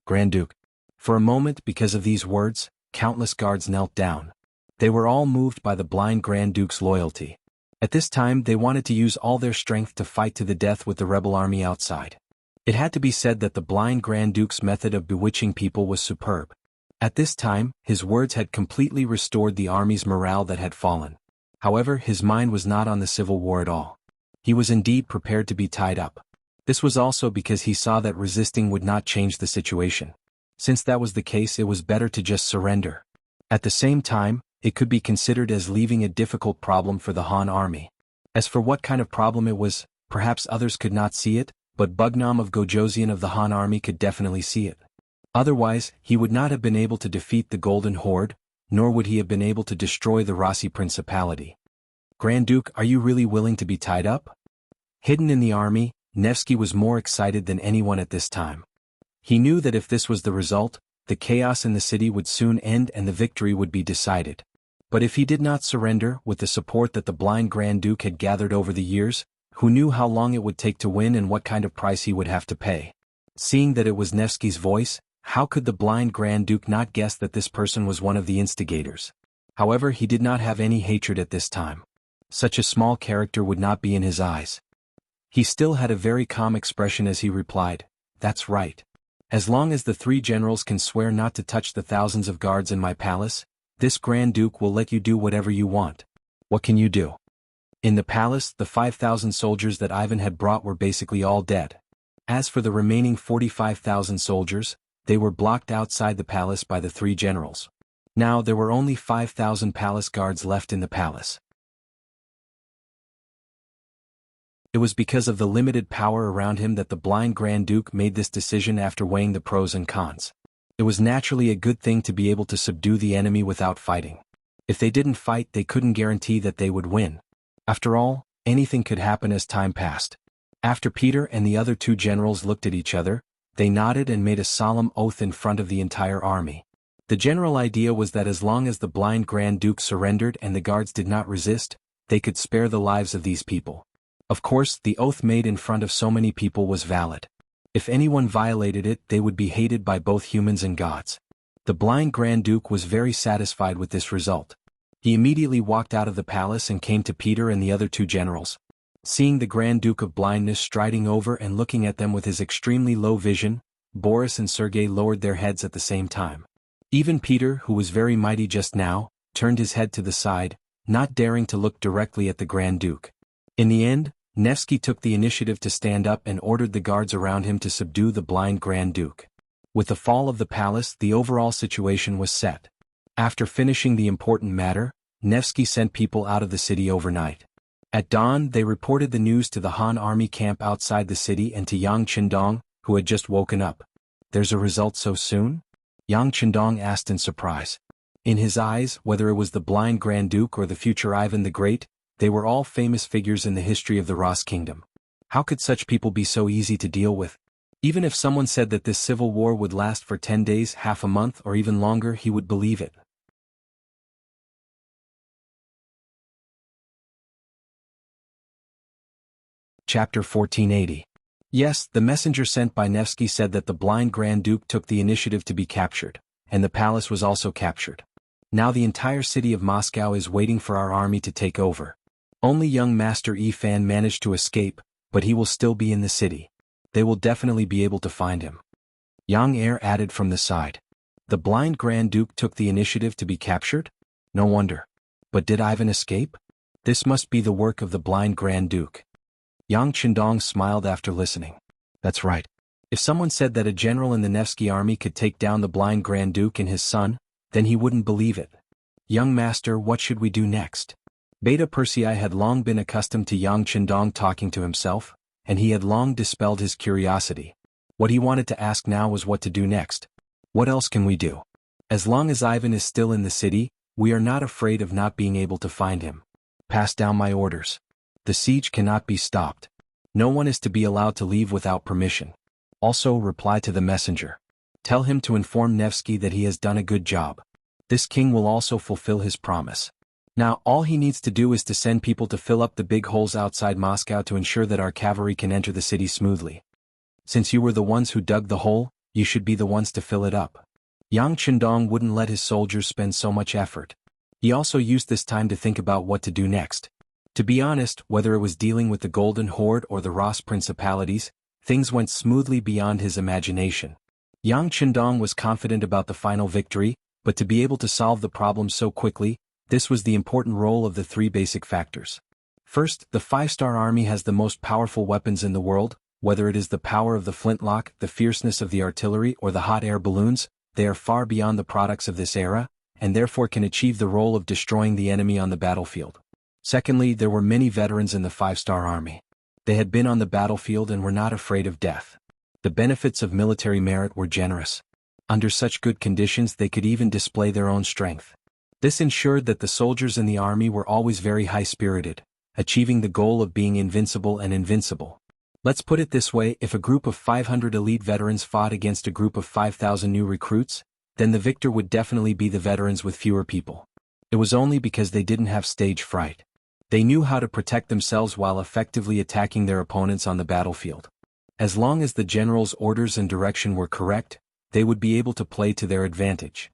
Grand Duke. For a moment, because of these words, countless guards knelt down. They were all moved by the blind Grand Duke's loyalty. At this time, they wanted to use all their strength to fight to the death with the rebel army outside. It had to be said that the blind Grand Duke's method of bewitching people was superb. At this time, his words had completely restored the army's morale that had fallen. However, his mind was not on the civil war at all. He was indeed prepared to be tied up. This was also because he saw that resisting would not change the situation. Since that was the case, it was better to just surrender. At the same time, it could be considered as leaving a difficult problem for the Han army. As for what kind of problem it was, perhaps others could not see it, but Bugnam of Gojosian of the Han army could definitely see it. Otherwise, he would not have been able to defeat the Golden Horde, nor would he have been able to destroy the Rossi Principality. "Grand Duke, are you really willing to be tied up?" Hidden in the army, Nevsky was more excited than anyone at this time. He knew that if this was the result, the chaos in the city would soon end and the victory would be decided. But if he did not surrender, with the support that the blind Grand Duke had gathered over the years, who knew how long it would take to win and what kind of price he would have to pay? Seeing that it was Nevsky's voice, how could the blind Grand Duke not guess that this person was one of the instigators? However, he did not have any hatred at this time. Such a small character would not be in his eyes. He still had a very calm expression as he replied, "That's right. As long as the three generals can swear not to touch the thousands of guards in my palace, this Grand Duke will let you do whatever you want. What can you do?" In the palace, the 5,000 soldiers that Ivan had brought were basically all dead. As for the remaining 45,000 soldiers, they were blocked outside the palace by the three generals. Now there were only 5,000 palace guards left in the palace. It was because of the limited power around him that the blind Grand Duke made this decision after weighing the pros and cons. It was naturally a good thing to be able to subdue the enemy without fighting. If they didn't fight, they couldn't guarantee that they would win. After all, anything could happen as time passed. After Peter and the other two generals looked at each other, they nodded and made a solemn oath in front of the entire army. The general idea was that as long as the blind Grand Duke surrendered and the guards did not resist, they could spare the lives of these people. Of course, the oath made in front of so many people was valid. If anyone violated it, they would be hated by both humans and gods. The blind Grand Duke was very satisfied with this result. He immediately walked out of the palace and came to Peter and the other two generals. Seeing the Grand Duke of Blindness striding over and looking at them with his extremely low vision, Boris and Sergei lowered their heads at the same time. Even Peter, who was very mighty just now, turned his head to the side, not daring to look directly at the Grand Duke. In the end, Nevsky took the initiative to stand up and ordered the guards around him to subdue the blind Grand Duke. With the fall of the palace, the overall situation was set. After finishing the important matter, Nevsky sent people out of the city overnight. At dawn, they reported the news to the Han army camp outside the city and to Yang Qindong, who had just woken up. "There's a result so soon?" Yang Qindong asked in surprise. In his eyes, whether it was the blind Grand Duke or the future Ivan the Great, they were all famous figures in the history of the Ross Kingdom. How could such people be so easy to deal with? Even if someone said that this civil war would last for 10 days, half a month, or even longer, he would believe it. Chapter 1480. Yes, the messenger sent by Nevsky said that the blind Grand Duke took the initiative to be captured, and the palace was also captured. Now the entire city of Moscow is waiting for our army to take over. Only young Master Yifan managed to escape, but he will still be in the city. They will definitely be able to find him. Yang Er added from the side. The blind Grand Duke took the initiative to be captured? No wonder. But did Ivan escape? This must be the work of the blind Grand Duke. Yang Qindong smiled after listening. That's right. If someone said that a general in the Nevsky army could take down the blind Grand Duke and his son, then he wouldn't believe it. Young master, what should we do next? Beta Persei had long been accustomed to Yang Qindong talking to himself, and he had long dispelled his curiosity. What he wanted to ask now was what to do next. What else can we do? As long as Ivan is still in the city, we are not afraid of not being able to find him. Pass down my orders. The siege cannot be stopped. No one is to be allowed to leave without permission. Also, reply to the messenger. Tell him to inform Nevsky that he has done a good job. This king will also fulfill his promise. Now, all he needs to do is to send people to fill up the big holes outside Moscow to ensure that our cavalry can enter the city smoothly. Since you were the ones who dug the hole, you should be the ones to fill it up. Yang Qindong wouldn't let his soldiers spend so much effort. He also used this time to think about what to do next. To be honest, whether it was dealing with the Golden Horde or the Ross Principalities, things went smoothly beyond his imagination. Yang Qindong was confident about the final victory, but to be able to solve the problem so quickly, this was the important role of the three basic factors. First, the 5-star army has the most powerful weapons in the world, whether it is the power of the flintlock, the fierceness of the artillery, or the hot air balloons, they are far beyond the products of this era, and therefore can achieve the role of destroying the enemy on the battlefield. Secondly, there were many veterans in the 5-star army. They had been on the battlefield and were not afraid of death. The benefits of military merit were generous. Under such good conditions they could even display their own strength. This ensured that the soldiers in the army were always very high-spirited, achieving the goal of being invincible and invincible. Let's put it this way, if a group of 500 elite veterans fought against a group of 5,000 new recruits, then the victor would definitely be the veterans with fewer people. It was only because they didn't have stage fright. They knew how to protect themselves while effectively attacking their opponents on the battlefield. As long as the general's orders and direction were correct, they would be able to play to their advantage.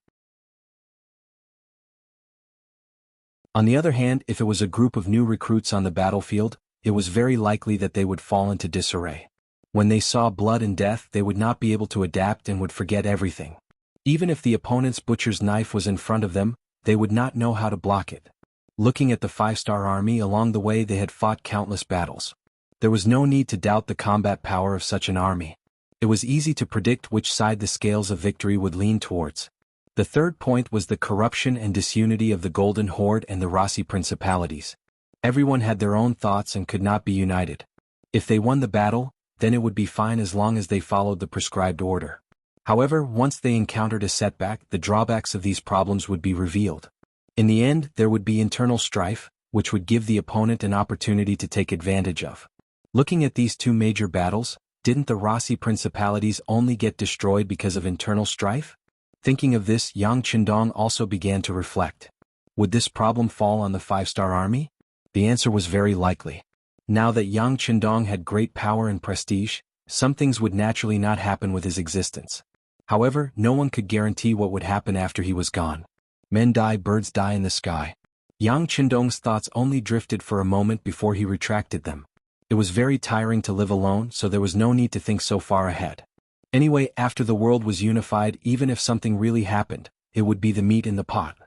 On the other hand, if it was a group of new recruits on the battlefield, it was very likely that they would fall into disarray. When they saw blood and death, they would not be able to adapt and would forget everything. Even if the opponent's butcher's knife was in front of them, they would not know how to block it. Looking at the 5-star army, along the way they had fought countless battles. There was no need to doubt the combat power of such an army. It was easy to predict which side the scales of victory would lean towards. The third point was the corruption and disunity of the Golden Horde and the Rossi Principalities. Everyone had their own thoughts and could not be united. If they won the battle, then it would be fine as long as they followed the prescribed order. However, once they encountered a setback, the drawbacks of these problems would be revealed. In the end, there would be internal strife, which would give the opponent an opportunity to take advantage of. Looking at these two major battles, didn't the Rossi principalities only get destroyed because of internal strife? Thinking of this, Yang Qindong also began to reflect. Would this problem fall on the five-star army? The answer was very likely. Now that Yang Qindong had great power and prestige, some things would naturally not happen with his existence. However, no one could guarantee what would happen after he was gone. Men die, birds die in the sky. Yang Qindong's thoughts only drifted for a moment before he retracted them. It was very tiring to live alone, so there was no need to think so far ahead. Anyway, after the world was unified, even if something really happened, it would be the meat in the pot.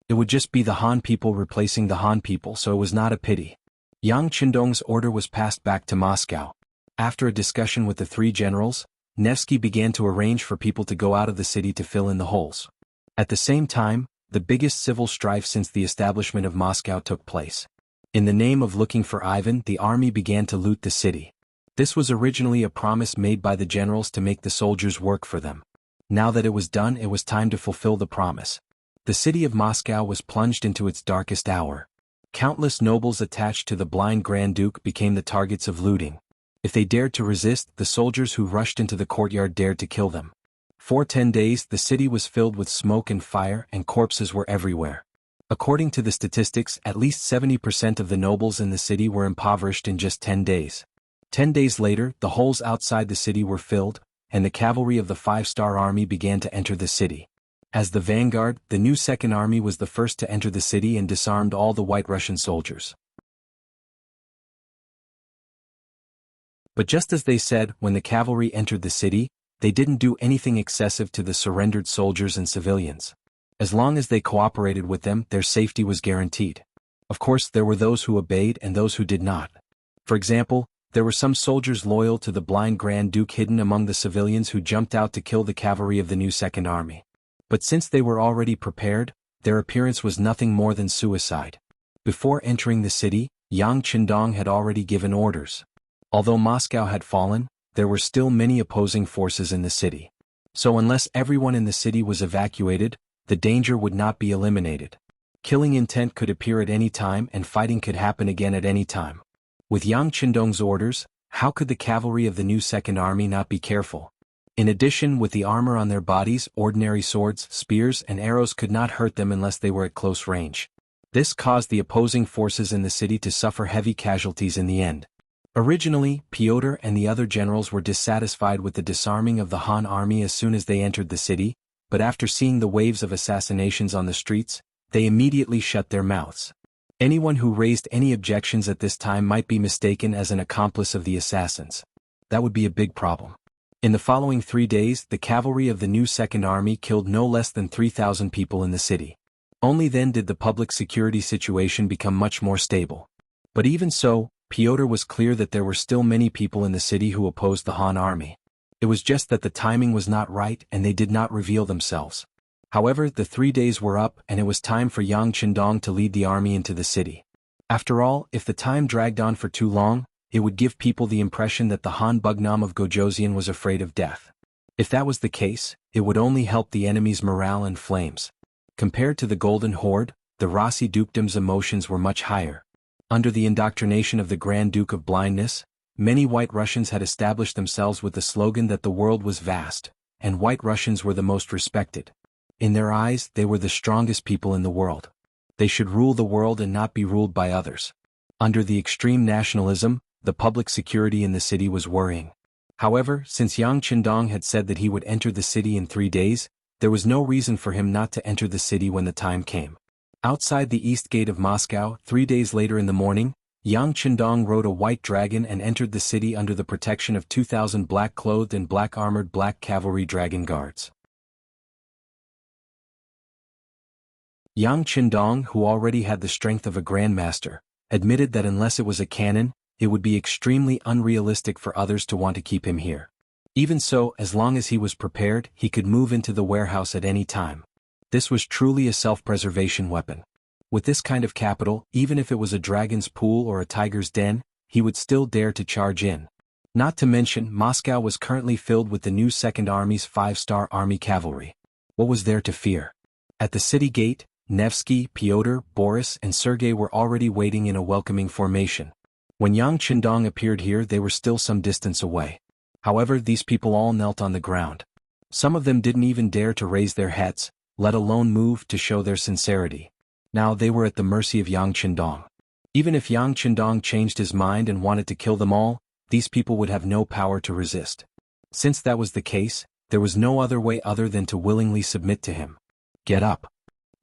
It would just be the Han people replacing the Han people, so it was not a pity. Yang Qindong's order was passed back to Moscow. After a discussion with the three generals, Nevsky began to arrange for people to go out of the city to fill in the holes. At the same time, the biggest civil strife since the establishment of Moscow took place. In the name of looking for Ivan, the army began to loot the city. This was originally a promise made by the generals to make the soldiers work for them. Now that it was done, it was time to fulfill the promise. The city of Moscow was plunged into its darkest hour. Countless nobles attached to the blind Grand Duke became the targets of looting. If they dared to resist, the soldiers who rushed into the courtyard dared to kill them. For 10 days, the city was filled with smoke and fire, and corpses were everywhere. According to the statistics, at least 70% of the nobles in the city were impoverished in just 10 days. 10 days later, the holes outside the city were filled, and the cavalry of the five-star army began to enter the city. As the vanguard, the new Second Army was the first to enter the city and disarmed all the White Russian soldiers. But just as they said, when the cavalry entered the city, they didn't do anything excessive to the surrendered soldiers and civilians. As long as they cooperated with them, their safety was guaranteed. Of course, there were those who obeyed and those who did not. For example, there were some soldiers loyal to the blind Grand Duke hidden among the civilians who jumped out to kill the cavalry of the new Second Army. But since they were already prepared, their appearance was nothing more than suicide. Before entering the city, Yang Qindong had already given orders. Although Moscow had fallen, there were still many opposing forces in the city. So unless everyone in the city was evacuated, the danger would not be eliminated. Killing intent could appear at any time and fighting could happen again at any time. With Yang Qindong's orders, how could the cavalry of the new Second Army not be careful? In addition, with the armor on their bodies, ordinary swords, spears, and arrows could not hurt them unless they were at close range. This caused the opposing forces in the city to suffer heavy casualties in the end. Originally, Pyotr and the other generals were dissatisfied with the disarming of the Han army as soon as they entered the city, but after seeing the waves of assassinations on the streets, they immediately shut their mouths. Anyone who raised any objections at this time might be mistaken as an accomplice of the assassins. That would be a big problem. In the following 3 days, the cavalry of the new Second Army killed no less than 3,000 people in the city. Only then did the public security situation become much more stable. But even so, Pyotr was clear that there were still many people in the city who opposed the Han army. It was just that the timing was not right and they did not reveal themselves. However, the 3 days were up and it was time for Yang Qindong to lead the army into the city. After all, if the time dragged on for too long, it would give people the impression that the Han Bugnam of Gojoseon was afraid of death. If that was the case, it would only help the enemy's morale in flames. Compared to the Golden Horde, the Rossi dukedom's emotions were much higher. Under the indoctrination of the Grand Duke of Blindness, many White Russians had established themselves with the slogan that the world was vast, and White Russians were the most respected. In their eyes, they were the strongest people in the world. They should rule the world and not be ruled by others. Under the extreme nationalism, the public security in the city was worrying. However, since Yang Qindong had said that he would enter the city in 3 days, there was no reason for him not to enter the city when the time came. Outside the east gate of Moscow, 3 days later in the morning, Yang Qindong rode a white dragon and entered the city under the protection of 2,000 black-clothed and black-armored black cavalry dragon guards. Yang Qindong, who already had the strength of a grandmaster, admitted that unless it was a cannon, it would be extremely unrealistic for others to want to keep him here. Even so, as long as he was prepared, he could move into the warehouse at any time. This was truly a self-preservation weapon. With this kind of capital, even if it was a dragon's pool or a tiger's den, he would still dare to charge in. Not to mention, Moscow was currently filled with the new Second Army's 5-star army cavalry. What was there to fear? At the city gate, Nevsky, Pyotr, Boris and Sergei were already waiting in a welcoming formation. When Yang Qindong appeared here, they were still some distance away. However, these people all knelt on the ground. Some of them didn't even dare to raise their heads, let alone move to show their sincerity. Now they were at the mercy of Yang Qindong. Even if Yang Qindong changed his mind and wanted to kill them all, these people would have no power to resist. Since that was the case, there was no other way other than to willingly submit to him. Get up.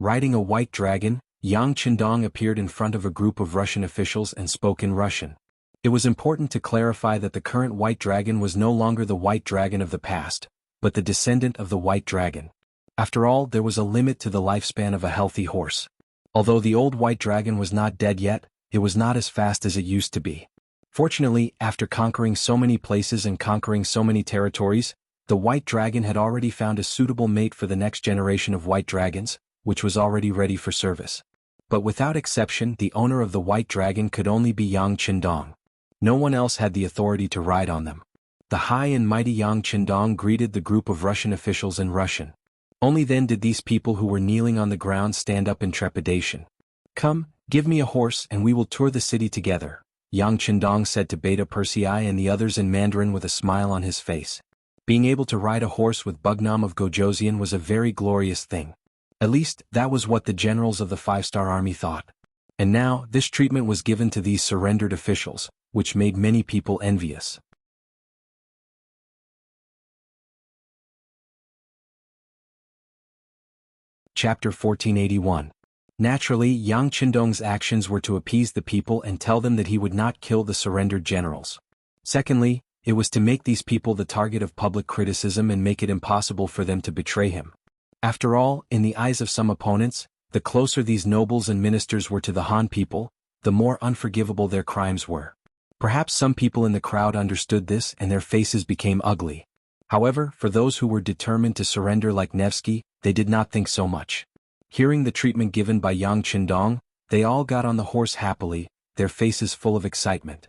Riding a white dragon, Yang Qindong appeared in front of a group of Russian officials and spoke in Russian. It was important to clarify that the current white dragon was no longer the white dragon of the past, but the descendant of the white dragon. After all, there was a limit to the lifespan of a healthy horse. Although the old white dragon was not dead yet, it was not as fast as it used to be. Fortunately, after conquering so many places and conquering so many territories, the white dragon had already found a suitable mate for the next generation of white dragons, which was already ready for service. But without exception, the owner of the white dragon could only be Yang Qindong. No one else had the authority to ride on them. The high and mighty Yang Qindong greeted the group of Russian officials in Russian. Only then did these people who were kneeling on the ground stand up in trepidation. "Come, give me a horse and we will tour the city together," Yang Qindong said to Beta Persei and the others in Mandarin with a smile on his face. Being able to ride a horse with Bugnam of Gojosian was a very glorious thing. At least, that was what the generals of the 5-star army thought. And now, this treatment was given to these surrendered officials, which made many people envious. Chapter 1481. Naturally, Yang Qindong's actions were to appease the people and tell them that he would not kill the surrendered generals. Secondly, it was to make these people the target of public criticism and make it impossible for them to betray him. After all, in the eyes of some opponents, the closer these nobles and ministers were to the Han people, the more unforgivable their crimes were. Perhaps some people in the crowd understood this and their faces became ugly. However, for those who were determined to surrender like Nevsky, they did not think so much. Hearing the treatment given by Yang Qindong, they all got on the horse happily, their faces full of excitement.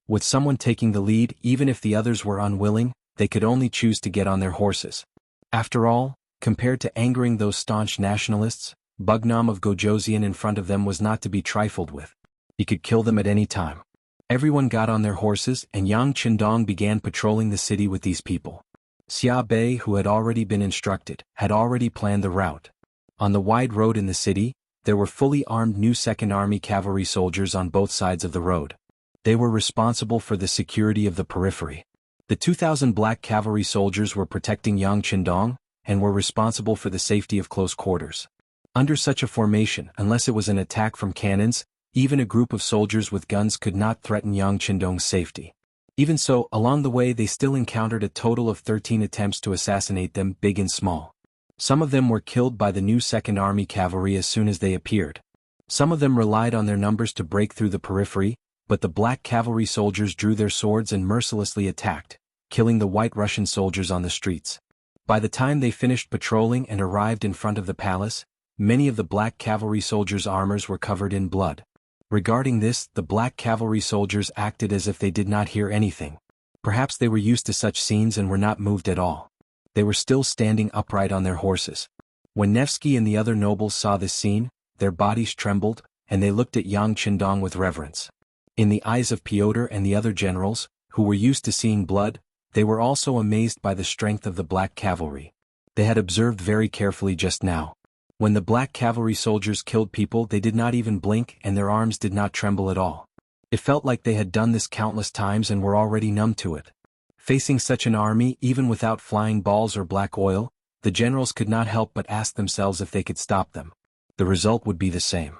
With someone taking the lead, even if the others were unwilling, they could only choose to get on their horses. After all, compared to angering those staunch nationalists, Bugnam of Gojosian in front of them was not to be trifled with. He could kill them at any time. Everyone got on their horses and Yang Qindong began patrolling the city with these people. Xia Bei, who had already been instructed, had already planned the route. On the wide road in the city, there were fully armed new Second Army cavalry soldiers on both sides of the road. They were responsible for the security of the periphery. The 2,000 black cavalry soldiers were protecting Yang Qindong, and were responsible for the safety of close quarters. Under such a formation, unless it was an attack from cannons, even a group of soldiers with guns could not threaten Yang Qindong's safety. Even so, along the way they still encountered a total of 13 attempts to assassinate them, big and small. Some of them were killed by the new Second Army cavalry as soon as they appeared. Some of them relied on their numbers to break through the periphery, but the black cavalry soldiers drew their swords and mercilessly attacked, killing the white Russian soldiers on the streets. By the time they finished patrolling and arrived in front of the palace, many of the black cavalry soldiers' armors were covered in blood. Regarding this, the black cavalry soldiers acted as if they did not hear anything. Perhaps they were used to such scenes and were not moved at all. They were still standing upright on their horses. When Nevsky and the other nobles saw this scene, their bodies trembled, and they looked at Yang Qindong with reverence. In the eyes of Pyotr and the other generals, who were used to seeing blood, they were also amazed by the strength of the black cavalry. They had observed very carefully just now. When the black cavalry soldiers killed people, they did not even blink and their arms did not tremble at all. It felt like they had done this countless times and were already numb to it. Facing such an army, even without flying balls or black oil, the generals could not help but ask themselves if they could stop them. The result would be the same.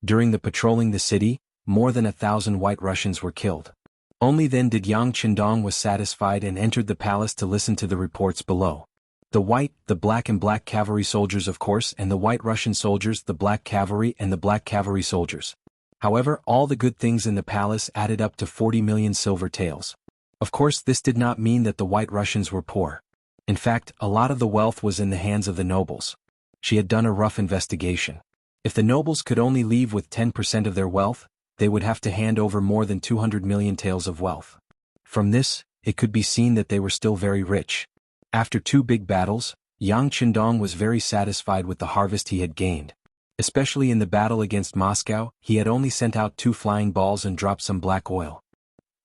During the patrolling the city, more than 1,000 white Russians were killed. Only then did Yang Qindong was satisfied and entered the palace to listen to the reports below. The white, the black and black cavalry soldiers of course, and the white Russian soldiers, the black cavalry and the black cavalry soldiers. However, all the good things in the palace added up to 40 million silver taels. Of course, this did not mean that the white Russians were poor. In fact, a lot of the wealth was in the hands of the nobles. She had done a rough investigation. If the nobles could only leave with 10% of their wealth, they would have to hand over more than 200 million taels of wealth. From this, it could be seen that they were still very rich. After 2 big battles, Yang Qindong was very satisfied with the harvest he had gained. Especially in the battle against Moscow, he had only sent out 2 flying balls and dropped some black oil.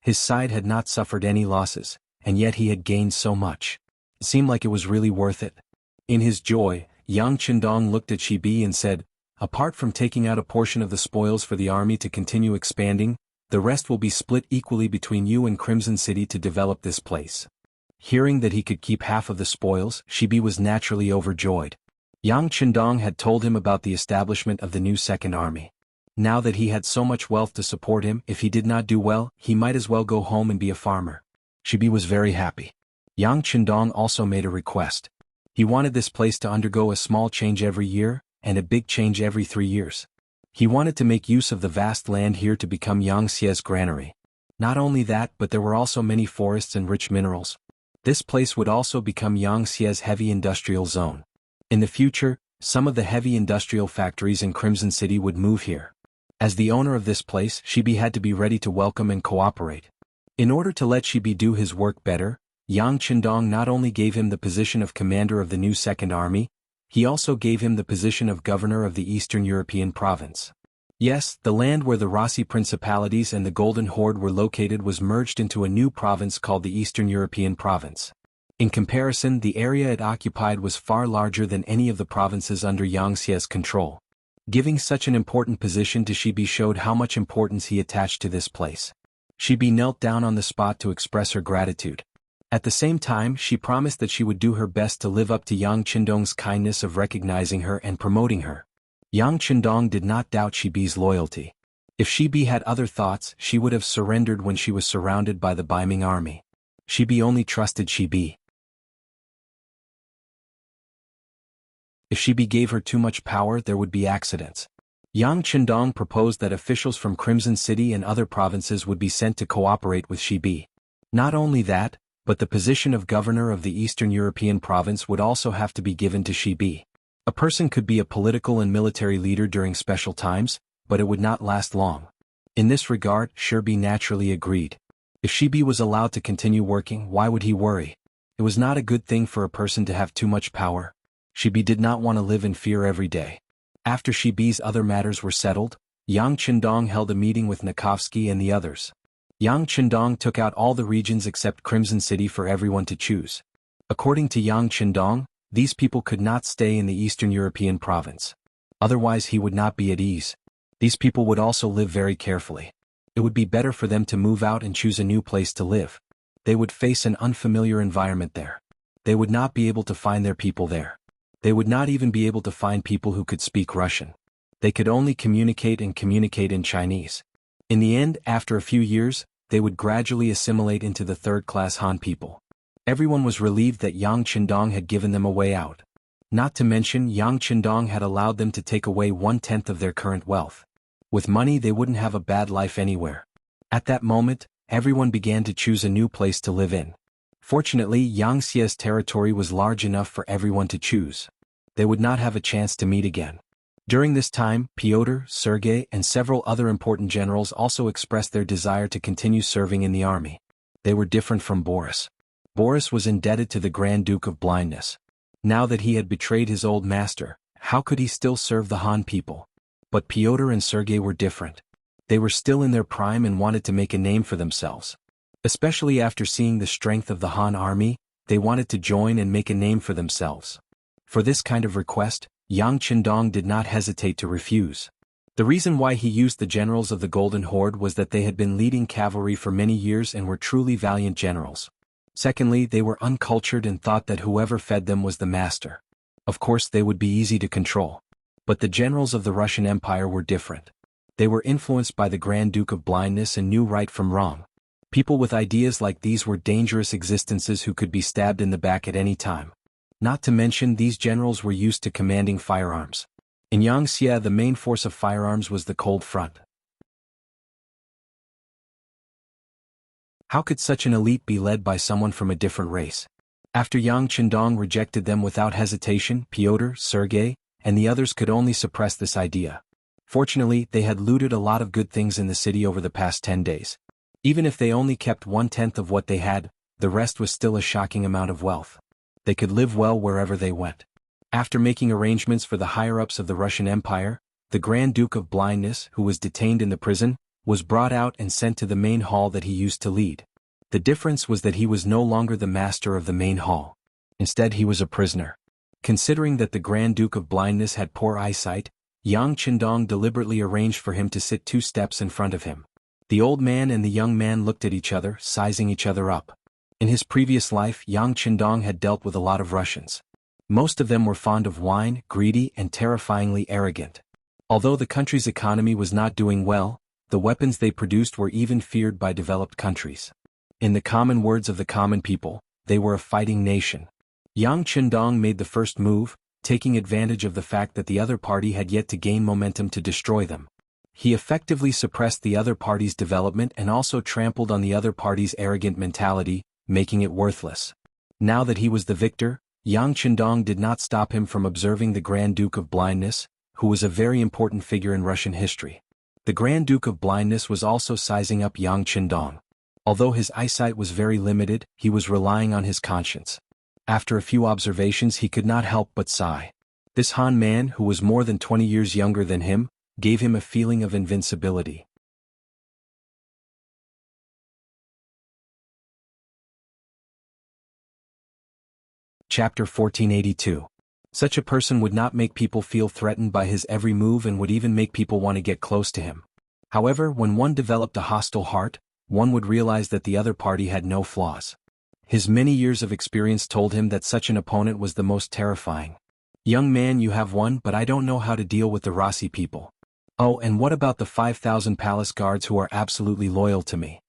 His side had not suffered any losses, and yet he had gained so much. It seemed like it was really worth it. In his joy, Yang Qindong looked at Shibi and said, "Apart from taking out a portion of the spoils for the army to continue expanding, the rest will be split equally between you and Crimson City to develop this place." Hearing that he could keep half of the spoils, Shibi was naturally overjoyed. Yang Qindong had told him about the establishment of the new Second Army. Now that he had so much wealth to support him, if he did not do well, he might as well go home and be a farmer. Shibi was very happy. Yang Qindong also made a request. He wanted this place to undergo a small change every year, and a big change every 3 years. He wanted to make use of the vast land here to become Yangtze's granary. Not only that, but there were also many forests and rich minerals. This place would also become Yangtze's heavy industrial zone. In the future, some of the heavy industrial factories in Crimson City would move here. As the owner of this place, Shibi had to be ready to welcome and cooperate. In order to let Shibi do his work better, Yang Qindong not only gave him the position of commander of the new Second Army, he also gave him the position of governor of the Eastern European province. Yes, the land where the Rossi principalities and the Golden Horde were located was merged into a new province called the Eastern European province. In comparison, the area it occupied was far larger than any of the provinces under Yangtze's control. Giving such an important position to Shibi showed how much importance he attached to this place. Shibi knelt down on the spot to express her gratitude. At the same time, she promised that she would do her best to live up to Yang Qindong's kindness of recognizing her and promoting her. Yang Qindong did not doubt Shibi's loyalty. If Shibi had other thoughts, she would have surrendered when she was surrounded by the Ming army. Shibi only trusted Shibi. If Shibi gave her too much power, there would be accidents. Yang Qindong proposed that officials from Crimson City and other provinces would be sent to cooperate with Shibi. Not only that, but the position of governor of the Eastern European province would also have to be given to Shibi. A person could be a political and military leader during special times, but it would not last long. In this regard, Shibi naturally agreed. If Shibi was allowed to continue working, why would he worry? It was not a good thing for a person to have too much power. Shibi did not want to live in fear every day. After Shibi's other matters were settled, Yang Qindong held a meeting with Nikovsky and the others. Yang Qindong took out all the regions except Crimson City for everyone to choose. According to Yang Qindong, these people could not stay in the Eastern European province. Otherwise he would not be at ease. These people would also live very carefully. It would be better for them to move out and choose a new place to live. They would face an unfamiliar environment there. They would not be able to find their people there. They would not even be able to find people who could speak Russian. They could only communicate in Chinese. In the end, after a few years, they would gradually assimilate into the third-class Han people. Everyone was relieved that Yang Qindong had given them a way out. Not to mention, Yang Qindong had allowed them to take away 1/10 of their current wealth. With money they wouldn't have a bad life anywhere. At that moment, everyone began to choose a new place to live in. Fortunately, Yangtze's territory was large enough for everyone to choose. They would not have a chance to meet again. During this time, Pyotr, Sergei, and several other important generals also expressed their desire to continue serving in the army. They were different from Boris. Boris was indebted to the Grand Duke of Blindness. Now that he had betrayed his old master, how could he still serve the Han people? But Pyotr and Sergei were different. They were still in their prime and wanted to make a name for themselves. Especially after seeing the strength of the Han army, they wanted to join and make a name for themselves. For this kind of request, Yang Qindong did not hesitate to refuse. The reason why he used the generals of the Golden Horde was that they had been leading cavalry for many years and were truly valiant generals. Secondly, they were uncultured and thought that whoever fed them was the master. Of course, they would be easy to control. But the generals of the Russian Empire were different. They were influenced by the Grand Duke of Blindness and knew right from wrong. People with ideas like these were dangerous existences who could be stabbed in the back at any time. Not to mention, these generals were used to commanding firearms. In Yangtze, the main force of firearms was the cold front. How could such an elite be led by someone from a different race? After Yang Qindong rejected them without hesitation, Pyotr, Sergei, and the others could only suppress this idea. Fortunately, they had looted a lot of good things in the city over the past 10 days. Even if they only kept 1/10 of what they had, the rest was still a shocking amount of wealth. They could live well wherever they went. After making arrangements for the higher-ups of the Russian Empire, the Grand Duke of Blindness, who was detained in the prison, was brought out and sent to the main hall that he used to lead. The difference was that he was no longer the master of the main hall. Instead, he was a prisoner. Considering that the Grand Duke of Blindness had poor eyesight, Yang Qindong deliberately arranged for him to sit 2 steps in front of him. The old man and the young man looked at each other, sizing each other up. In his previous life, Yang Qindong had dealt with a lot of Russians. Most of them were fond of wine, greedy, and terrifyingly arrogant. Although the country's economy was not doing well, the weapons they produced were even feared by developed countries. In the common words of the common people, they were a fighting nation. Yang Qindong made the first move, taking advantage of the fact that the other party had yet to gain momentum to destroy them. He effectively suppressed the other party's development and also trampled on the other party's arrogant mentality, making it worthless. Now that he was the victor, Yang Qindong did not stop him from observing the Grand Duke of Blindness, who was a very important figure in Russian history. The Grand Duke of Blindness was also sizing up Yang Qindong. Although his eyesight was very limited, he was relying on his conscience. After a few observations, he could not help but sigh. This Han man, who was more than 20 years younger than him, gave him a feeling of invincibility. Chapter 1482. Such a person would not make people feel threatened by his every move and would even make people want to get close to him. However, when one developed a hostile heart, one would realize that the other party had no flaws. His many years of experience told him that such an opponent was the most terrifying. Young man, you have won, but I don't know how to deal with the Rossi people. Oh, and what about the 5,000 palace guards who are absolutely loyal to me?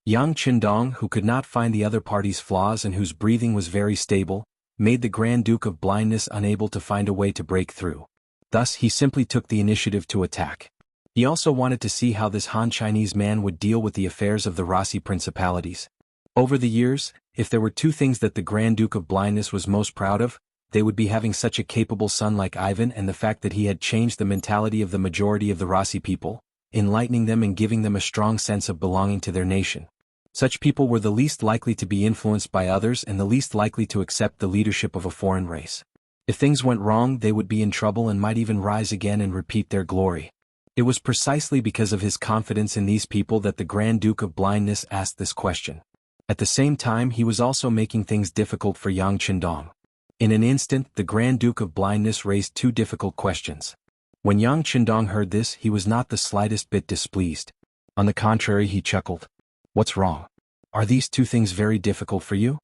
Yang Qindong, who could not find the other party's flaws and whose breathing was very stable, made the Grand Duke of Blindness unable to find a way to break through. Thus, he simply took the initiative to attack. He also wanted to see how this Han Chinese man would deal with the affairs of the Rossi principalities. Over the years, if there were 2 things that the Grand Duke of Blindness was most proud of, they would be having such a capable son like Ivan and the fact that he had changed the mentality of the majority of the Rossi people, enlightening them and giving them a strong sense of belonging to their nation. Such people were the least likely to be influenced by others and the least likely to accept the leadership of a foreign race. If things went wrong, they would be in trouble and might even rise again and repeat their glory. It was precisely because of his confidence in these people that the Grand Duke of Blindness asked this question. At the same time, he was also making things difficult for Yang Qindong. In an instant, the Grand Duke of Blindness raised 2 difficult questions. When Yang Qindong heard this, he was not the slightest bit displeased. On the contrary, he chuckled. What's wrong? Are these 2 things very difficult for you?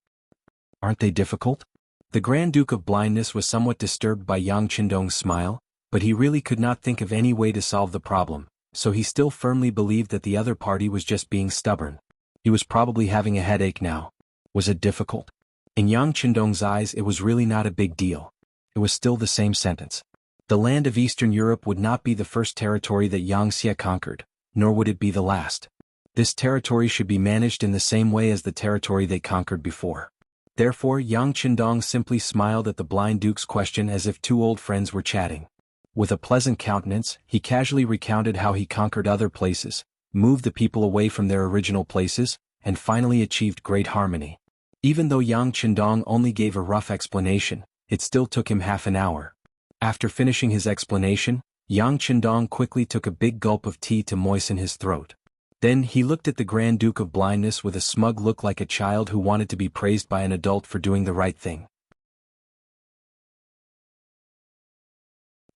Aren't they difficult? The Grand Duke of Blindness was somewhat disturbed by Yang Qindong's smile, but he really could not think of any way to solve the problem, so he still firmly believed that the other party was just being stubborn. He was probably having a headache now. Was it difficult? In Yang Qindong's eyes, it was really not a big deal. It was still the same sentence. The land of Eastern Europe would not be the first territory that Yang Xie conquered, nor would it be the last. This territory should be managed in the same way as the territory they conquered before. Therefore, Yang Qindong simply smiled at the blind duke's question as if 2 old friends were chatting. With a pleasant countenance, he casually recounted how he conquered other places, moved the people away from their original places, and finally achieved great harmony. Even though Yang Qindong only gave a rough explanation, it still took him half an hour. After finishing his explanation, Yang Qindong quickly took a big gulp of tea to moisten his throat. Then he looked at the Grand Duke of Blindness with a smug look like a child who wanted to be praised by an adult for doing the right thing.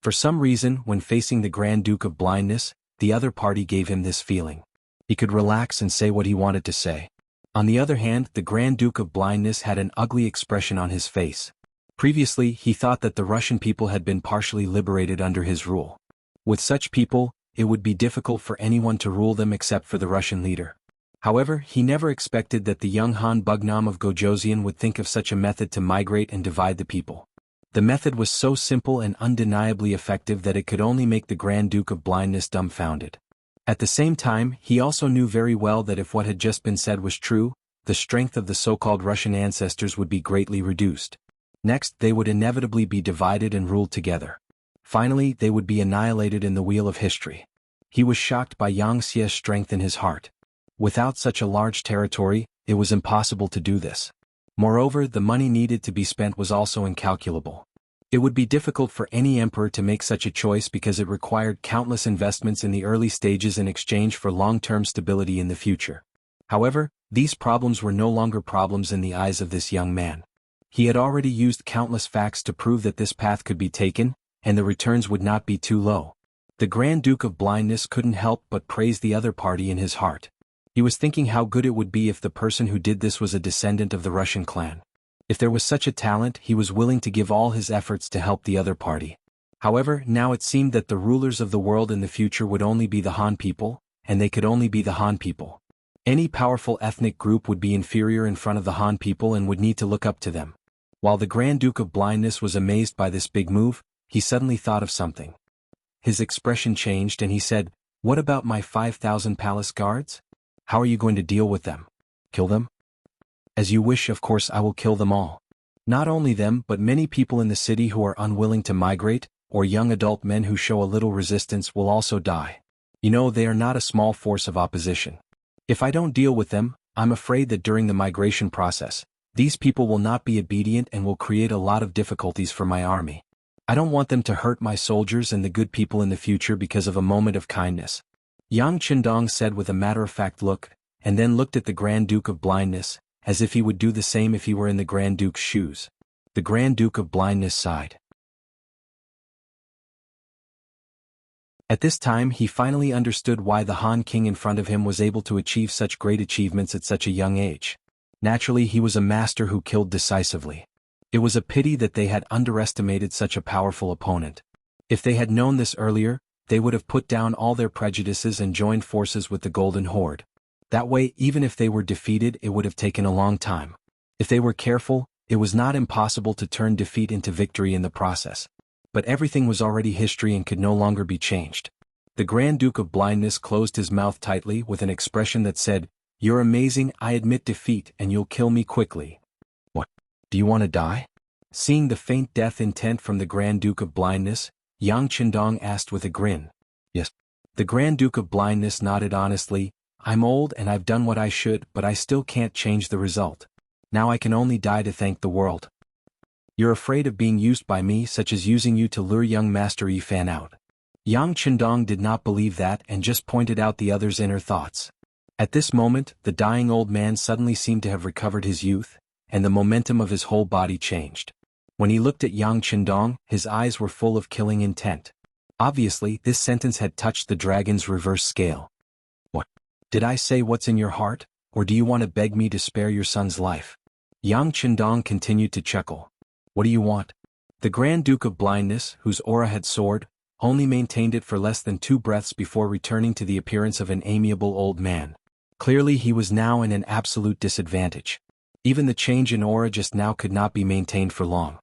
For some reason, when facing the Grand Duke of Blindness, the other party gave him this feeling. He could relax and say what he wanted to say. On the other hand, the Grand Duke of Blindness had an ugly expression on his face. Previously, he thought that the Russian people had been partially liberated under his rule. With such people, it would be difficult for anyone to rule them except for the Russian leader. However, he never expected that the young Han Bugnam of Gojoseon would think of such a method to migrate and divide the people. The method was so simple and undeniably effective that it could only make the Grand Duke of Blindness dumbfounded. At the same time, he also knew very well that if what had just been said was true, the strength of the so-called Russian ancestors would be greatly reduced. Next, they would inevitably be divided and ruled together. Finally, they would be annihilated in the wheel of history. He was shocked by Yang Xie's strength in his heart. Without such a large territory, it was impossible to do this. Moreover, the money needed to be spent was also incalculable. It would be difficult for any emperor to make such a choice because it required countless investments in the early stages in exchange for long-term stability in the future. However, these problems were no longer problems in the eyes of this young man. He had already used countless facts to prove that this path could be taken, and the returns would not be too low. The Grand Duke of Blindness couldn't help but praise the other party in his heart. He was thinking how good it would be if the person who did this was a descendant of the Russian clan. If there was such a talent, he was willing to give all his efforts to help the other party. However, now it seemed that the rulers of the world in the future would only be the Han people, and they could only be the Han people. Any powerful ethnic group would be inferior in front of the Han people and would need to look up to them. While the Grand Duke of Blindness was amazed by this big move, he suddenly thought of something. His expression changed and he said, "What about my 5,000 palace guards? How are you going to deal with them? Kill them?" "As you wish, of course I will kill them all. Not only them but many people in the city who are unwilling to migrate, or young adult men who show a little resistance will also die. You know, they are not a small force of opposition. If I don't deal with them, I'm afraid that during the migration process, these people will not be obedient and will create a lot of difficulties for my army. I don't want them to hurt my soldiers and the good people in the future because of a moment of kindness." Yang Qindong said with a matter-of-fact look, and then looked at the Grand Duke of Blindness, as if he would do the same if he were in the Grand Duke's shoes. The Grand Duke of Blindness sighed. At this time he finally understood why the Han King in front of him was able to achieve such great achievements at such a young age. Naturally, he was a master who killed decisively. It was a pity that they had underestimated such a powerful opponent. If they had known this earlier, they would have put down all their prejudices and joined forces with the Golden Horde. That way, even if they were defeated, it would have taken a long time. If they were careful, it was not impossible to turn defeat into victory in the process. But everything was already history and could no longer be changed. The Grand Duke of Blindness closed his mouth tightly with an expression that said, "You're amazing, I admit defeat, and you'll kill me quickly." "What? Do you want to die?" Seeing the faint death intent from the Grand Duke of Blindness, Yang Qindong asked with a grin. "Yes." The Grand Duke of Blindness nodded honestly. "I'm old and I've done what I should, but I still can't change the result. Now I can only die to thank the world." "You're afraid of being used by me, such as using you to lure young Master Yi Fan out." Yang Qindong did not believe that and just pointed out the other's inner thoughts. At this moment, the dying old man suddenly seemed to have recovered his youth, and the momentum of his whole body changed. When he looked at Yang Qindong, his eyes were full of killing intent. Obviously, this sentence had touched the dragon's reverse scale. "What? Did I say what's in your heart, or do you want to beg me to spare your son's life?" Yang Qindong continued to chuckle. "What do you want?" The Grand Duke of Blindness, whose aura had soared, only maintained it for less than 2 breaths before returning to the appearance of an amiable old man. Clearly he was now in an absolute disadvantage. Even the change in aura just now could not be maintained for long.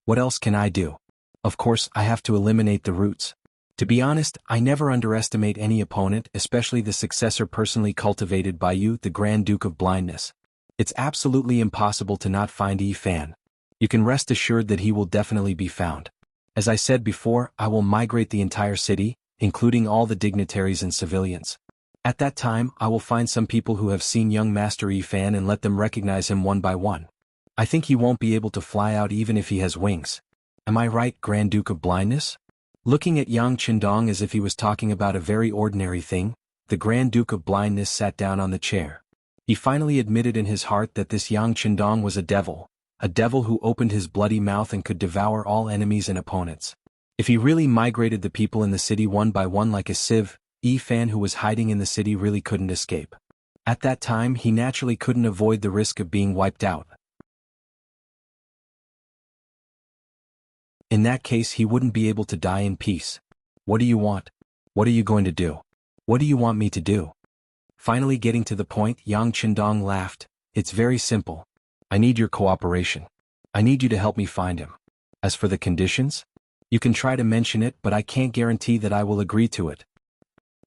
"What else can I do? Of course, I have to eliminate the roots. To be honest, I never underestimate any opponent, especially the successor personally cultivated by you, the Grand Duke of Blindness. It's absolutely impossible to not find Yi Fan. You can rest assured that he will definitely be found. As I said before, I will migrate the entire city, including all the dignitaries and civilians. At that time, I will find some people who have seen young Master Yi Fan and let them recognize him one by one. I think he won't be able to fly out even if he has wings. Am I right, Grand Duke of Blindness?" Looking at Yang Qindong as if he was talking about a very ordinary thing, the Grand Duke of Blindness sat down on the chair. He finally admitted in his heart that this Yang Qindong was a devil who opened his bloody mouth and could devour all enemies and opponents. If he really migrated the people in the city one by one like a sieve, Yi Fan, who was hiding in the city, really couldn't escape. At that time he naturally couldn't avoid the risk of being wiped out. In that case he wouldn't be able to die in peace. "What do you want? What are you going to do? What do you want me to do?" Finally getting to the point, Yang Qindong laughed. "It's very simple. I need your cooperation. I need you to help me find him. As for the conditions, you can try to mention it, but I can't guarantee that I will agree to it.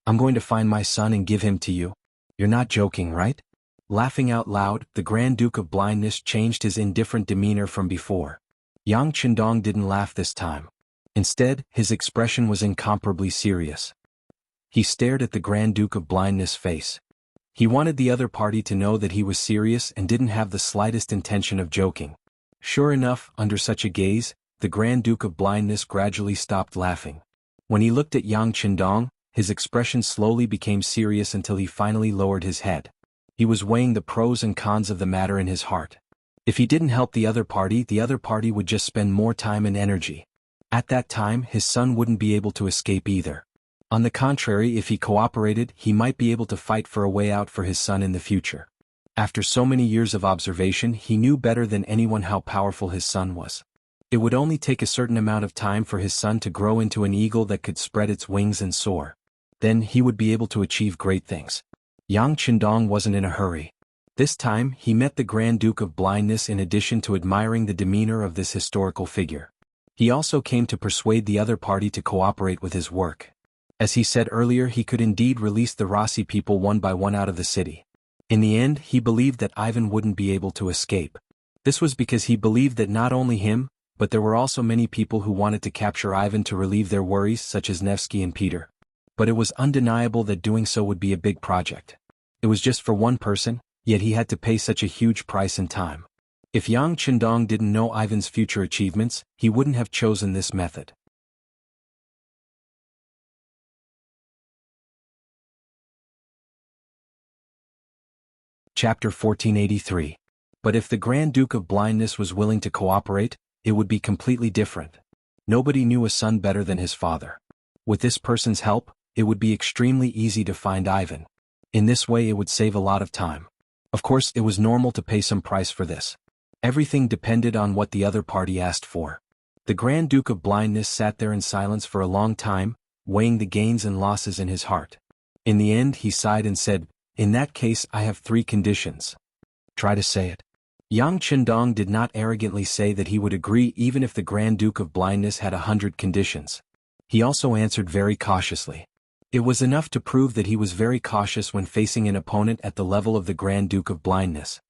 I'm going to find my son and give him to you. You're not joking, right?" Laughing out loud, the Grand Duke of Blindness changed his indifferent demeanor from before. Yang Qindong didn't laugh this time. Instead, his expression was incomparably serious. He stared at the Grand Duke of Blindness' face. He wanted the other party to know that he was serious and didn't have the slightest intention of joking. Sure enough, under such a gaze, the Grand Duke of Blindness gradually stopped laughing. When he looked at Yang Qindong, his expression slowly became serious until he finally lowered his head. He was weighing the pros and cons of the matter in his heart. If he didn't help the other party would just spend more time and energy. At that time, his son wouldn't be able to escape either. On the contrary, if he cooperated, he might be able to fight for a way out for his son in the future. After so many years of observation, he knew better than anyone how powerful his son was. It would only take a certain amount of time for his son to grow into an eagle that could spread its wings and soar. Then he would be able to achieve great things. Yang Qindong wasn't in a hurry. This time, he met the Grand Duke of Blindness in addition to admiring the demeanor of this historical figure. He also came to persuade the other party to cooperate with his work. As he said earlier, he could indeed release the Rossi people one by one out of the city. In the end, he believed that Ivan wouldn't be able to escape. This was because he believed that not only him, but there were also many people who wanted to capture Ivan to relieve their worries, such as Nevsky and Peter. But it was undeniable that doing so would be a big project. It was just for one person, yet he had to pay such a huge price and time. If Yang Qindong didn't know Ivan's future achievements, he wouldn't have chosen this method. Chapter 1483. But if the Grand Duke of Blindness was willing to cooperate, it would be completely different. Nobody knew a son better than his father. With this person's help, it would be extremely easy to find Ivan. In this way it would save a lot of time. Of course, it was normal to pay some price for this. Everything depended on what the other party asked for. The Grand Duke of Blindness sat there in silence for a long time, weighing the gains and losses in his heart. In the end he sighed and said, "In that case I have 3 conditions." Try to say it. Yang Qindong did not arrogantly say that he would agree even if the Grand Duke of Blindness had 100 conditions. He also answered very cautiously. It was enough to prove that he was very cautious when facing an opponent at the level of the Grand Duke of Blindness.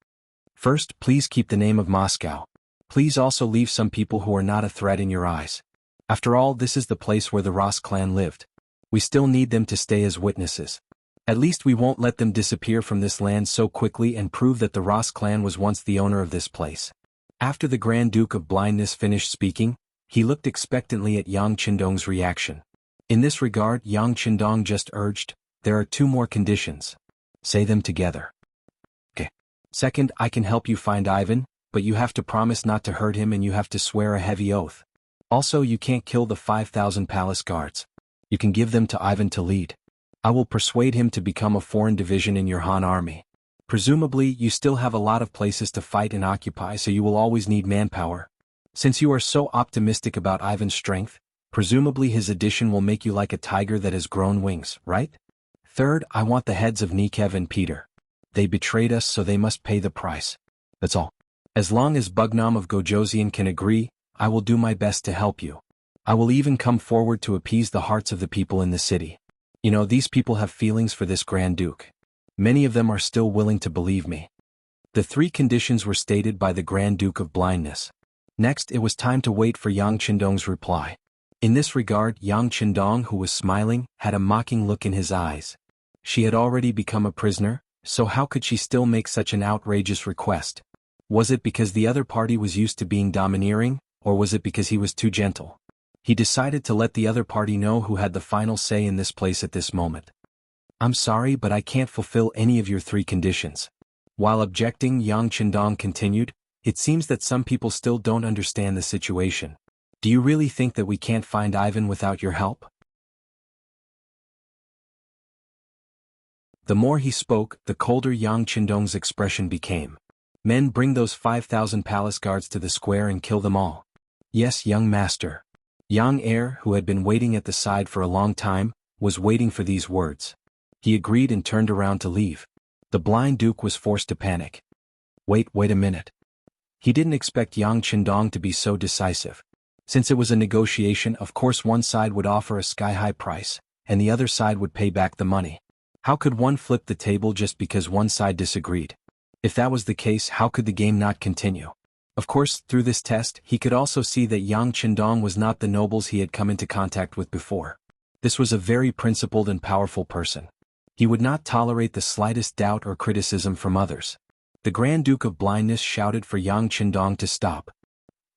First, please keep the name of Moscow. Please also leave some people who are not a threat in your eyes. After all, this is the place where the Ross clan lived. We still need them to stay as witnesses. At least we won't let them disappear from this land so quickly and prove that the Ross clan was once the owner of this place. After the Grand Duke of Blindness finished speaking, he looked expectantly at Yang Qindong's reaction. In this regard, Yang Qindong just urged, "There are 2 more conditions. Say them together." Okay. Second, I can help you find Ivan, but you have to promise not to hurt him and you have to swear a heavy oath. Also, you can't kill the 5,000 palace guards. You can give them to Ivan to lead. I will persuade him to become a foreign division in your Han army. Presumably, you still have a lot of places to fight and occupy, so you will always need manpower. Since you are so optimistic about Ivan's strength, presumably his addition will make you like a tiger that has grown wings, right? Third, I want the heads of Nikev and Peter. They betrayed us, so they must pay the price. That's all. As long as Bugnam of Gojoseon can agree, I will do my best to help you. I will even come forward to appease the hearts of the people in the city. You know, these people have feelings for this Grand Duke. Many of them are still willing to believe me. The 3 conditions were stated by the Grand Duke of Blindness. Next, it was time to wait for Yang Qindong's reply. In this regard, Yang Qindong, who was smiling, had a mocking look in his eyes. She had already become a prisoner, so how could she still make such an outrageous request? Was it because the other party was used to being domineering, or was it because he was too gentle? He decided to let the other party know who had the final say in this place at this moment. "I'm sorry, but I can't fulfill any of your 3 conditions." While objecting, Yang Qindong continued, "It seems that some people still don't understand the situation. Do you really think that we can't find Ivan without your help?" The more he spoke, the colder Yang Qindong's expression became. "Men, bring those 5,000 palace guards to the square and kill them all." "Yes, young master." Yang Heir, who had been waiting at the side for a long time, was waiting for these words. He agreed and turned around to leave. The blind duke was forced to panic. Wait a minute. He didn't expect Yang Qindong to be so decisive. Since it was a negotiation, of course one side would offer a sky-high price, and the other side would pay back the money. How could one flip the table just because one side disagreed? If that was the case, how could the game not continue? Of course, through this test, he could also see that Yang Qindong was not the nobles he had come into contact with before. This was a very principled and powerful person. He would not tolerate the slightest doubt or criticism from others. The Grand Duke of Blindness shouted for Yang Qindong to stop.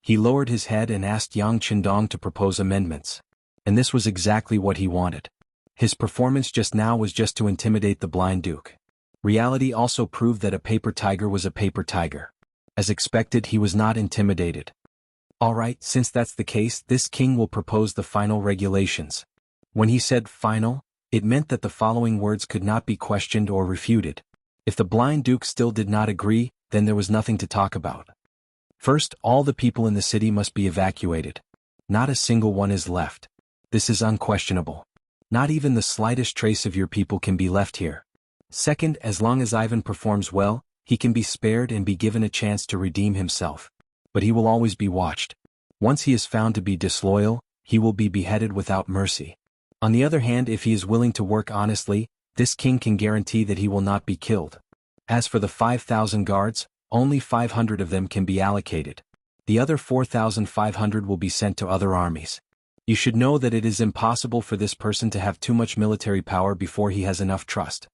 He lowered his head and asked Yang Qindong to propose amendments. And this was exactly what he wanted. His performance just now was just to intimidate the Blind Duke. Reality also proved that a paper tiger was a paper tiger. As expected, he was not intimidated. Alright, since that's the case, this king will propose the final regulations. When he said final, it meant that the following words could not be questioned or refuted. If the Blind Duke still did not agree, then there was nothing to talk about. First, all the people in the city must be evacuated. Not a single one is left. This is unquestionable. Not even the slightest trace of your people can be left here. Second, as long as Ivan performs well, he can be spared and be given a chance to redeem himself. But he will always be watched. Once he is found to be disloyal, he will be beheaded without mercy. On the other hand, if he is willing to work honestly, this king can guarantee that he will not be killed. As for the 5,000 guards, only 500 of them can be allocated. The other 4,500 will be sent to other armies. You should know that it is impossible for this person to have too much military power before he has enough trust.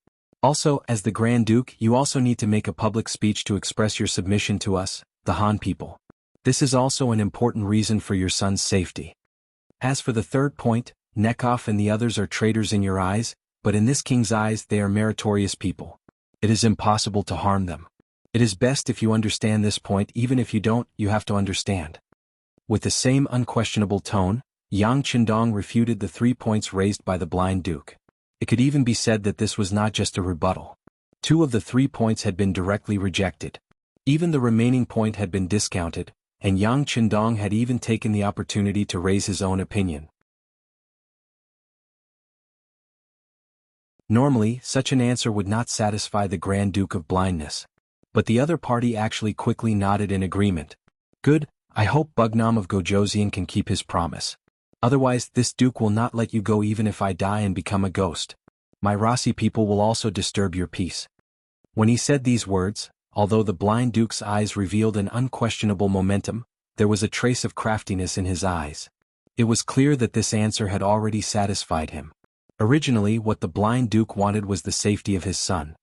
Also, as the Grand Duke, you also need to make a public speech to express your submission to us, the Han people. This is also an important reason for your son's safety. As for the third point, Nekov and the others are traitors in your eyes, but in this king's eyes they are meritorious people. It is impossible to harm them. It is best if you understand this point. Even if you don't, you have to understand. With the same unquestionable tone, Yang Qindong refuted the 3 points raised by the Blind Duke. It could even be said that this was not just a rebuttal. 2 of the 3 points had been directly rejected. Even the remaining point had been discounted, and Yang Qindong had even taken the opportunity to raise his own opinion. Normally, such an answer would not satisfy the Grand Duke of Blindness. But the other party actually quickly nodded in agreement. Good, I hope Bugnam of Gojosian can keep his promise. Otherwise, this duke will not let you go even if I die and become a ghost. My Rasi people will also disturb your peace. When he said these words, although the Blind Duke's eyes revealed an unquestionable momentum, there was a trace of craftiness in his eyes. It was clear that this answer had already satisfied him. Originally, what the Blind Duke wanted was the safety of his son.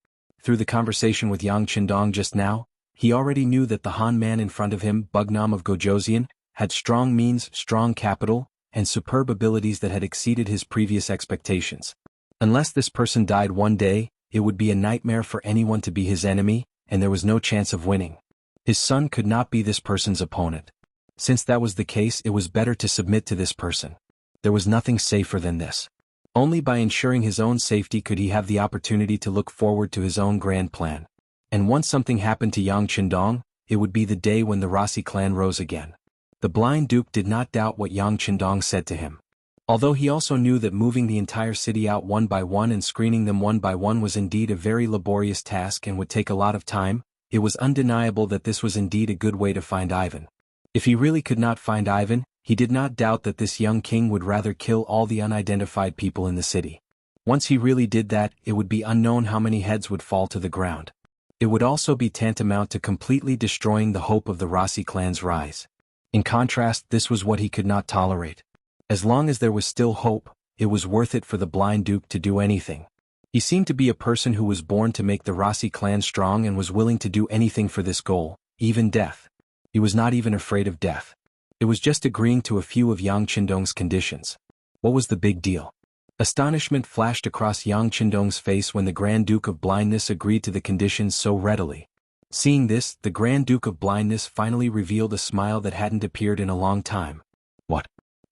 Through the conversation with Yang Qindong just now, he already knew that the Han man in front of him, Bugnam of Gojosian, had strong means, strong capital, and superb abilities that had exceeded his previous expectations. Unless this person died one day, it would be a nightmare for anyone to be his enemy, and there was no chance of winning. His son could not be this person's opponent. Since that was the case, it was better to submit to this person. There was nothing safer than this. Only by ensuring his own safety could he have the opportunity to look forward to his own grand plan. And once something happened to Yang Qindong, it would be the day when the Rasi clan rose again. The Blind Duke did not doubt what Yang Qindong said to him. Although he also knew that moving the entire city out one by one and screening them one by one was indeed a very laborious task and would take a lot of time, it was undeniable that this was indeed a good way to find Ivan. If he really could not find Ivan, he did not doubt that this young king would rather kill all the unidentified people in the city. Once he really did that, it would be unknown how many heads would fall to the ground. It would also be tantamount to completely destroying the hope of the Rasi clan's rise. In contrast, this was what he could not tolerate. As long as there was still hope, it was worth it for the Blind Duke to do anything. He seemed to be a person who was born to make the Rasi clan strong and was willing to do anything for this goal, even death. He was not even afraid of death. It was just agreeing to a few of Yang Qindong's conditions. What was the big deal? Astonishment flashed across Yang Qindong's face when the Grand Duke of Blindness agreed to the conditions so readily. Seeing this, the Grand Duke of Blindness finally revealed a smile that hadn't appeared in a long time. What?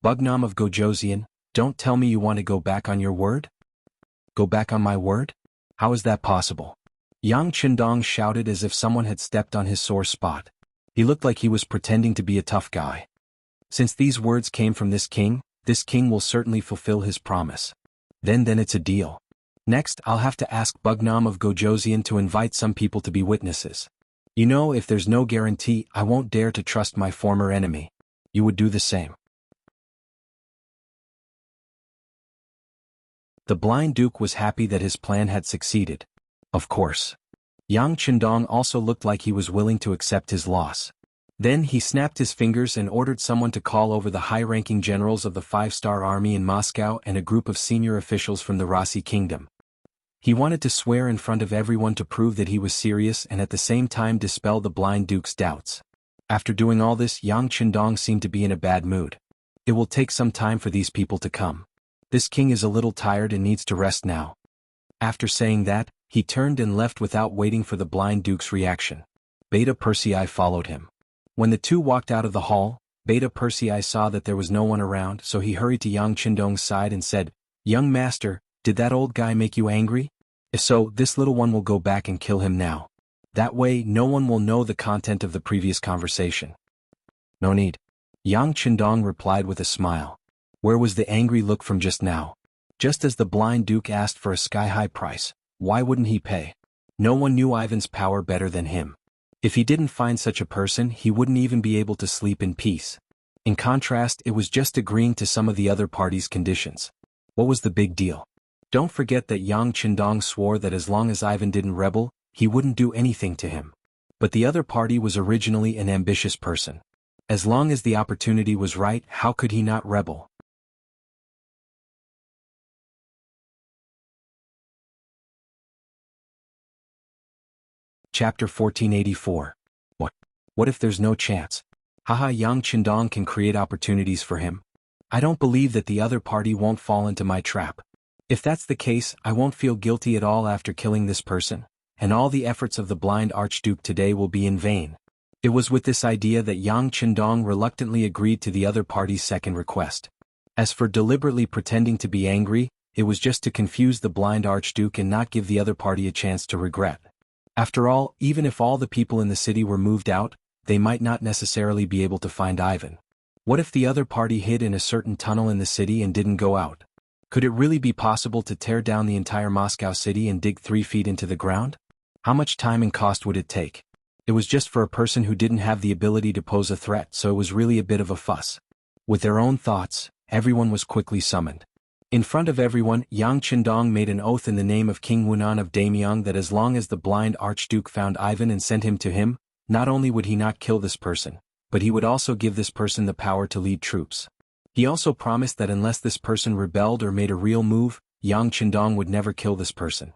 Bugnam of Gojosian, don't tell me you want to go back on your word? Go back on my word? How is that possible? Yang Qindong shouted as if someone had stepped on his sore spot. He looked like he was pretending to be a tough guy. Since these words came from this king will certainly fulfill his promise. Then it's a deal. Next, I'll have to ask Bugnam of Gojosian to invite some people to be witnesses. You know, if there's no guarantee, I won't dare to trust my former enemy. You would do the same. The Blind Duke was happy that his plan had succeeded. Of course. Yang Qindong also looked like he was willing to accept his loss. Then he snapped his fingers and ordered someone to call over the high-ranking generals of the five-star army in Moscow and a group of senior officials from the Rossi kingdom. He wanted to swear in front of everyone to prove that he was serious and at the same time dispel the blind duke's doubts. After doing all this, Yang Qindong seemed to be in a bad mood. It will take some time for these people to come. This king is a little tired and needs to rest now. After saying that, he turned and left without waiting for the blind duke's reaction. Beta Persei followed him. When the two walked out of the hall, Beta Persei saw that there was no one around, so he hurried to Yang Qindong's side and said, "Young master, did that old guy make you angry? If so, this little one will go back and kill him now. That way, no one will know the content of the previous conversation." "No need." Yang Qindong replied with a smile. Where was the angry look from just now? Just as the blind duke asked for a sky-high price, why wouldn't he pay? No one knew Ivan's power better than him. If he didn't find such a person, he wouldn't even be able to sleep in peace. In contrast, it was just agreeing to some of the other party's conditions. What was the big deal? Don't forget that Yang Qindong swore that as long as Ivan didn't rebel, he wouldn't do anything to him. But the other party was originally an ambitious person. As long as the opportunity was right, how could he not rebel? Chapter 1484. What if there's no chance? Haha, Yang Qindong can create opportunities for him. I don't believe that the other party won't fall into my trap. If that's the case, I won't feel guilty at all after killing this person, and all the efforts of the blind archduke today will be in vain. It was with this idea that Yang Qindong reluctantly agreed to the other party's second request. As for deliberately pretending to be angry, it was just to confuse the blind archduke and not give the other party a chance to regret. After all, even if all the people in the city were moved out, they might not necessarily be able to find Ivan. What if the other party hid in a certain tunnel in the city and didn't go out? Could it really be possible to tear down the entire Moscow city and dig 3 feet into the ground? How much time and cost would it take? It was just for a person who didn't have the ability to pose a threat, so it was really a bit of a fuss. With their own thoughts, everyone was quickly summoned. In front of everyone, Yang Qindong made an oath in the name of King Wunan of Damyang that as long as the blind archduke found Ivan and sent him to him, not only would he not kill this person, but he would also give this person the power to lead troops. He also promised that unless this person rebelled or made a real move, Yang Qindong would never kill this person.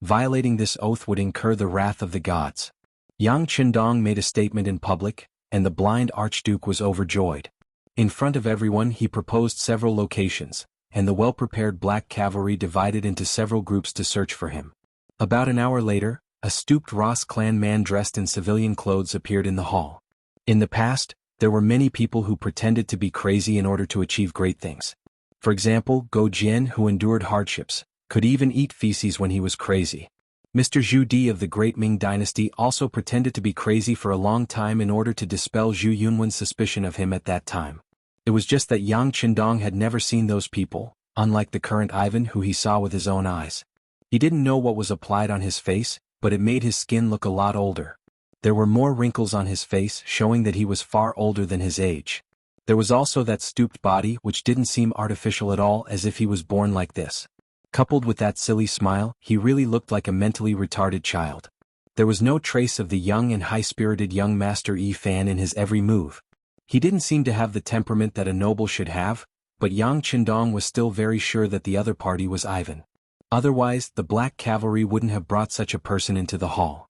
Violating this oath would incur the wrath of the gods. Yang Qindong made a statement in public, and the blind archduke was overjoyed. In front of everyone he proposed several locations, and the well-prepared black cavalry divided into several groups to search for him. About an hour later, a stooped Ross clan man dressed in civilian clothes appeared in the hall. In the past, there were many people who pretended to be crazy in order to achieve great things. For example, Go Jian, who endured hardships, could even eat feces when he was crazy. Mr. Zhu Di of the Great Ming dynasty also pretended to be crazy for a long time in order to dispel Zhu Yunwen's suspicion of him at that time. It was just that Yang Qindong had never seen those people, unlike the current Ivan who he saw with his own eyes. He didn't know what was applied on his face, but it made his skin look a lot older. There were more wrinkles on his face, showing that he was far older than his age. There was also that stooped body which didn't seem artificial at all, as if he was born like this. Coupled with that silly smile, he really looked like a mentally retarded child. There was no trace of the young and high-spirited young Master Yi Fan in his every move. He didn't seem to have the temperament that a noble should have, but Yang Qindong was still very sure that the other party was Ivan. Otherwise, the black cavalry wouldn't have brought such a person into the hall.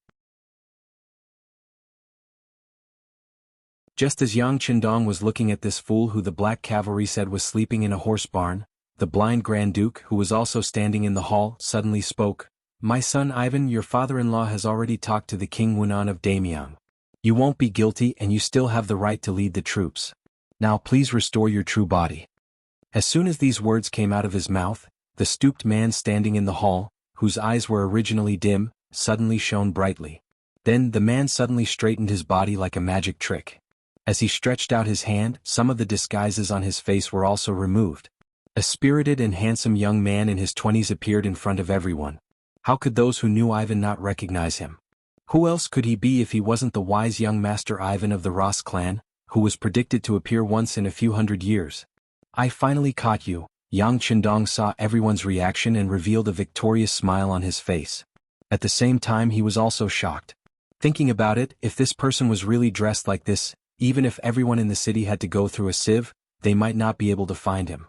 Just as Yang Qindong was looking at this fool who the black cavalry said was sleeping in a horse barn, the blind Grand Duke, who was also standing in the hall, suddenly spoke. "My son Ivan, your father-in-law has already talked to the King Wunan of Damyang. You won't be guilty and you still have the right to lead the troops. Now please restore your true body." As soon as these words came out of his mouth, the stooped man standing in the hall, whose eyes were originally dim, suddenly shone brightly. Then the man suddenly straightened his body like a magic trick. As he stretched out his hand, some of the disguises on his face were also removed. A spirited and handsome young man in his 20s appeared in front of everyone. How could those who knew Ivan not recognize him? Who else could he be if he wasn't the wise young Master Ivan of the Ross clan, who was predicted to appear once in a few hundred years? "I finally caught you." Yang Qindong saw everyone's reaction and revealed a victorious smile on his face. At the same time he was also shocked. Thinking about it, if this person was really dressed like this, even if everyone in the city had to go through a sieve, they might not be able to find him.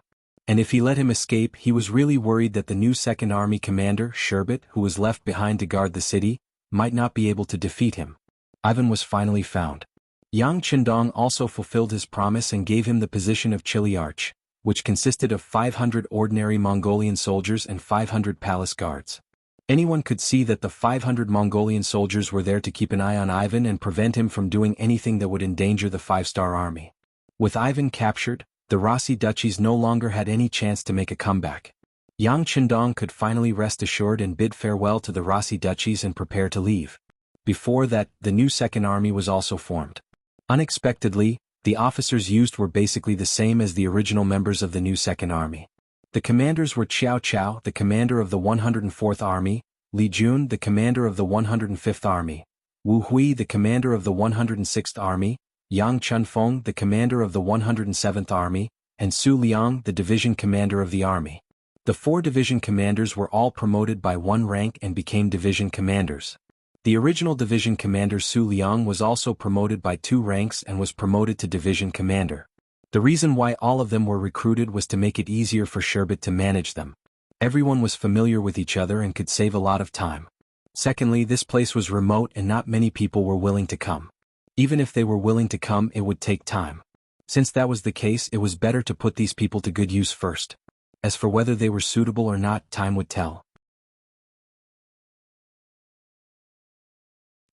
And if he let him escape, he was really worried that the new Second Army commander, Sherbet, who was left behind to guard the city, might not be able to defeat him. Ivan was finally found. Yang Qindong also fulfilled his promise and gave him the position of Chiliarch, which consisted of 500 ordinary Mongolian soldiers and 500 palace guards. Anyone could see that the 500 Mongolian soldiers were there to keep an eye on Ivan and prevent him from doing anything that would endanger the five-star army. With Ivan captured, the Rossi duchies no longer had any chance to make a comeback. Yang Qindong could finally rest assured and bid farewell to the Rossi duchies and prepare to leave. Before that, the new Second Army was also formed. Unexpectedly, the officers used were basically the same as the original members of the new Second Army. The commanders were Qiao Chao, the commander of the 104th Army, Li Jun, the commander of the 105th Army, Wu Hui, the commander of the 106th Army, Yang Chunfeng, the commander of the 107th Army, and Su Liang, the division commander of the army. The 4 division commanders were all promoted by 1 rank and became division commanders. The original division commander Su Liang was also promoted by 2 ranks and was promoted to division commander. The reason why all of them were recruited was to make it easier for Sherbet to manage them. Everyone was familiar with each other and could save a lot of time. Secondly, this place was remote and not many people were willing to come. Even if they were willing to come, it would take time. Since that was the case, it was better to put these people to good use first. As for whether they were suitable or not, time would tell.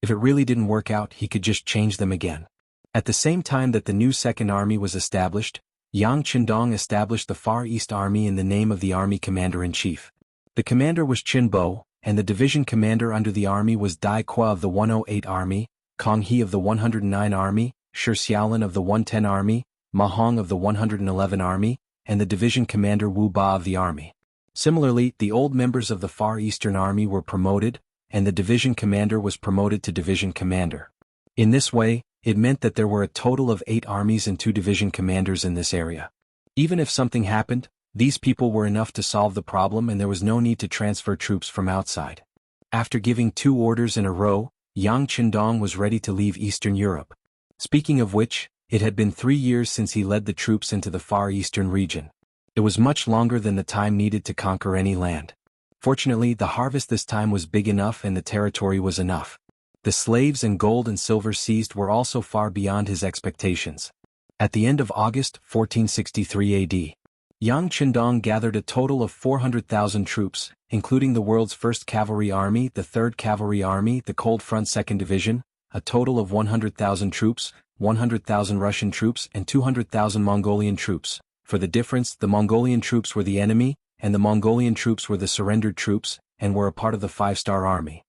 If it really didn't work out, he could just change them again. At the same time that the new Second Army was established, Yang Qindong established the Far East Army in the name of the Army Commander-in-Chief. The commander was Qin Bo, and the division commander under the army was Dai Qua of the 108 Army, Kong He of the 109 Army, Shi Xiaolin of the 110 Army, Ma Hong of the 111 Army, and the division commander Wu Ba of the army. Similarly, the old members of the Far Eastern Army were promoted, and the division commander was promoted to division commander. In this way, it meant that there were a total of 8 armies and 2 division commanders in this area. Even if something happened, these people were enough to solve the problem and there was no need to transfer troops from outside. After giving 2 orders in a row, Yang Qindong was ready to leave Eastern Europe. Speaking of which, it had been 3 years since he led the troops into the Far Eastern region. It was much longer than the time needed to conquer any land. Fortunately, the harvest this time was big enough and the territory was enough. The slaves and gold and silver seized were also far beyond his expectations. At the end of August 1463 AD, Yang Qindong gathered a total of 400,000 troops, including the world's first cavalry army, the 3rd Cavalry Army, the Cold Front 2nd Division, a total of 100,000 troops, 100,000 Russian troops and 200,000 Mongolian troops. For the difference, the Mongolian troops were the enemy, and the Mongolian troops were the surrendered troops, and were a part of the 5-star army.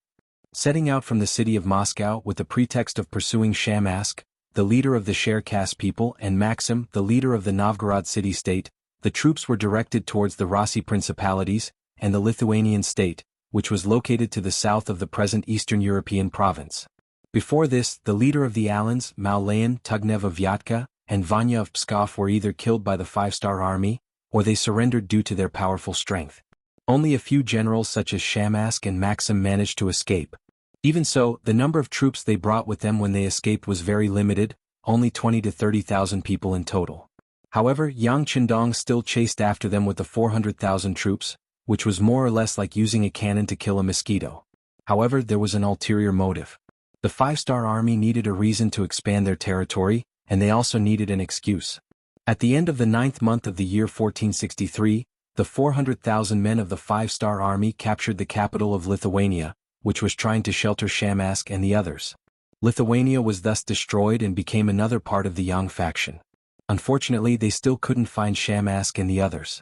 Setting out from the city of Moscow with the pretext of pursuing Shamask, the leader of the Cherkass people, and Maxim, the leader of the Novgorod city-state, the troops were directed towards the Rossi principalities, and the Lithuanian state, which was located to the south of the present Eastern European province. Before this, the leader of the Alans, Maulayan, Tugnev of Vyatka, and Vanya of Pskov were either killed by the 5-star army, or they surrendered due to their powerful strength. Only a few generals such as Shamask and Maxim managed to escape. Even so, the number of troops they brought with them when they escaped was very limited, only 20 to 30,000 people in total. However, Yang Qindong still chased after them with the 400,000 troops, which was more or less like using a cannon to kill a mosquito. However, there was an ulterior motive. The 5-star army needed a reason to expand their territory, and they also needed an excuse. At the end of the 9th month of the year 1463, the 400,000 men of the 5-star army captured the capital of Lithuania, which was trying to shelter Shamask and the others. Lithuania was thus destroyed and became another part of the Yang faction. Unfortunately, they still couldn't find Shamask and the others.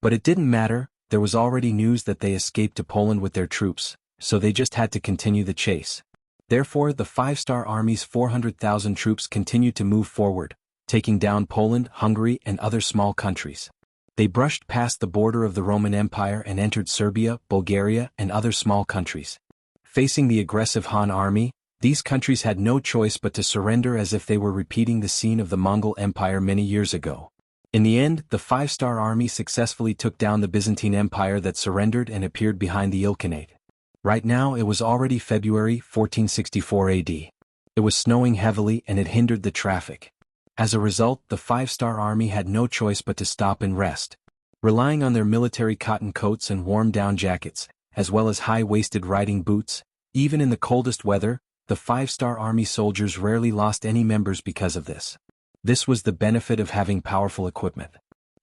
But it didn't matter, there was already news that they escaped to Poland with their troops, so they just had to continue the chase. Therefore, the 5-star army's 400,000 troops continued to move forward, taking down Poland, Hungary, and other small countries. They brushed past the border of the Roman Empire and entered Serbia, Bulgaria, and other small countries. Facing the aggressive Han army, these countries had no choice but to surrender as if they were repeating the scene of the Mongol Empire many years ago. In the end, the 5-star army successfully took down the Byzantine Empire that surrendered and appeared behind the Ilkhanate. Right now it was already February 1464 AD. It was snowing heavily and it hindered the traffic. As a result, the five-star army had no choice but to stop and rest. Relying on their military cotton coats and warm down jackets, as well as high-waisted riding boots, even in the coldest weather, the five-star army soldiers rarely lost any members because of this. This was the benefit of having powerful equipment.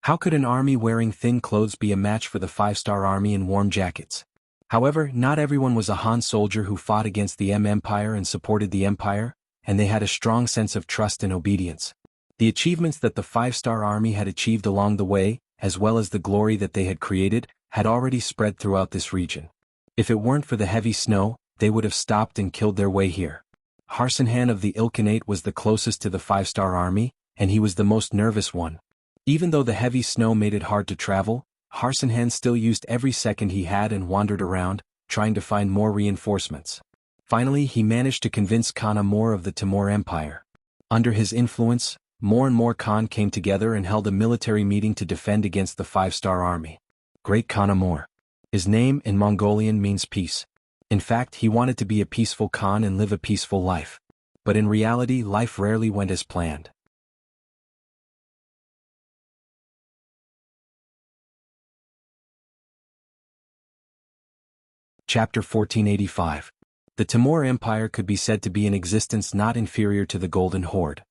How could an army wearing thin clothes be a match for the five-star army in warm jackets? However, not everyone was a Han soldier who fought against the Empire and supported the Empire, and they had a strong sense of trust and obedience. The achievements that the five-star army had achieved along the way, as well as the glory that they had created, had already spread throughout this region. If it weren't for the heavy snow, they would have stopped and killed their way here. Harsinhan of the Ilkhanate was the closest to the five-star army, and he was the most nervous one. Even though the heavy snow made it hard to travel, Harsinhan still used every second he had and wandered around, trying to find more reinforcements. Finally, he managed to convince Khan Amor of the Timur Empire. Under his influence, more and more Khan came together and held a military meeting to defend against the five-star army. Great Khan Amor. His name in Mongolian means peace. In fact, he wanted to be a peaceful Khan and live a peaceful life. But in reality, life rarely went as planned. Chapter 1485. The Timur Empire could be said to be in existence not inferior to the Golden Horde.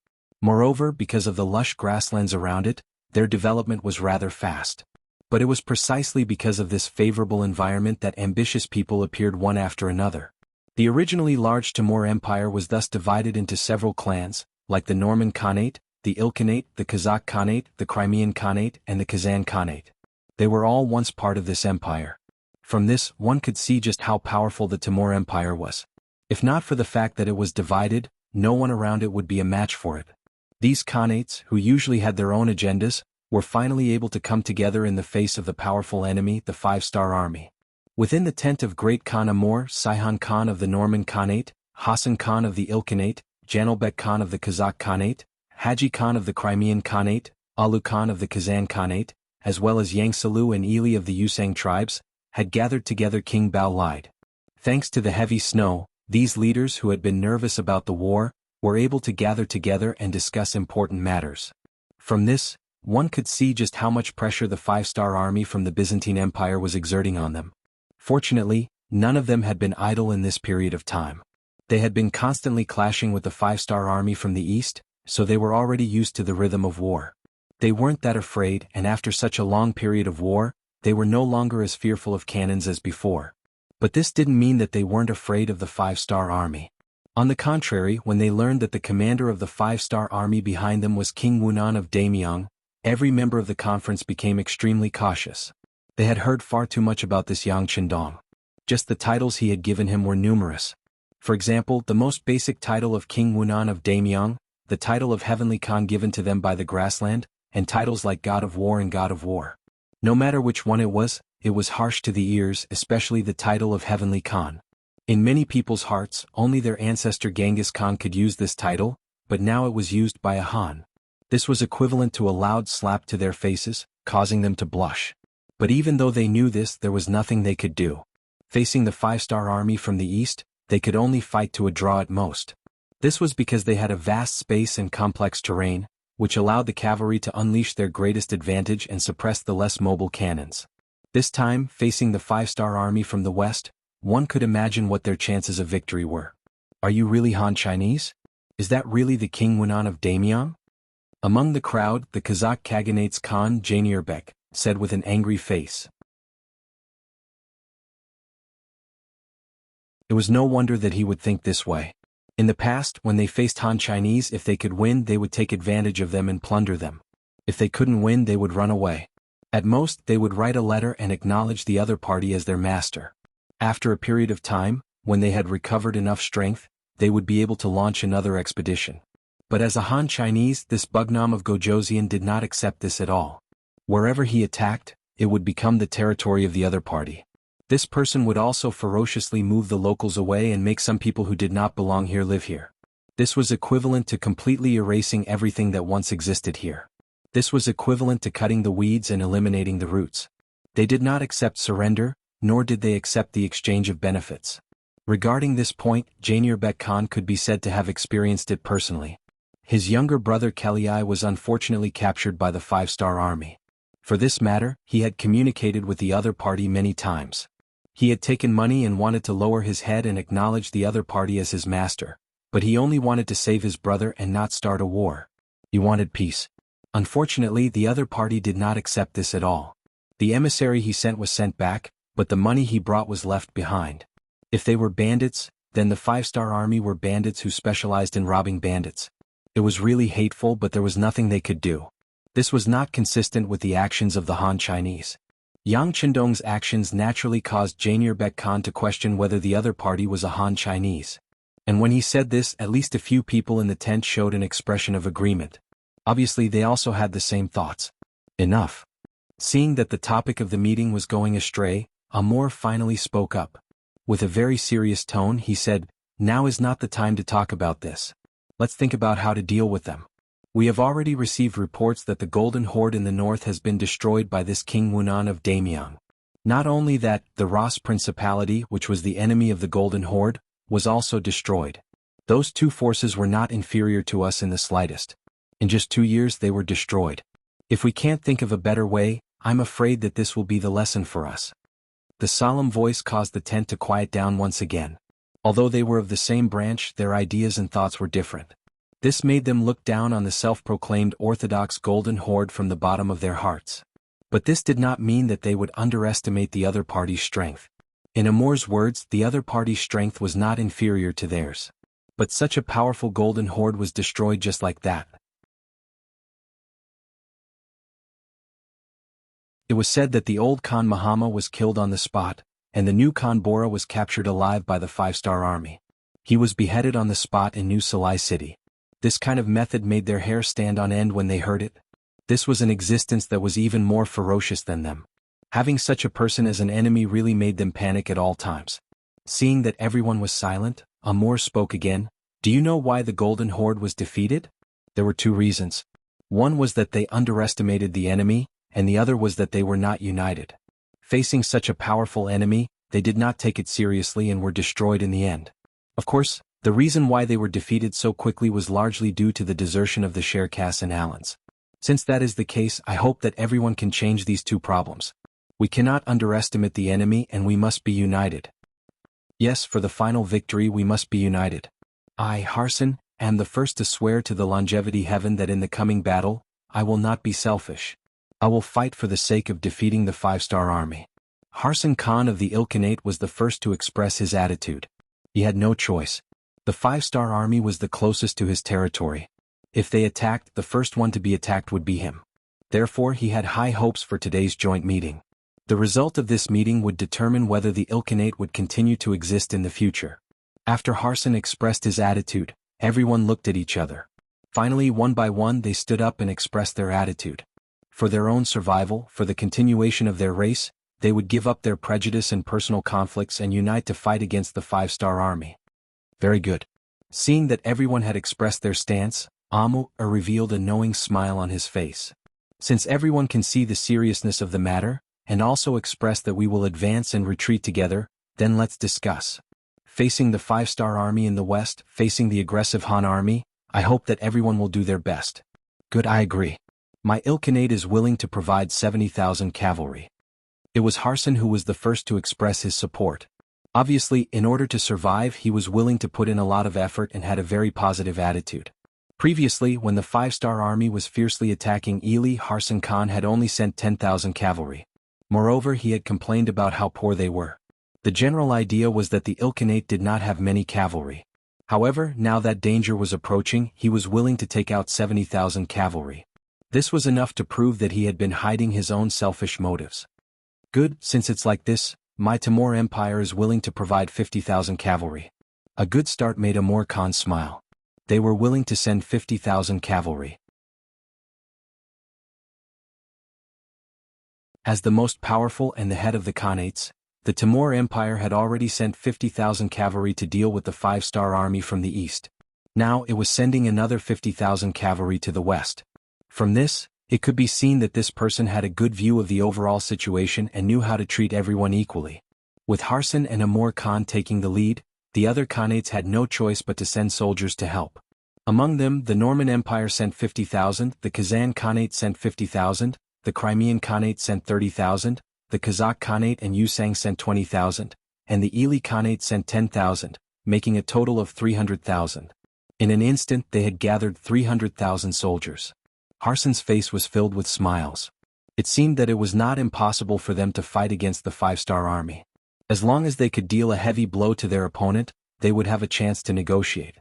Moreover, because of the lush grasslands around it, their development was rather fast. But it was precisely because of this favorable environment that ambitious people appeared one after another. The originally large Timur Empire was thus divided into several clans, like the Norman Khanate, the Ilkhanate, the Kazakh Khanate, the Crimean Khanate, and the Kazan Khanate. They were all once part of this empire. From this, one could see just how powerful the Timur Empire was. If not for the fact that it was divided, no one around it would be a match for it. These Khanates, who usually had their own agendas, were finally able to come together in the face of the powerful enemy, the five-star army. Within the tent of Great Khan Amor, Saihan Khan of the Norman Khanate, Hassan Khan of the Ilkhanate, Janilbek Khan of the Kazakh Khanate, Haji Khan of the Crimean Khanate, Alu Khan of the Kazan Khanate, as well as Yangsalu and Ili of the Yusang tribes, had gathered together. King Bao lied. Thanks to the heavy snow, these leaders who had been nervous about the war, were able to gather together and discuss important matters. From this, one could see just how much pressure the five-star army from the Byzantine Empire was exerting on them. Fortunately, none of them had been idle in this period of time. They had been constantly clashing with the five-star army from the east, so they were already used to the rhythm of war. They weren't that afraid, and after such a long period of war, they were no longer as fearful of cannons as before. But this didn't mean that they weren't afraid of the five-star army. On the contrary, when they learned that the commander of the five-star army behind them was King Wunan of Daemyang, every member of the conference became extremely cautious. They had heard far too much about this Yang Chendong. Just the titles he had given him were numerous. For example, the most basic title of King Wunan of Daemyang, the title of Heavenly Khan given to them by the grassland, and titles like God of War and God of War. No matter which one it was harsh to the ears, especially the title of Heavenly Khan. In many people's hearts, only their ancestor Genghis Khan could use this title, but now it was used by a Han. This was equivalent to a loud slap to their faces, causing them to blush. But even though they knew this, there was nothing they could do. Facing the five-star army from the east, they could only fight to a draw at most. This was because they had a vast space and complex terrain, which allowed the cavalry to unleash their greatest advantage and suppress the less mobile cannons. This time, facing the five-star army from the west, one could imagine what their chances of victory were. Are you really Han Chinese? Is that really the King Wunan of Daemyang? Among the crowd, the Kazakh Khaganate's Khan Janilbek said with an angry face. It was no wonder that he would think this way. In the past, when they faced Han Chinese, if they could win, they would take advantage of them and plunder them. If they couldn't win, they would run away. At most, they would write a letter and acknowledge the other party as their master. After a period of time, when they had recovered enough strength, they would be able to launch another expedition. But as a Han Chinese, this Bugnam of Gojoseon did not accept this at all. Wherever he attacked, it would become the territory of the other party. This person would also ferociously move the locals away and make some people who did not belong here live here. This was equivalent to completely erasing everything that once existed here. This was equivalent to cutting the weeds and eliminating the roots. They did not accept surrender, nor did they accept the exchange of benefits. Regarding this point, Jainurbek Khan could be said to have experienced it personally. His younger brother Kelai was unfortunately captured by the Five-Star Army. For this matter, he had communicated with the other party many times. He had taken money and wanted to lower his head and acknowledge the other party as his master, but he only wanted to save his brother and not start a war. He wanted peace. Unfortunately, the other party did not accept this at all. The emissary he sent was sent back, but the money he brought was left behind. If they were bandits, then the Five-Star Army were bandits who specialized in robbing bandits. It was really hateful, but there was nothing they could do. This was not consistent with the actions of the Han Chinese. Yang Qindong's actions naturally caused Jainurbek Khan to question whether the other party was a Han Chinese. And when he said this, at least a few people in the tent showed an expression of agreement. Obviously, they also had the same thoughts. Enough. Seeing that the topic of the meeting was going astray, Amor finally spoke up. With a very serious tone, he said, "Now is not the time to talk about this. Let's think about how to deal with them. We have already received reports that the Golden Horde in the north has been destroyed by this King Wunan of Damyang. Not only that, the Ras Principality, which was the enemy of the Golden Horde, was also destroyed. Those two forces were not inferior to us in the slightest. In just 2 years they were destroyed. If we can't think of a better way, I'm afraid that this will be the lesson for us." The solemn voice caused the tent to quiet down once again. Although they were of the same branch, their ideas and thoughts were different. This made them look down on the self-proclaimed Orthodox Golden Horde from the bottom of their hearts. But this did not mean that they would underestimate the other party's strength. In Amor's words, the other party's strength was not inferior to theirs. But such a powerful Golden Horde was destroyed just like that. It was said that the old Khan Mahama was killed on the spot, and the new Khan Bora was captured alive by the Five-Star Army. He was beheaded on the spot in New Salai City. This kind of method made their hair stand on end when they heard it. This was an existence that was even more ferocious than them. Having such a person as an enemy really made them panic at all times. Seeing that everyone was silent, Amor spoke again. "Do you know why the Golden Horde was defeated?" There were 2 reasons. One was that they underestimated the enemy, and the other was that they were not united. Facing such a powerful enemy, they did not take it seriously and were destroyed in the end. Of course, the reason why they were defeated so quickly was largely due to the desertion of the Sherkas and Allans. Since that is the case, I hope that everyone can change these 2 problems. We cannot underestimate the enemy and we must be united. Yes, for the final victory we must be united. I, Harson, am the first to swear to the longevity heaven that in the coming battle, I will not be selfish. I will fight for the sake of defeating the Five-Star Army. Harson Khan of the Ilkhanate was the first to express his attitude. He had no choice. The Five-Star Army was the closest to his territory. If they attacked, the first one to be attacked would be him. Therefore he had high hopes for today's joint meeting. The result of this meeting would determine whether the Ilkhanate would continue to exist in the future. After Harson expressed his attitude, everyone looked at each other. Finally, one by one they stood up and expressed their attitude. For their own survival, for the continuation of their race, they would give up their prejudice and personal conflicts and unite to fight against the Five-Star Army. Very good. Seeing that everyone had expressed their stance, Amor revealed a knowing smile on his face. Since everyone can see the seriousness of the matter, and also express that we will advance and retreat together, then let's discuss. Facing the Five-Star Army in the west, facing the aggressive Han Army, I hope that everyone will do their best. Good, I agree. My Ilkhanate is willing to provide 70,000 cavalry. It was Harson who was the first to express his support. Obviously, in order to survive, he was willing to put in a lot of effort and had a very positive attitude. Previously, when the Five-Star Army was fiercely attacking Ely, Harson Khan had only sent 10,000 cavalry. Moreover, he had complained about how poor they were. The general idea was that the Ilkhanate did not have many cavalry. However, now that danger was approaching, he was willing to take out 70,000 cavalry. This was enough to prove that he had been hiding his own selfish motives. Good, since it's like this, my Timur Empire is willing to provide 50,000 cavalry. A good start made Amor Khan smile. They were willing to send 50,000 cavalry. As the most powerful and the head of the Khanates, the Timur Empire had already sent 50,000 cavalry to deal with the Five-Star Army from the east. Now it was sending another 50,000 cavalry to the west. From this, it could be seen that this person had a good view of the overall situation and knew how to treat everyone equally. With Harsan and Amur Khan taking the lead, the other Khanates had no choice but to send soldiers to help. Among them, the Norman Empire sent 50,000, the Kazan Khanate sent 50,000, the Crimean Khanate sent 30,000, the Kazakh Khanate and Yusang sent 20,000, and the Ili Khanate sent 10,000, making a total of 300,000. In an instant they had gathered 300,000 soldiers. Harsan's face was filled with smiles. It seemed that it was not impossible for them to fight against the five-star army. As long as they could deal a heavy blow to their opponent, they would have a chance to negotiate.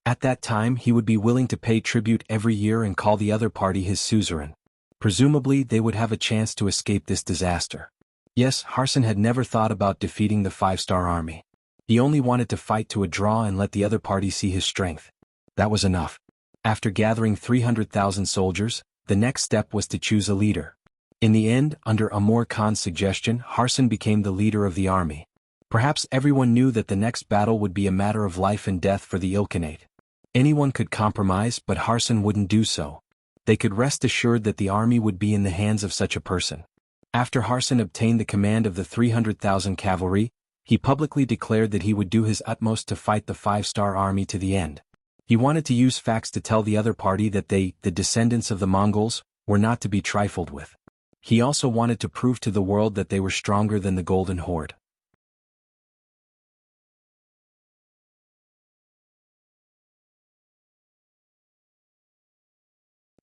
At that time he would be willing to pay tribute every year and call the other party his suzerain. Presumably they would have a chance to escape this disaster. Yes, Harsan had never thought about defeating the five-star army. He only wanted to fight to a draw and let the other party see his strength. That was enough. After gathering 300,000 soldiers, the next step was to choose a leader. In the end, under Amur Khan's suggestion, Harsan became the leader of the army. Perhaps everyone knew that the next battle would be a matter of life and death for the Ilkhanate. Anyone could compromise, but Harsan wouldn't do so. They could rest assured that the army would be in the hands of such a person. After Harsan obtained the command of the 300,000 cavalry, he publicly declared that he would do his utmost to fight the five-star army to the end. He wanted to use facts to tell the other party that they, the descendants of the Mongols, were not to be trifled with. He also wanted to prove to the world that they were stronger than the Golden Horde.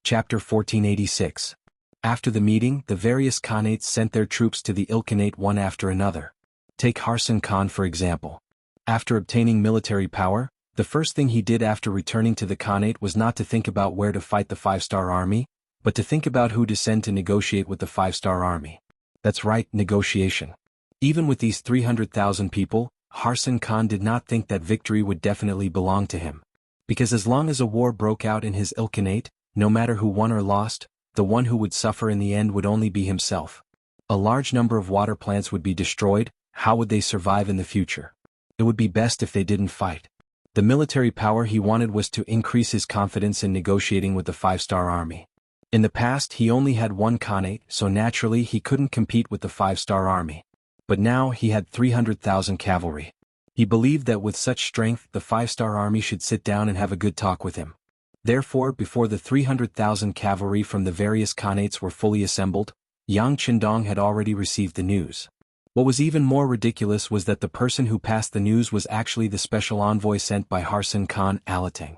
Chapter 1486. After the meeting, the various Khanates sent their troops to the Ilkhanate one after another. Take Harsan Khan for example. After obtaining military power, the first thing he did after returning to the Khanate was not to think about where to fight the five-star army, but to think about who to send to negotiate with the five-star army. That's right, negotiation. Even with these 300,000 people, Harsan Khan did not think that victory would definitely belong to him. Because as long as a war broke out in his Ilkhanate, no matter who won or lost, the one who would suffer in the end would only be himself. A large number of water plants would be destroyed. How would they survive in the future? It would be best if they didn't fight. The military power he wanted was to increase his confidence in negotiating with the five-star army. In the past he only had one Khanate, so naturally he couldn't compete with the five-star army. But now he had 300,000 cavalry. He believed that with such strength the five-star army should sit down and have a good talk with him. Therefore, before the 300,000 cavalry from the various Khanates were fully assembled, Yang Qindong had already received the news. What was even more ridiculous was that the person who passed the news was actually the special envoy sent by Harsan Khan, Alateng.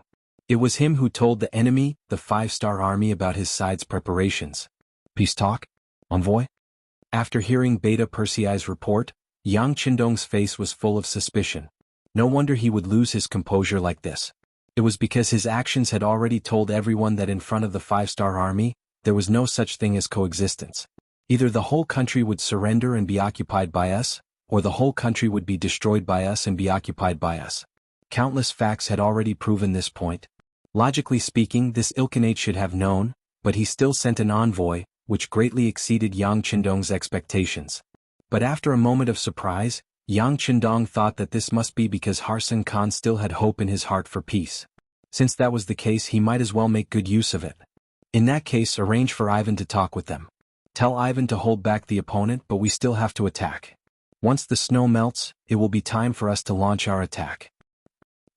It was him who told the enemy, the five-star army, about his side's preparations. Peace talk? Envoy? After hearing Beta Persei's report, Yang Qindong's face was full of suspicion. No wonder he would lose his composure like this. It was because his actions had already told everyone that in front of the five-star army, there was no such thing as coexistence. Either the whole country would surrender and be occupied by us, or the whole country would be destroyed by us and be occupied by us. Countless facts had already proven this point. Logically speaking, this Ilkhanate should have known, but he still sent an envoy, which greatly exceeded Yang Qindong's expectations. But after a moment of surprise, Yang Qindong thought that this must be because Harsan Khan still had hope in his heart for peace. Since that was the case, he might as well make good use of it. In that case, arrange for Ivan to talk with them. Tell Ivan to hold back the opponent, but we still have to attack. Once the snow melts, it will be time for us to launch our attack.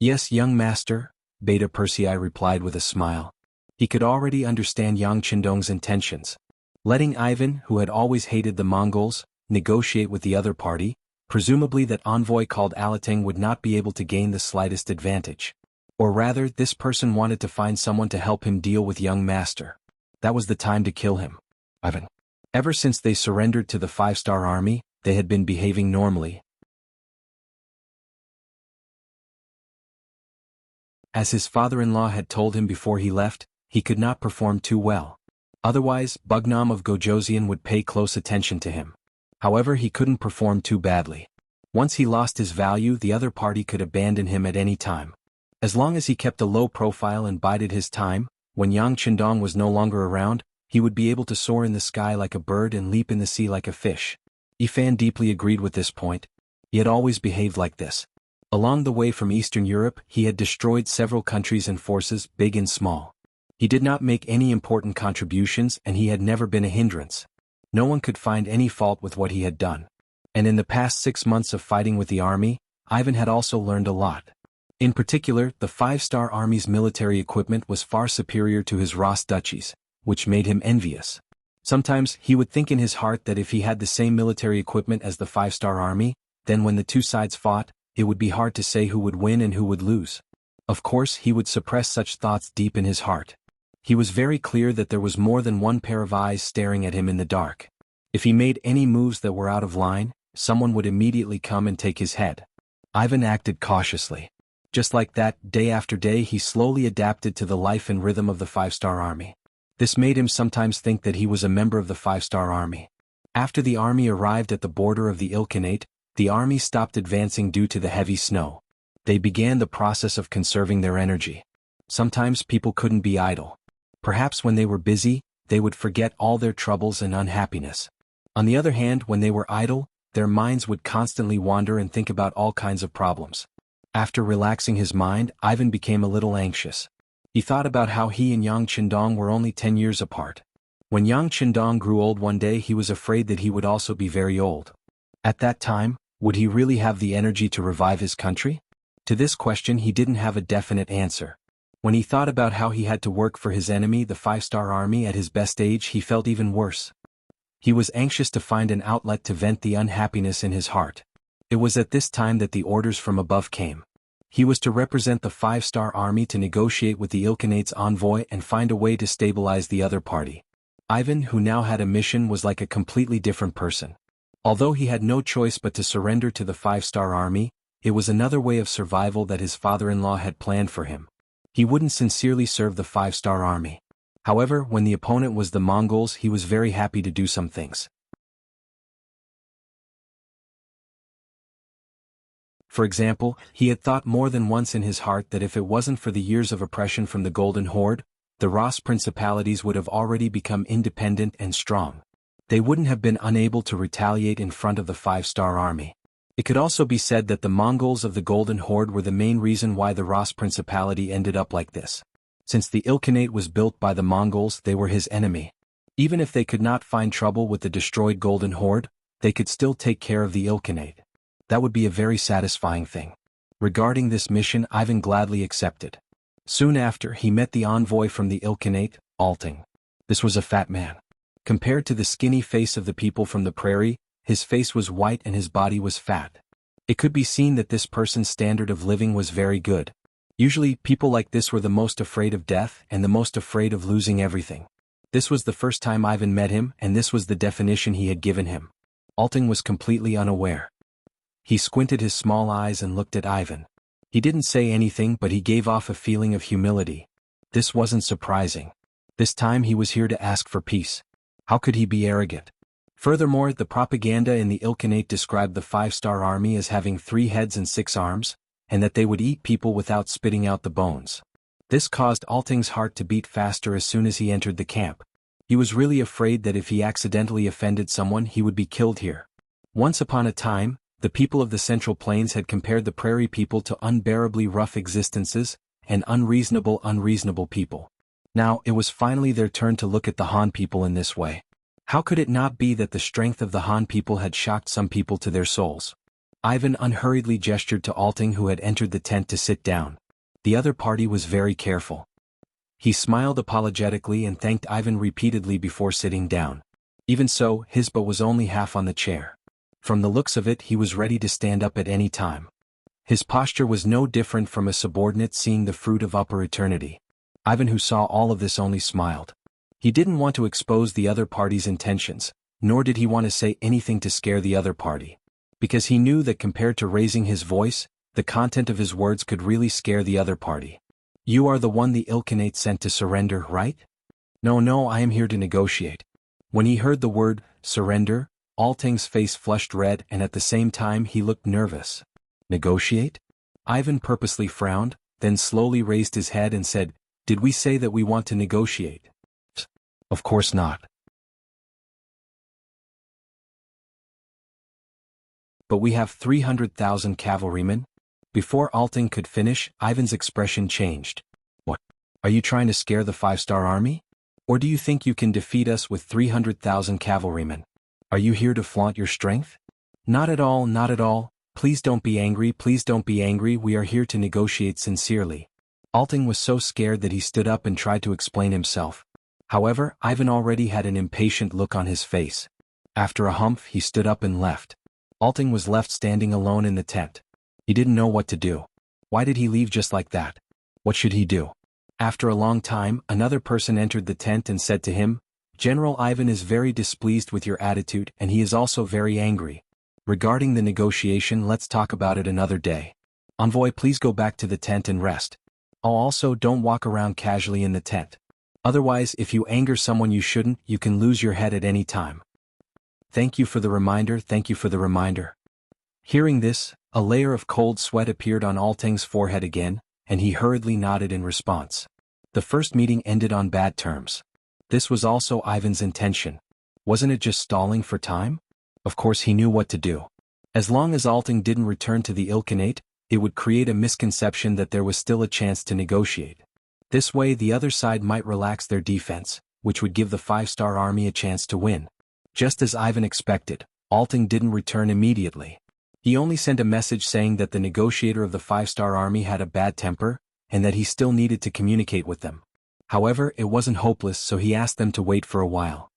Yes, young master, Beta Persei replied with a smile. He could already understand Yang Qindong's intentions. Letting Ivan, who had always hated the Mongols, negotiate with the other party, presumably that envoy called Alateng would not be able to gain the slightest advantage. Or rather, this person wanted to find someone to help him deal with young master. That was the time to kill him. Ivan. Ever since they surrendered to the five-star army, they had been behaving normally. As his father-in-law had told him before he left, he could not perform too well. Otherwise, Bugnam of Gojoseon would pay close attention to him. However, he couldn't perform too badly. Once he lost his value, the other party could abandon him at any time. As long as he kept a low profile and bided his time, when Yang Qindong was no longer around, he would be able to soar in the sky like a bird and leap in the sea like a fish. Ifan deeply agreed with this point. He had always behaved like this. Along the way from Eastern Europe, he had destroyed several countries and forces, big and small. He did not make any important contributions, and he had never been a hindrance. No one could find any fault with what he had done. And in the past 6 months of fighting with the army, Ivan had also learned a lot. In particular, the 5-star army's military equipment was far superior to his Ross duchies, which made him envious. Sometimes he would think in his heart that if he had the same military equipment as the 5-star army, then when the two sides fought, it would be hard to say who would win and who would lose. Of course, he would suppress such thoughts deep in his heart. He was very clear that there was more than one pair of eyes staring at him in the dark. If he made any moves that were out of line, someone would immediately come and take his head. Ivan acted cautiously. Just like that, day after day he slowly adapted to the life and rhythm of the 5-star army. This made him sometimes think that he was a member of the 5-star army. After the army arrived at the border of the Ilkhanate, the army stopped advancing due to the heavy snow. They began the process of conserving their energy. Sometimes people couldn't be idle. Perhaps when they were busy, they would forget all their troubles and unhappiness. On the other hand, when they were idle, their minds would constantly wander and think about all kinds of problems. After relaxing his mind, Ivan became a little anxious. He thought about how he and Yang Qindong were only 10 years apart. When Yang Qindong grew old one day, he was afraid that he would also be very old. At that time, would he really have the energy to revive his country? To this question he didn't have a definite answer. When he thought about how he had to work for his enemy, the 5-star army, at his best age, he felt even worse. He was anxious to find an outlet to vent the unhappiness in his heart. It was at this time that the orders from above came. He was to represent the 5-star army to negotiate with the Ilkhanate's envoy and find a way to stabilize the other party. Ivan, who now had a mission, was like a completely different person. Although he had no choice but to surrender to the 5-star army, it was another way of survival that his father-in-law had planned for him. He wouldn't sincerely serve the 5-star army. However, when the opponent was the Mongols, he was very happy to do some things. For example, he had thought more than once in his heart that if it wasn't for the years of oppression from the Golden Horde, the Ross principalities would have already become independent and strong. They wouldn't have been unable to retaliate in front of the 5-star army. It could also be said that the Mongols of the Golden Horde were the main reason why the Ross principality ended up like this. Since the Ilkhanate was built by the Mongols, they were his enemy. Even if they could not find trouble with the destroyed Golden Horde, they could still take care of the Ilkhanate. That would be a very satisfying thing. Regarding this mission, Ivan gladly accepted. Soon after, he met the envoy from the Ilkhanate, Alting. This was a fat man. Compared to the skinny face of the people from the prairie, his face was white and his body was fat. It could be seen that this person's standard of living was very good. Usually, people like this were the most afraid of death and the most afraid of losing everything. This was the first time Ivan met him, and this was the definition he had given him. Alting was completely unaware. He squinted his small eyes and looked at Ivan. He didn't say anything, but he gave off a feeling of humility. This wasn't surprising. This time he was here to ask for peace. How could he be arrogant? Furthermore, the propaganda in the Ilkhanate described the 5-star army as having 3 heads and 6 arms, and that they would eat people without spitting out the bones. This caused Alting's heart to beat faster as soon as he entered the camp. He was really afraid that if he accidentally offended someone, he would be killed here. Once upon a time, the people of the Central Plains had compared the prairie people to unbearably rough existences and unreasonable people. Now, it was finally their turn to look at the Han people in this way. How could it not be that the strength of the Han people had shocked some people to their souls? Ivan unhurriedly gestured to Alting, who had entered the tent, to sit down. The other party was very careful. He smiled apologetically and thanked Ivan repeatedly before sitting down. Even so, his butt was only half on the chair. From the looks of it, he was ready to stand up at any time. His posture was no different from a subordinate seeing the fruit of upper eternity. Ivan, who saw all of this, only smiled. He didn't want to expose the other party's intentions, nor did he want to say anything to scare the other party. Because he knew that compared to raising his voice, the content of his words could really scare the other party. You are the one the Ilkhanate sent to surrender, right? No, I am here to negotiate. When he heard the word, surrender, Alting's face flushed red, and at the same time he looked nervous. Negotiate? Ivan purposely frowned, then slowly raised his head and said, Did we say that we want to negotiate? Of course not. But we have 300,000 cavalrymen? Before Alting could finish, Ivan's expression changed. What? Are you trying to scare the 5-star army? Or do you think you can defeat us with 300,000 cavalrymen? Are you here to flaunt your strength? Not at all, not at all. Please don't be angry, please don't be angry, we are here to negotiate sincerely. Alting was so scared that he stood up and tried to explain himself. However, Ivan already had an impatient look on his face. After a humph, he stood up and left. Alting was left standing alone in the tent. He didn't know what to do. Why did he leave just like that? What should he do? After a long time, another person entered the tent and said to him, General Ivan is very displeased with your attitude and he is also very angry. Regarding the negotiation, let's talk about it another day. Envoy, please go back to the tent and rest. Oh, also don't walk around casually in the tent. Otherwise, if you anger someone you shouldn't, you can lose your head at any time. Thank you for the reminder, thank you for the reminder. Hearing this, a layer of cold sweat appeared on Alting's forehead again, and he hurriedly nodded in response. The first meeting ended on bad terms. This was also Ivan's intention. Wasn't it just stalling for time? Of course he knew what to do. As long as Alting didn't return to the Ilkhanate, it would create a misconception that there was still a chance to negotiate. This way the other side might relax their defense, which would give the 5-star army a chance to win. Just as Ivan expected, Alting didn't return immediately. He only sent a message saying that the negotiator of the 5-star army had a bad temper, and that he still needed to communicate with them. However, it wasn't hopeless, so he asked them to wait for a while.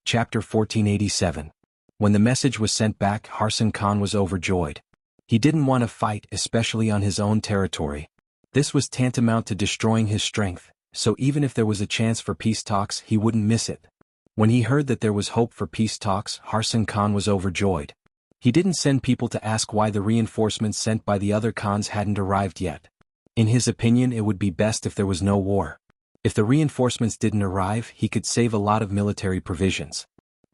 Chapter 1487. When the message was sent back, Harsan Khan was overjoyed. He didn't want to fight, especially on his own territory. This was tantamount to destroying his strength, so even if there was a chance for peace talks, he wouldn't miss it. When he heard that there was hope for peace talks, Harsan Khan was overjoyed. He didn't send people to ask why the reinforcements sent by the other Khans hadn't arrived yet. In his opinion, it would be best if there was no war. If the reinforcements didn't arrive, he could save a lot of military provisions.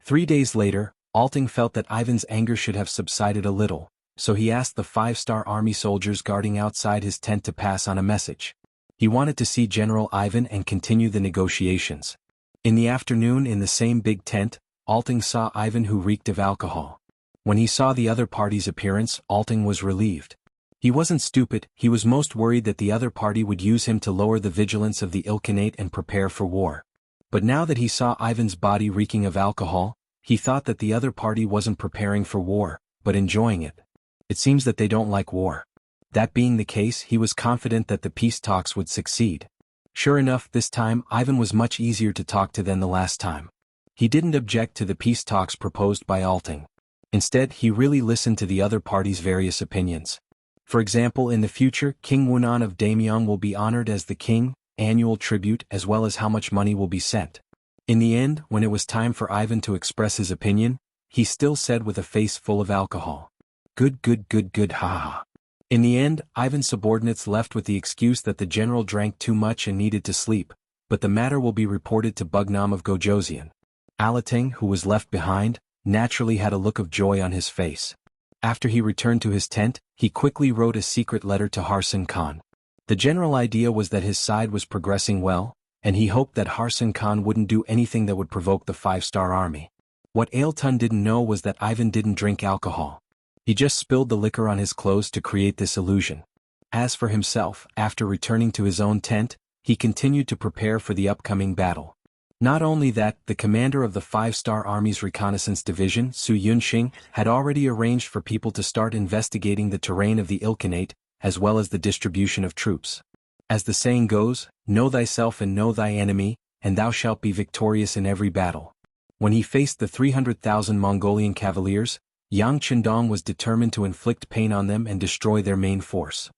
3 days later, Alting felt that Ivan's anger should have subsided a little, so he asked the 5-star army soldiers guarding outside his tent to pass on a message. He wanted to see General Ivan and continue the negotiations. In the afternoon, in the same big tent, Alting saw Ivan, who reeked of alcohol. When he saw the other party's appearance, Alting was relieved. He wasn't stupid, he was most worried that the other party would use him to lower the vigilance of the Ilkhanate and prepare for war. But now that he saw Ivan's body reeking of alcohol, he thought that the other party wasn't preparing for war, but enjoying it. It seems that they don't like war. That being the case, he was confident that the peace talks would succeed. Sure enough, this time, Ivan was much easier to talk to than the last time. He didn't object to the peace talks proposed by Alting. Instead, he really listened to the other party's various opinions. For example, in the future, King Wunan of Damyong will be honored as the king, annual tribute, as well as how much money will be sent. In the end, when it was time for Ivan to express his opinion, he still said with a face full of alcohol, "Good, good, good, good, ha ha." In the end, Ivan's subordinates left with the excuse that the general drank too much and needed to sleep, but the matter will be reported to Bugnam of Gojoseon. Alating, who was left behind, naturally had a look of joy on his face. After he returned to his tent, he quickly wrote a secret letter to Harsan Khan. The general idea was that his side was progressing well, and he hoped that Harsan Khan wouldn't do anything that would provoke the 5-star army. What Ailton didn't know was that Ivan didn't drink alcohol. He just spilled the liquor on his clothes to create this illusion. As for himself, after returning to his own tent, he continued to prepare for the upcoming battle. Not only that, the commander of the 5-star Army's reconnaissance division, Su Yunxing, had already arranged for people to start investigating the terrain of the Ilkhanate, as well as the distribution of troops. As the saying goes, know thyself and know thy enemy, and thou shalt be victorious in every battle. When he faced the 300,000 Mongolian cavaliers, Yang Chendong was determined to inflict pain on them and destroy their main force.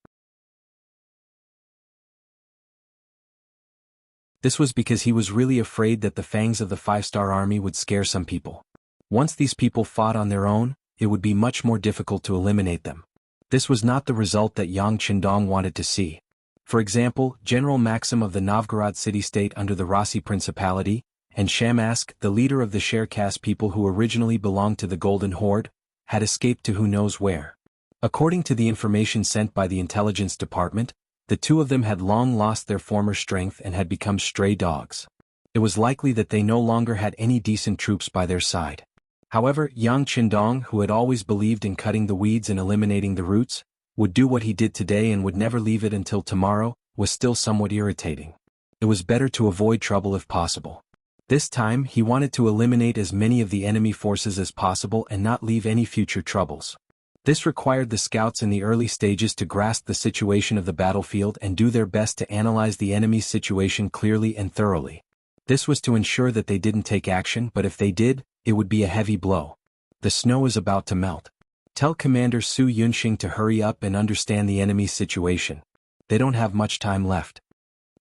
This was because he was really afraid that the fangs of the 5-star army would scare some people. Once these people fought on their own, it would be much more difficult to eliminate them. This was not the result that Yang Chendong wanted to see. For example, General Maxim of the Novgorod city-state under the Rasi Principality, and Shamask, the leader of the Cherkass people who originally belonged to the Golden Horde, had escaped to who knows where. According to the information sent by the intelligence department, the two of them had long lost their former strength and had become stray dogs. It was likely that they no longer had any decent troops by their side. However, Yang Chendong, who had always believed in cutting the weeds and eliminating the roots, would do what he did today and would never leave it until tomorrow, was still somewhat irritating. It was better to avoid trouble if possible. This time he wanted to eliminate as many of the enemy forces as possible and not leave any future troubles. This required the scouts in the early stages to grasp the situation of the battlefield and do their best to analyze the enemy's situation clearly and thoroughly. This was to ensure that they didn't take action, but if they did, it would be a heavy blow. The snow is about to melt. Tell Commander Su Yunxing to hurry up and understand the enemy's situation. They don't have much time left.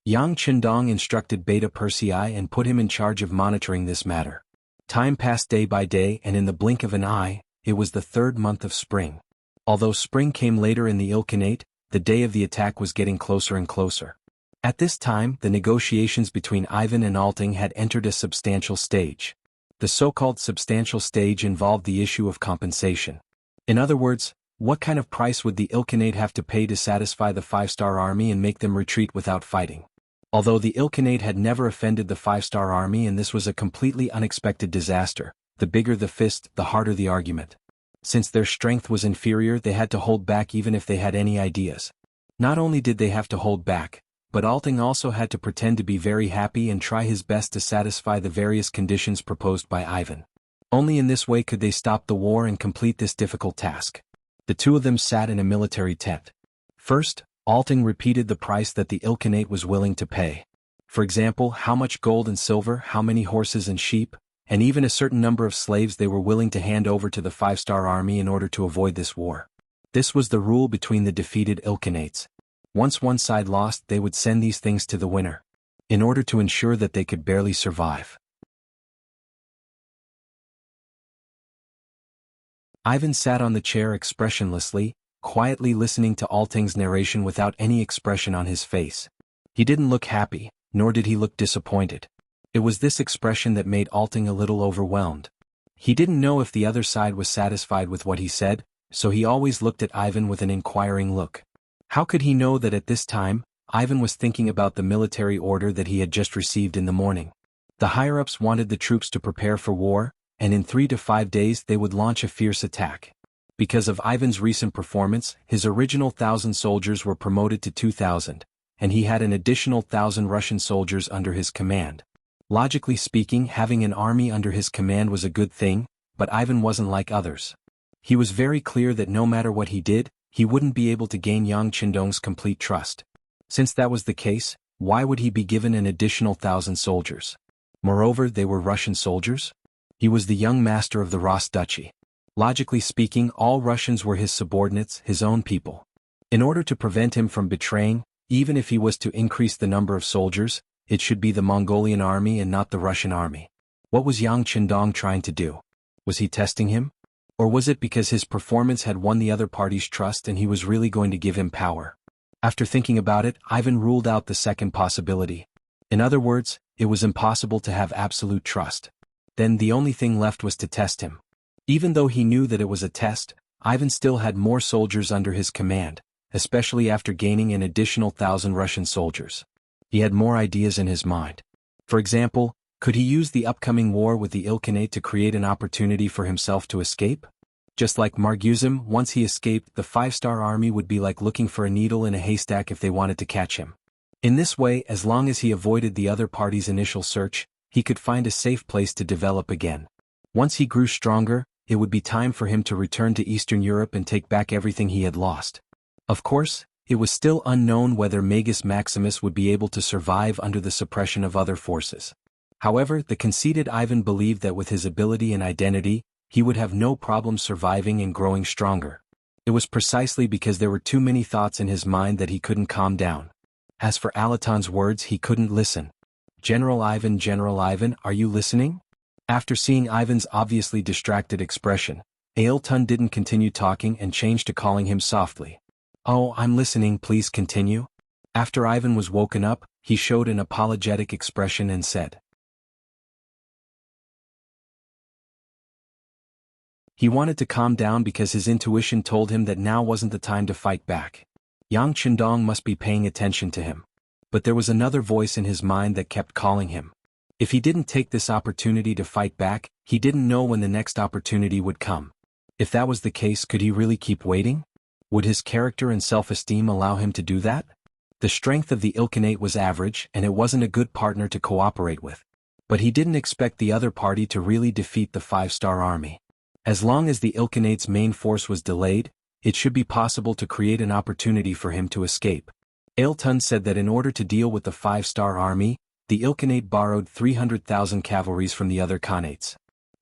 Yang Qindong instructed Beta Persei and put him in charge of monitoring this matter. Time passed day by day, and in the blink of an eye, it was the 3rd month of spring. Although spring came later in the Ilkhanate, the day of the attack was getting closer and closer. At this time, the negotiations between Ivan and Alting had entered a substantial stage. The so-called substantial stage involved the issue of compensation. In other words, what kind of price would the Ilkhanate have to pay to satisfy the 5-star army and make them retreat without fighting? Although the Ilkhanate had never offended the 5-star army and this was a completely unexpected disaster, the bigger the fist, the harder the argument. Since their strength was inferior, they had to hold back even if they had any ideas. Not only did they have to hold back, but Alting also had to pretend to be very happy and try his best to satisfy the various conditions proposed by Ivan. Only in this way could they stop the war and complete this difficult task. The two of them sat in a military tent. First, Alting repeated the price that the Ilkhanate was willing to pay. For example, how much gold and silver, how many horses and sheep, and even a certain number of slaves they were willing to hand over to the 5-star army in order to avoid this war. This was the rule between the defeated Ilkhanates. Once one side lost, they would send these things to the winner, in order to ensure that they could barely survive. Ivan sat on the chair expressionlessly, quietly listening to Alting's narration without any expression on his face. He didn't look happy, nor did he look disappointed. It was this expression that made Alting a little overwhelmed. He didn't know if the other side was satisfied with what he said, so he always looked at Ivan with an inquiring look. How could he know that at this time, Ivan was thinking about the military order that he had just received in the morning? The higher-ups wanted the troops to prepare for war, and in 3 to 5 days they would launch a fierce attack. Because of Ivan's recent performance, his original 1,000 soldiers were promoted to 2,000, and he had an additional 1,000 Russian soldiers under his command. Logically speaking, having an army under his command was a good thing, but Ivan wasn't like others. He was very clear that no matter what he did, he wouldn't be able to gain Yang Qindong's complete trust. Since that was the case, why would he be given an additional 1,000 soldiers? Moreover, they were Russian soldiers? He was the young master of the Ross Duchy. Logically speaking, all Russians were his subordinates, his own people. In order to prevent him from betraying, even if he was to increase the number of soldiers, it should be the Mongolian army and not the Russian army. What was Yang Qindong trying to do? Was he testing him? Or was it because his performance had won the other party's trust and he was really going to give him power? After thinking about it, Ivan ruled out the second possibility. In other words, it was impossible to have absolute trust. Then the only thing left was to test him. Even though he knew that it was a test, Ivan still had more soldiers under his command, especially after gaining an additional 1,000 Russian soldiers. He had more ideas in his mind. For example, could he use the upcoming war with the Ilkhanate to create an opportunity for himself to escape? Just like Marguzim, once he escaped, the 5-star army would be like looking for a needle in a haystack if they wanted to catch him. In this way, as long as he avoided the other party's initial search, he could find a safe place to develop again. Once he grew stronger, it would be time for him to return to Eastern Europe and take back everything he had lost. Of course, it was still unknown whether Magus Maximus would be able to survive under the suppression of other forces. However, the conceited Ivan believed that with his ability and identity, he would have no problem surviving and growing stronger. It was precisely because there were too many thoughts in his mind that he couldn't calm down. As for Alaton's words, he couldn't listen. General Ivan, are you listening? After seeing Ivan's obviously distracted expression, Ailton didn't continue talking and changed to calling him softly. Oh, I'm listening, please continue. After Ivan was woken up, he showed an apologetic expression and said. He wanted to calm down because his intuition told him that now wasn't the time to fight back. Yang Qindong must be paying attention to him. But there was another voice in his mind that kept calling him. If he didn't take this opportunity to fight back, he didn't know when the next opportunity would come. If that was the case, could he really keep waiting? Would his character and self-esteem allow him to do that? The strength of the Ilkhanate was average and it wasn't a good partner to cooperate with. But he didn't expect the other party to really defeat the 5-star army. As long as the Ilkhanate's main force was delayed, it should be possible to create an opportunity for him to escape. Ailton said that in order to deal with the 5-star army, the Ilkhanate borrowed 300,000 cavalries from the other Khanates.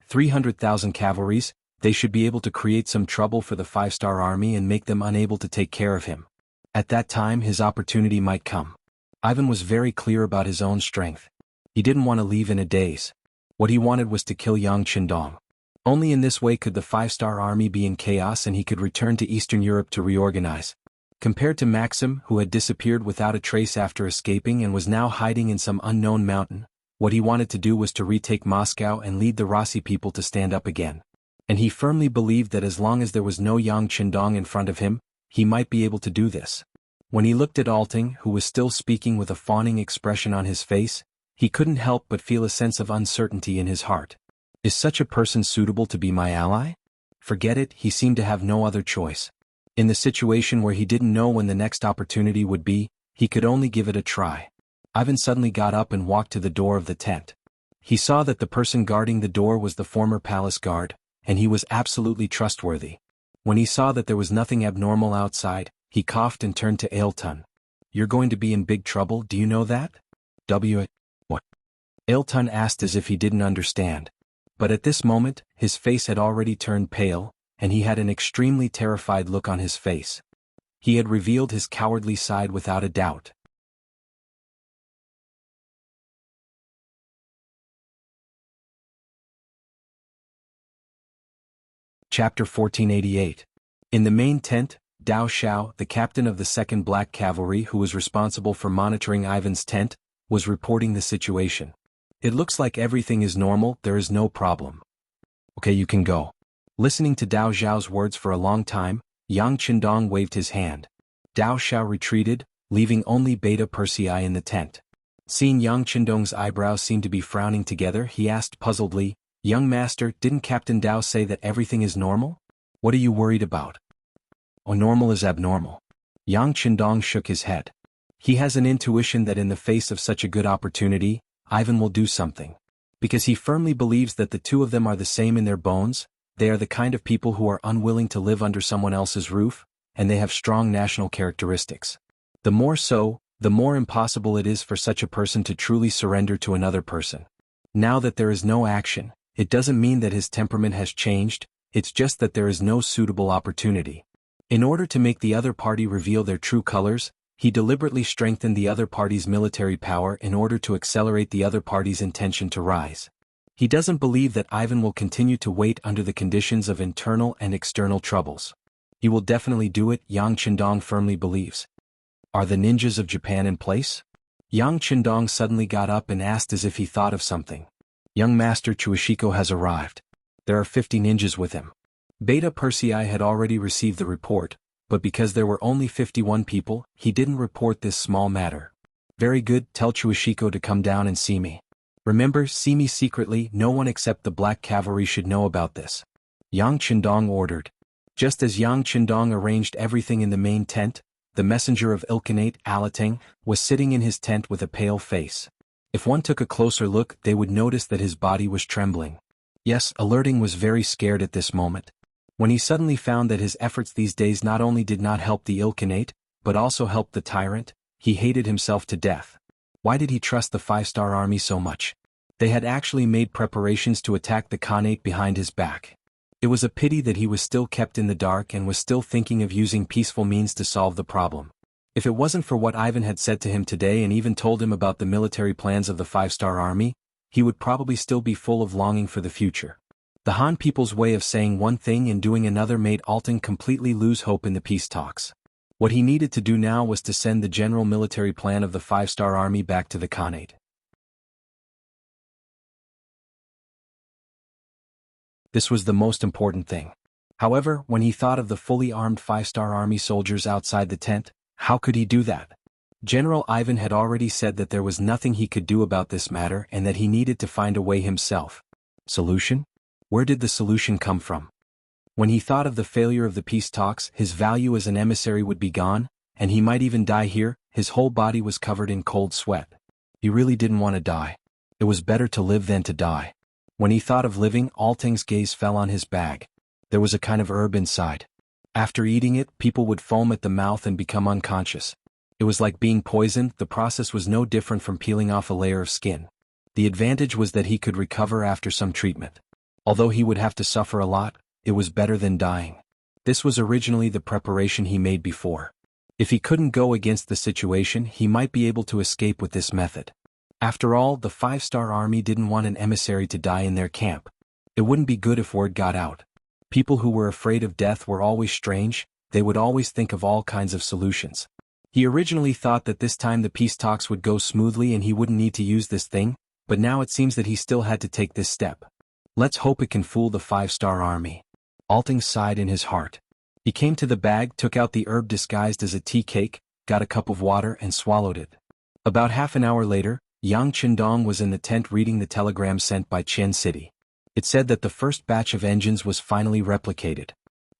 300,000 cavalries, they should be able to create some trouble for the 5-star army and make them unable to take care of him. At that time his opportunity might come. Ivan was very clear about his own strength. He didn't want to leave in a daze. What he wanted was to kill Yang Qindong. Only in this way could the 5-star army be in chaos and he could return to Eastern Europe to reorganize. Compared to Maxim, who had disappeared without a trace after escaping and was now hiding in some unknown mountain, what he wanted to do was to retake Moscow and lead the Rossi people to stand up again. And he firmly believed that as long as there was no Yang Qindong in front of him, he might be able to do this. When he looked at Alting, who was still speaking with a fawning expression on his face, he couldn't help but feel a sense of uncertainty in his heart. Is such a person suitable to be my ally? Forget it, he seemed to have no other choice. In the situation where he didn't know when the next opportunity would be, he could only give it a try. Ivan suddenly got up and walked to the door of the tent. He saw that the person guarding the door was the former palace guard, and he was absolutely trustworthy. When he saw that there was nothing abnormal outside, he coughed and turned to Ailton. You're going to be in big trouble, do you know that? What? Ailton asked as if he didn't understand. But at this moment, his face had already turned pale, and he had an extremely terrified look on his face. He had revealed his cowardly side without a doubt. Chapter 1488. In the main tent, Dao Xiao, the captain of the 2nd Black Cavalry who was responsible for monitoring Ivan's tent, was reporting the situation. It looks like everything is normal, there is no problem. Okay, you can go. Listening to Dao Xiao's words for a long time, Yang Qindong waved his hand. Dao Xiao retreated, leaving only Beta Persei in the tent. Seeing Yang Qindong's eyebrows seem to be frowning together, he asked puzzledly, Young master, didn't Captain Dao say that everything is normal? What are you worried about? Oh, normal is abnormal. Yang Qindong shook his head. He has an intuition that in the face of such a good opportunity, Ivan will do something. Because he firmly believes that the two of them are the same in their bones, they are the kind of people who are unwilling to live under someone else's roof, and they have strong national characteristics. The more so, the more impossible it is for such a person to truly surrender to another person. Now that there is no action, it doesn't mean that his temperament has changed, it's just that there is no suitable opportunity. In order to make the other party reveal their true colors, he deliberately strengthened the other party's military power in order to accelerate the other party's intention to rise. He doesn't believe that Ivan will continue to wait under the conditions of internal and external troubles. He will definitely do it, Yang Qindong firmly believes. Are the ninjas of Japan in place? Yang Qindong suddenly got up and asked as if he thought of something. Young Master Chuishiko has arrived. There are 50 ninjas with him. Beta Persei had already received the report, but because there were only 51 people, he didn't report this small matter. Very good, tell Chuishiko to come down and see me. Remember, see me secretly, no one except the Black Cavalry should know about this. Yang Qindong ordered. Just as Yang Qindong arranged everything in the main tent, the messenger of Ilkhanate, Alating, was sitting in his tent with a pale face. If one took a closer look, they would notice that his body was trembling. Yes, Alerting was very scared at this moment. When he suddenly found that his efforts these days not only did not help the Ilkhanate, but also helped the tyrant, he hated himself to death. Why did he trust the 5-star army so much? They had actually made preparations to attack the Khanate behind his back. It was a pity that he was still kept in the dark and was still thinking of using peaceful means to solve the problem. If it wasn't for what Ivan had said to him today and even told him about the military plans of the 5-star army, he would probably still be full of longing for the future. The Han people's way of saying one thing and doing another made Alting completely lose hope in the peace talks. What he needed to do now was to send the general military plan of the 5-star army back to the Khanate. This was the most important thing. However, when he thought of the fully armed 5-star army soldiers outside the tent, how could he do that? General Ivan had already said that there was nothing he could do about this matter and that he needed to find a way himself. Solution? Where did the solution come from? When he thought of the failure of the peace talks, his value as an emissary would be gone, and he might even die here, his whole body was covered in cold sweat. He really didn't want to die. It was better to live than to die. When he thought of living, Alting's gaze fell on his bag. There was a kind of herb inside. After eating it, people would foam at the mouth and become unconscious. It was like being poisoned. The process was no different from peeling off a layer of skin. The advantage was that he could recover after some treatment. Although he would have to suffer a lot, it was better than dying. This was originally the preparation he made before. If he couldn't go against the situation, he might be able to escape with this method. After all, the 5-star army didn't want an emissary to die in their camp. It wouldn't be good if word got out. People who were afraid of death were always strange. They would always think of all kinds of solutions. He originally thought that this time the peace talks would go smoothly and he wouldn't need to use this thing, but now it seems that he still had to take this step. Let's hope it can fool the 5-star army. Alting sighed in his heart. He came to the bag, took out the herb disguised as a tea cake, got a cup of water and swallowed it. About half an hour later, Yang Qindong was in the tent reading the telegram sent by Chen City. It said that the first batch of engines was finally replicated.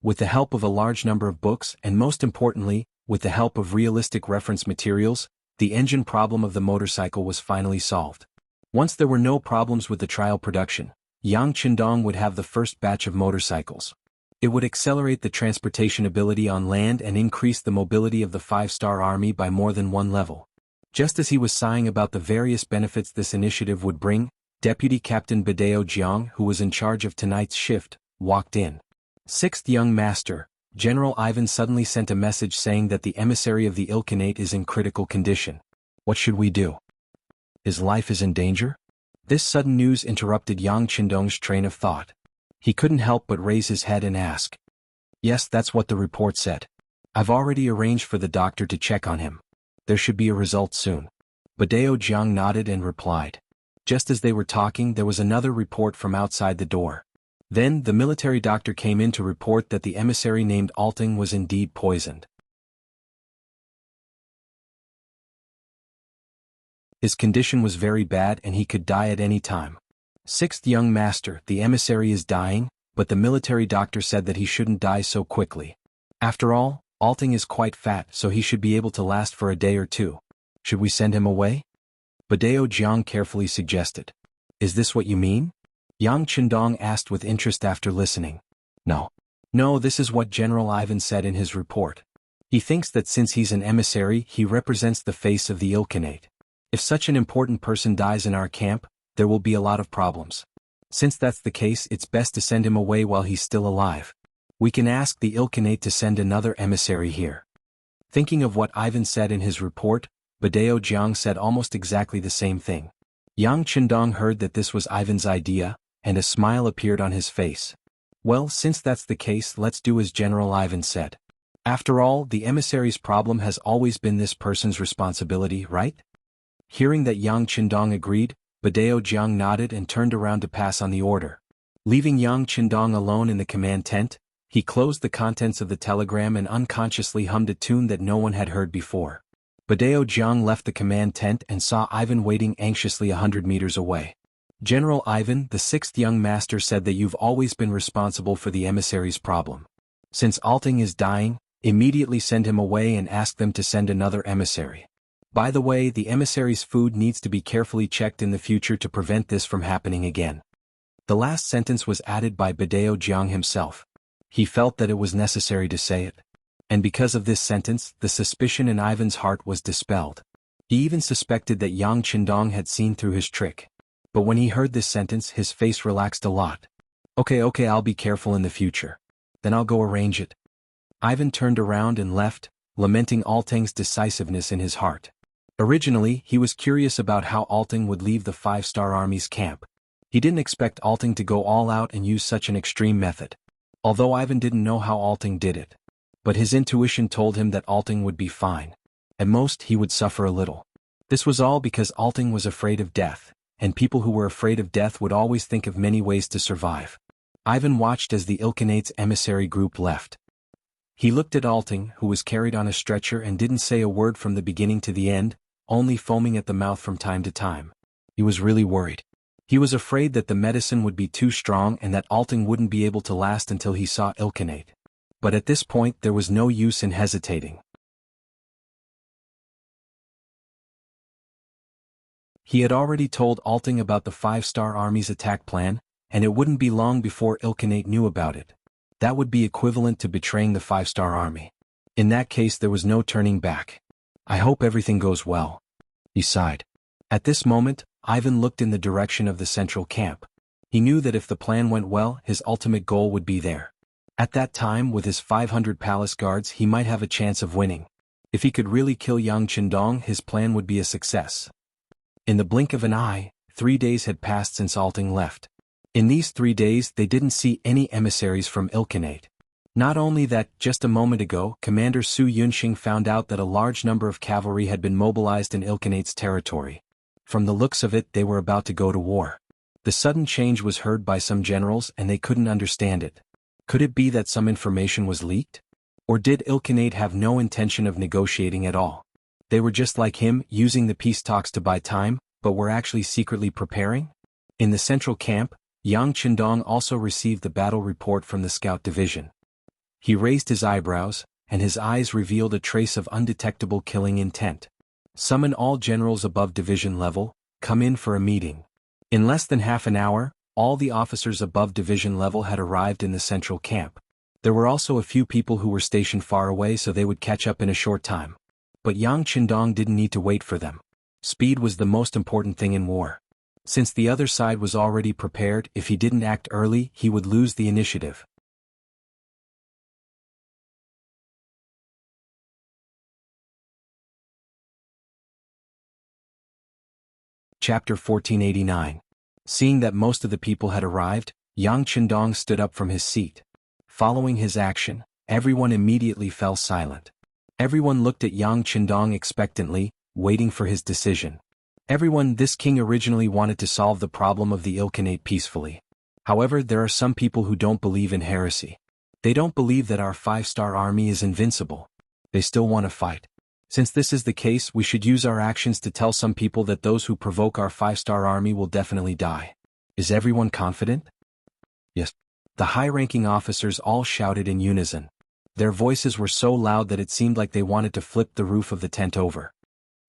With the help of a large number of books and most importantly, with the help of realistic reference materials, the engine problem of the motorcycle was finally solved. Once there were no problems with the trial production, Yang Qindong would have the first batch of motorcycles. It would accelerate the transportation ability on land and increase the mobility of the 5-star army by more than one level. Just as he was sighing about the various benefits this initiative would bring, Deputy Captain Badeo Jiang, who was in charge of tonight's shift, walked in. Sixth young master, General Ivan suddenly sent a message saying that the emissary of the Ilkhanate is in critical condition. What should we do? His life is in danger? This sudden news interrupted Yang Qindong's train of thought. He couldn't help but raise his head and ask. Yes, that's what the report said. I've already arranged for the doctor to check on him. There should be a result soon. Badeo Jiang nodded and replied. Just as they were talking, there was another report from outside the door. Then, the military doctor came in to report that the emissary named Alting was indeed poisoned. His condition was very bad and he could die at any time. Sixth young master, the emissary is dying, but the military doctor said that he shouldn't die so quickly. After all, Alting is quite fat, so he should be able to last for a day or two. Should we send him away? Badeo Jiang carefully suggested. Is this what you mean? Yang Qindong asked with interest after listening. No. No, this is what General Ivan said in his report. He thinks that since he's an emissary, he represents the face of the Ilkhanate. If such an important person dies in our camp, there will be a lot of problems. Since that's the case, it's best to send him away while he's still alive. We can ask the Ilkhanate to send another emissary here. Thinking of what Ivan said in his report, Badeo Jiang said almost exactly the same thing. Yang Qindong heard that this was Ivan's idea, and a smile appeared on his face. Well, since that's the case, let's do as General Ivan said. After all, the emissary's problem has always been this person's responsibility, right? Hearing that Yang Qindong agreed, Badeo Jiang nodded and turned around to pass on the order. Leaving Yang Qindong alone in the command tent, he closed the contents of the telegram and unconsciously hummed a tune that no one had heard before. Badeo Jiang left the command tent and saw Ivan waiting anxiously 100 meters away. General Ivan, the sixth young master, said that you've always been responsible for the emissary's problem. Since Alting is dying, immediately send him away and ask them to send another emissary. By the way, the emissary's food needs to be carefully checked in the future to prevent this from happening again. The last sentence was added by Badeo Jiang himself. He felt that it was necessary to say it. And because of this sentence, the suspicion in Ivan's heart was dispelled. He even suspected that Yang Qindong had seen through his trick. But when he heard this sentence, his face relaxed a lot. Okay, I'll be careful in the future. Then I'll go arrange it. Ivan turned around and left, lamenting Alting's decisiveness in his heart. Originally, he was curious about how Alting would leave the 5-star army's camp. He didn't expect Alting to go all out and use such an extreme method. Although Ivan didn't know how Alting did it. But his intuition told him that Alting would be fine. At most, he would suffer a little. This was all because Alting was afraid of death, and people who were afraid of death would always think of many ways to survive. Ivan watched as the Ilkhanate's emissary group left. He looked at Alting, who was carried on a stretcher and didn't say a word from the beginning to the end, only foaming at the mouth from time to time. He was really worried. He was afraid that the medicine would be too strong and that Alting wouldn't be able to last until he saw Ilkhanate. But at this point there was no use in hesitating. He had already told Alting about the 5-star army's attack plan, and it wouldn't be long before Ilkhanate knew about it. That would be equivalent to betraying the 5-star army. In that case there was no turning back. I hope everything goes well. He sighed. At this moment, Ivan looked in the direction of the central camp. He knew that if the plan went well, his ultimate goal would be there. At that time, with his 500 palace guards, he might have a chance of winning. If he could really kill Yang Qindong, his plan would be a success. In the blink of an eye, 3 days had passed since Alting left. In these 3 days they didn't see any emissaries from Ilkhanate. Not only that, just a moment ago, Commander Su Yunxing found out that a large number of cavalry had been mobilized in Ilkhanate's territory. From the looks of it, they were about to go to war. The sudden change was heard by some generals and they couldn't understand it. Could it be that some information was leaked? Or did Ilkhanate have no intention of negotiating at all? They were just like him, using the peace talks to buy time, but were actually secretly preparing? In the central camp, Yang Qindong also received the battle report from the scout division. He raised his eyebrows, and his eyes revealed a trace of undetectable killing intent. Summon all generals above division level, come in for a meeting. In less than half an hour, all the officers above division level had arrived in the central camp. There were also a few people who were stationed far away so they would catch up in a short time. But Yang Qindong didn't need to wait for them. Speed was the most important thing in war. Since the other side was already prepared, if he didn't act early, he would lose the initiative. Chapter 1489. Seeing that most of the people had arrived, Yang Qindong stood up from his seat. Following his action, everyone immediately fell silent. Everyone looked at Yang Qindong expectantly, waiting for his decision. This king originally wanted to solve the problem of the Ilkhanate peacefully. However, there are some people who don't believe in heresy. They don't believe that our 5-star army is invincible. They still want to fight. Since this is the case, we should use our actions to tell some people that those who provoke our 5-star army will definitely die. Is everyone confident? Yes. The high-ranking officers all shouted in unison. Their voices were so loud that it seemed like they wanted to flip the roof of the tent over.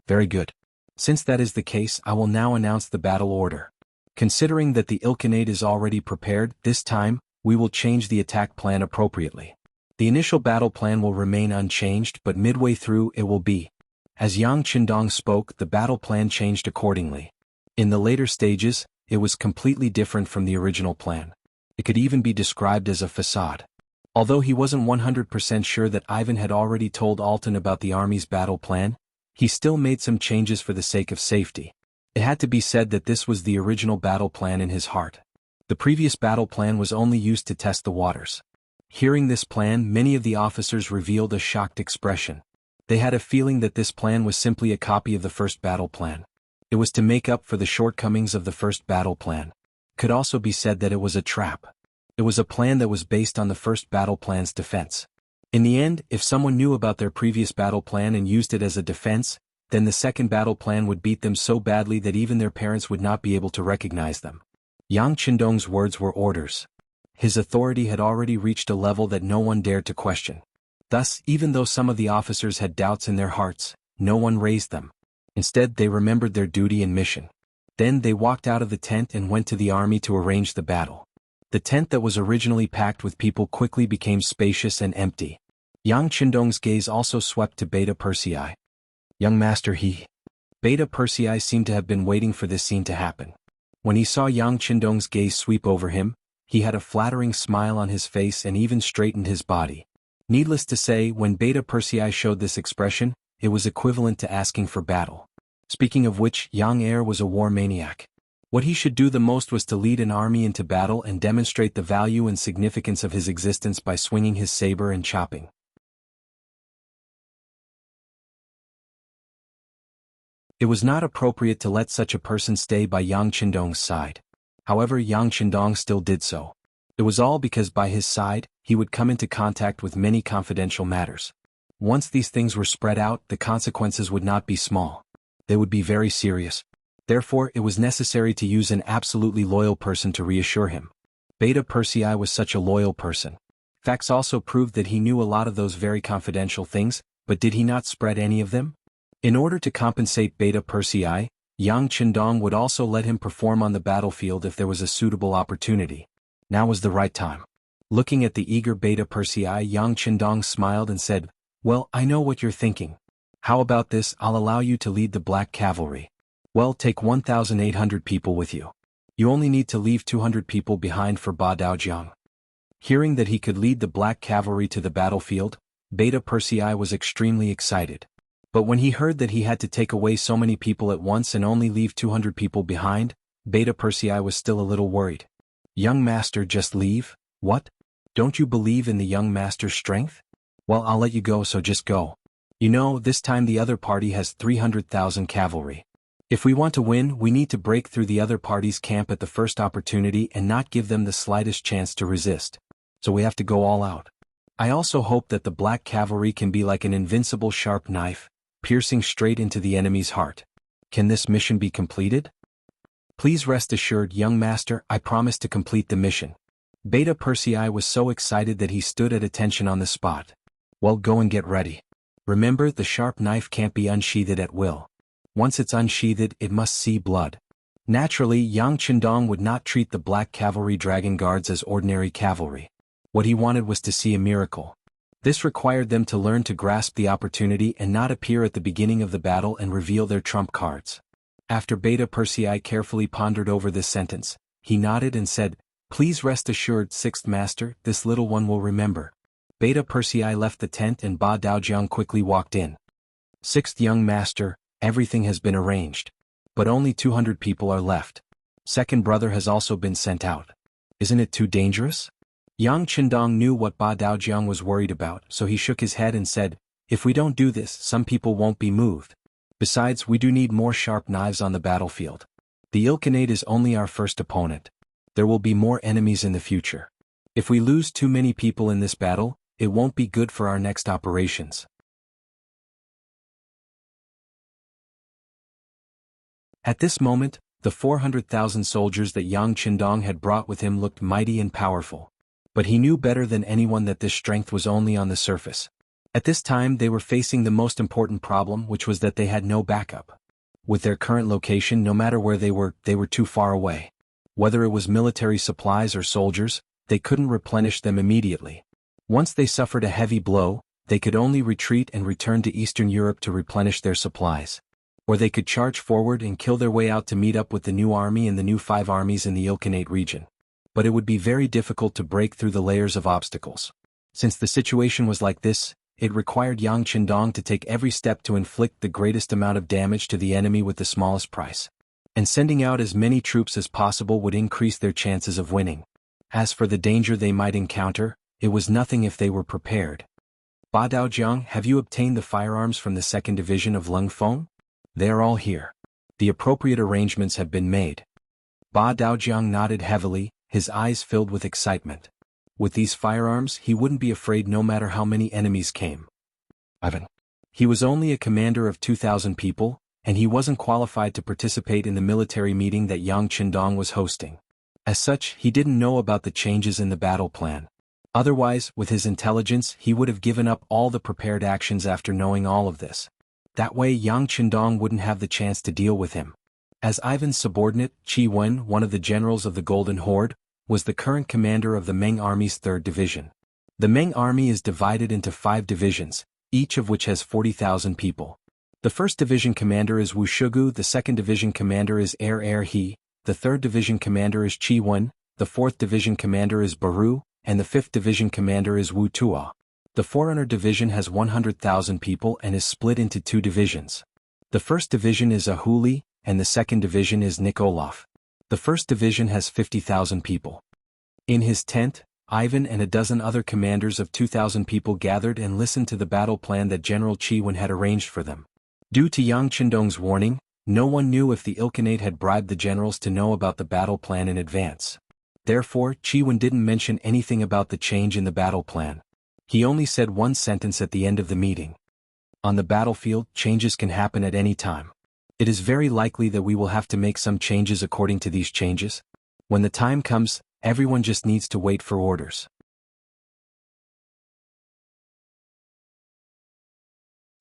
Very good. Since that is the case, I will now announce the battle order. Considering that the Ilkhanate is already prepared, this time, we will change the attack plan appropriately. The initial battle plan will remain unchanged, but midway through it will be. As Yang Qindong spoke, the battle plan changed accordingly. In the later stages, it was completely different from the original plan. It could even be described as a facade. Although he wasn't 100% sure that Ivan had already told Alton about the army's battle plan, he still made some changes for the sake of safety. It had to be said that this was the original battle plan in his heart. The previous battle plan was only used to test the waters. Hearing this plan, many of the officers revealed a shocked expression. They had a feeling that this plan was simply a copy of the first battle plan. It was to make up for the shortcomings of the first battle plan. Could also be said that it was a trap. It was a plan that was based on the first battle plan's defense. In the end, if someone knew about their previous battle plan and used it as a defense, then the second battle plan would beat them so badly that even their parents would not be able to recognize them. Yang Qindong's words were orders. His authority had already reached a level that no one dared to question. Thus, even though some of the officers had doubts in their hearts, no one raised them. Instead, they remembered their duty and mission. Then they walked out of the tent and went to the army to arrange the battle. The tent that was originally packed with people quickly became spacious and empty. Yang Qindong's gaze also swept to Beta Persei. Young master Beta Persei seemed to have been waiting for this scene to happen. When he saw Yang Qindong's gaze sweep over him, he had a flattering smile on his face and even straightened his body. Needless to say, when Beta Persei showed this expression, it was equivalent to asking for battle. Speaking of which, Yang Heir was a war maniac. What he should do the most was to lead an army into battle and demonstrate the value and significance of his existence by swinging his saber and chopping. It was not appropriate to let such a person stay by Yang Qindong's side. However, Yang Qindong still did so. It was all because by his side, he would come into contact with many confidential matters. Once these things were spread out, the consequences would not be small. They would be very serious. Therefore, it was necessary to use an absolutely loyal person to reassure him. Beta Persei was such a loyal person. Facts also proved that he knew a lot of those very confidential things, but did he not spread any of them? In order to compensate Beta Persei, Yang Qindong would also let him perform on the battlefield if there was a suitable opportunity. Now was the right time. Looking at the eager Beta Persei, Yang Qindong smiled and said, "Well, I know what you're thinking. How about this? I'll allow you to lead the Black Cavalry. Well, take 1,800 people with you. You only need to leave 200 people behind for Ba Daojiang." Hearing that he could lead the Black Cavalry to the battlefield, Beta Persei was extremely excited. But when he heard that he had to take away so many people at once and only leave 200 people behind, Beta Persei was still a little worried. "Young master, just leave? What? Don't you believe in the young master's strength? Well, I'll let you go, so just go. You know, this time the other party has 300,000 cavalry. If we want to win, we need to break through the other party's camp at the first opportunity and not give them the slightest chance to resist. So we have to go all out. I also hope that the Black Cavalry can be like an invincible sharp knife, piercing straight into the enemy's heart. Can this mission be completed?" "Please rest assured, young master, I promise to complete the mission." Beta Persei was so excited that he stood at attention on the spot. "Well, go and get ready. Remember, the sharp knife can't be unsheathed at will. Once it's unsheathed, it must see blood." Naturally, Yang Qindong would not treat the Black Cavalry Dragon Guards as ordinary cavalry. What he wanted was to see a miracle. This required them to learn to grasp the opportunity and not appear at the beginning of the battle and reveal their trump cards. After Beta Persei carefully pondered over this sentence, he nodded and said, "Please rest assured, Sixth Master, this little one will remember." Beta Persei left the tent and Ba Daojiang quickly walked in. "Sixth young master, everything has been arranged. But only 200 people are left. Second brother has also been sent out. Isn't it too dangerous?" Yang Qindong knew what Ba Daojiang was worried about, so he shook his head and said, "If we don't do this, some people won't be moved. Besides, we do need more sharp knives on the battlefield. The Ilkhanate is only our first opponent. There will be more enemies in the future. If we lose too many people in this battle, it won't be good for our next operations." At this moment, the 400,000 soldiers that Yang Qindong had brought with him looked mighty and powerful. But he knew better than anyone that this strength was only on the surface. At this time they were facing the most important problem, which was that they had no backup. With their current location, no matter where they were too far away. Whether it was military supplies or soldiers, they couldn't replenish them immediately. Once they suffered a heavy blow, they could only retreat and return to Eastern Europe to replenish their supplies. Or they could charge forward and kill their way out to meet up with the new army and the new 5 armies in the Ilkhanate region. But it would be very difficult to break through the layers of obstacles. Since the situation was like this, it required Yang Qindong to take every step to inflict the greatest amount of damage to the enemy with the smallest price. And sending out as many troops as possible would increase their chances of winning. As for the danger they might encounter, it was nothing if they were prepared. "Ba Daojiang, have you obtained the firearms from the 2nd Division of Lung Feng?" "They are all here. The appropriate arrangements have been made." Ba Daojiang nodded heavily, his eyes filled with excitement. With these firearms, he wouldn't be afraid no matter how many enemies came. Ivan. He was only a commander of 2,000 people, and he wasn't qualified to participate in the military meeting that Yang Qindong was hosting. As such, he didn't know about the changes in the battle plan. Otherwise, with his intelligence, he would have given up all the prepared actions after knowing all of this. That way Yang Qindong wouldn't have the chance to deal with him. As Ivan's subordinate, Qi Wen, one of the generals of the Golden Horde, was the current commander of the Ming Army's 3rd Division. The Ming Army is divided into 5 divisions, each of which has 40,000 people. The 1st Division commander is Wu Shugu, the 2nd Division commander is He, the 3rd Division commander is Qi Wen, the 4th Division commander is Baru, and the 5th Division commander is Wu Tua. The Forerunner Division has 100,000 people and is split into 2 divisions. The 1st Division is Ahuli, and the 2nd Division is Nikolov. The 1st Division has 50,000 people. In his tent, Ivan and a dozen other commanders of 2,000 people gathered and listened to the battle plan that General Qi Wen had arranged for them. Due to Yang Qindong's warning, no one knew if the Ilkhanate had bribed the generals to know about the battle plan in advance. Therefore, Qi Wen didn't mention anything about the change in the battle plan. He only said one sentence at the end of the meeting. "On the battlefield, changes can happen at any time. It is very likely that we will have to make some changes according to these changes. When the time comes, everyone just needs to wait for orders."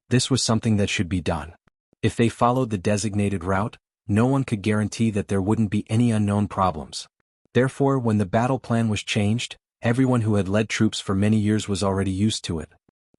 This was something that should be done. If they followed the designated route, no one could guarantee that there wouldn't be any unknown problems. Therefore, when the battle plan was changed, everyone who had led troops for many years was already used to it.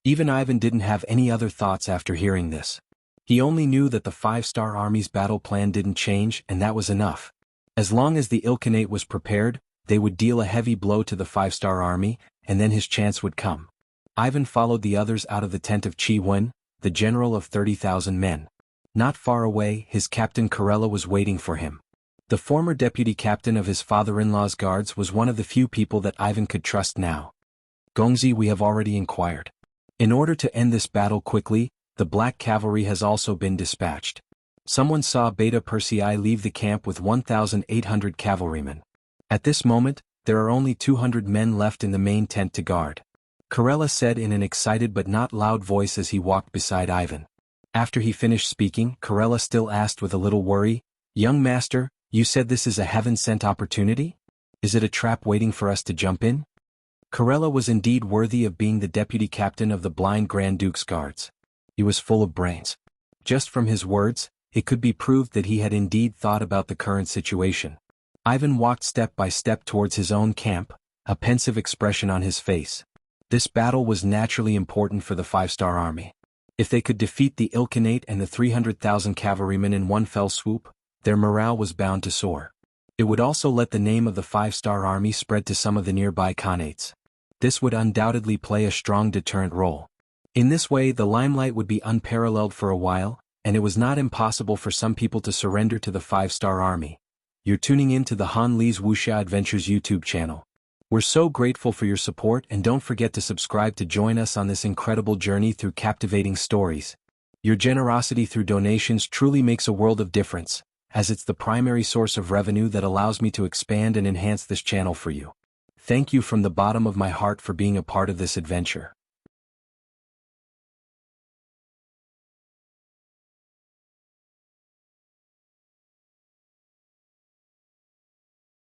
Even Ivan didn't have any other thoughts after hearing this. He only knew that the 5-star army's battle plan didn't change, and that was enough. As long as the Ilkhanate was prepared, they would deal a heavy blow to the 5-star army, and then his chance would come. Ivan followed the others out of the tent of Qi Wen, the general of 30,000 men. Not far away, his captain Karela was waiting for him. The former deputy captain of his father-in-law's guards was one of the few people that Ivan could trust now. Gongzi, we have already inquired. In order to end this battle quickly, the Black Cavalry has also been dispatched. Someone saw Beta Persei leave the camp with 1,800 cavalrymen. At this moment, there are only 200 men left in the main tent to guard. Karela said in an excited but not loud voice as he walked beside Ivan. After he finished speaking, Karela still asked with a little worry, "Young master, you said this is a heaven-sent opportunity? Is it a trap waiting for us to jump in?" Karela was indeed worthy of being the deputy captain of the blind Grand Duke's guards. He was full of brains. Just from his words, it could be proved that he had indeed thought about the current situation. Ivan walked step by step towards his own camp, a pensive expression on his face. This battle was naturally important for the 5-star army. If they could defeat the Ilkhanate and the 300,000 cavalrymen in one fell swoop, their morale was bound to soar. It would also let the name of the 5-star army spread to some of the nearby khanates. This would undoubtedly play a strong deterrent role. In this way, the limelight would be unparalleled for a while, and it was not impossible for some people to surrender to the 5-star army. You're tuning in to the Han Li's Wuxia Adventures YouTube channel. We're so grateful for your support, and don't forget to subscribe to join us on this incredible journey through captivating stories. Your generosity through donations truly makes a world of difference, as it's the primary source of revenue that allows me to expand and enhance this channel for you. Thank you from the bottom of my heart for being a part of this adventure.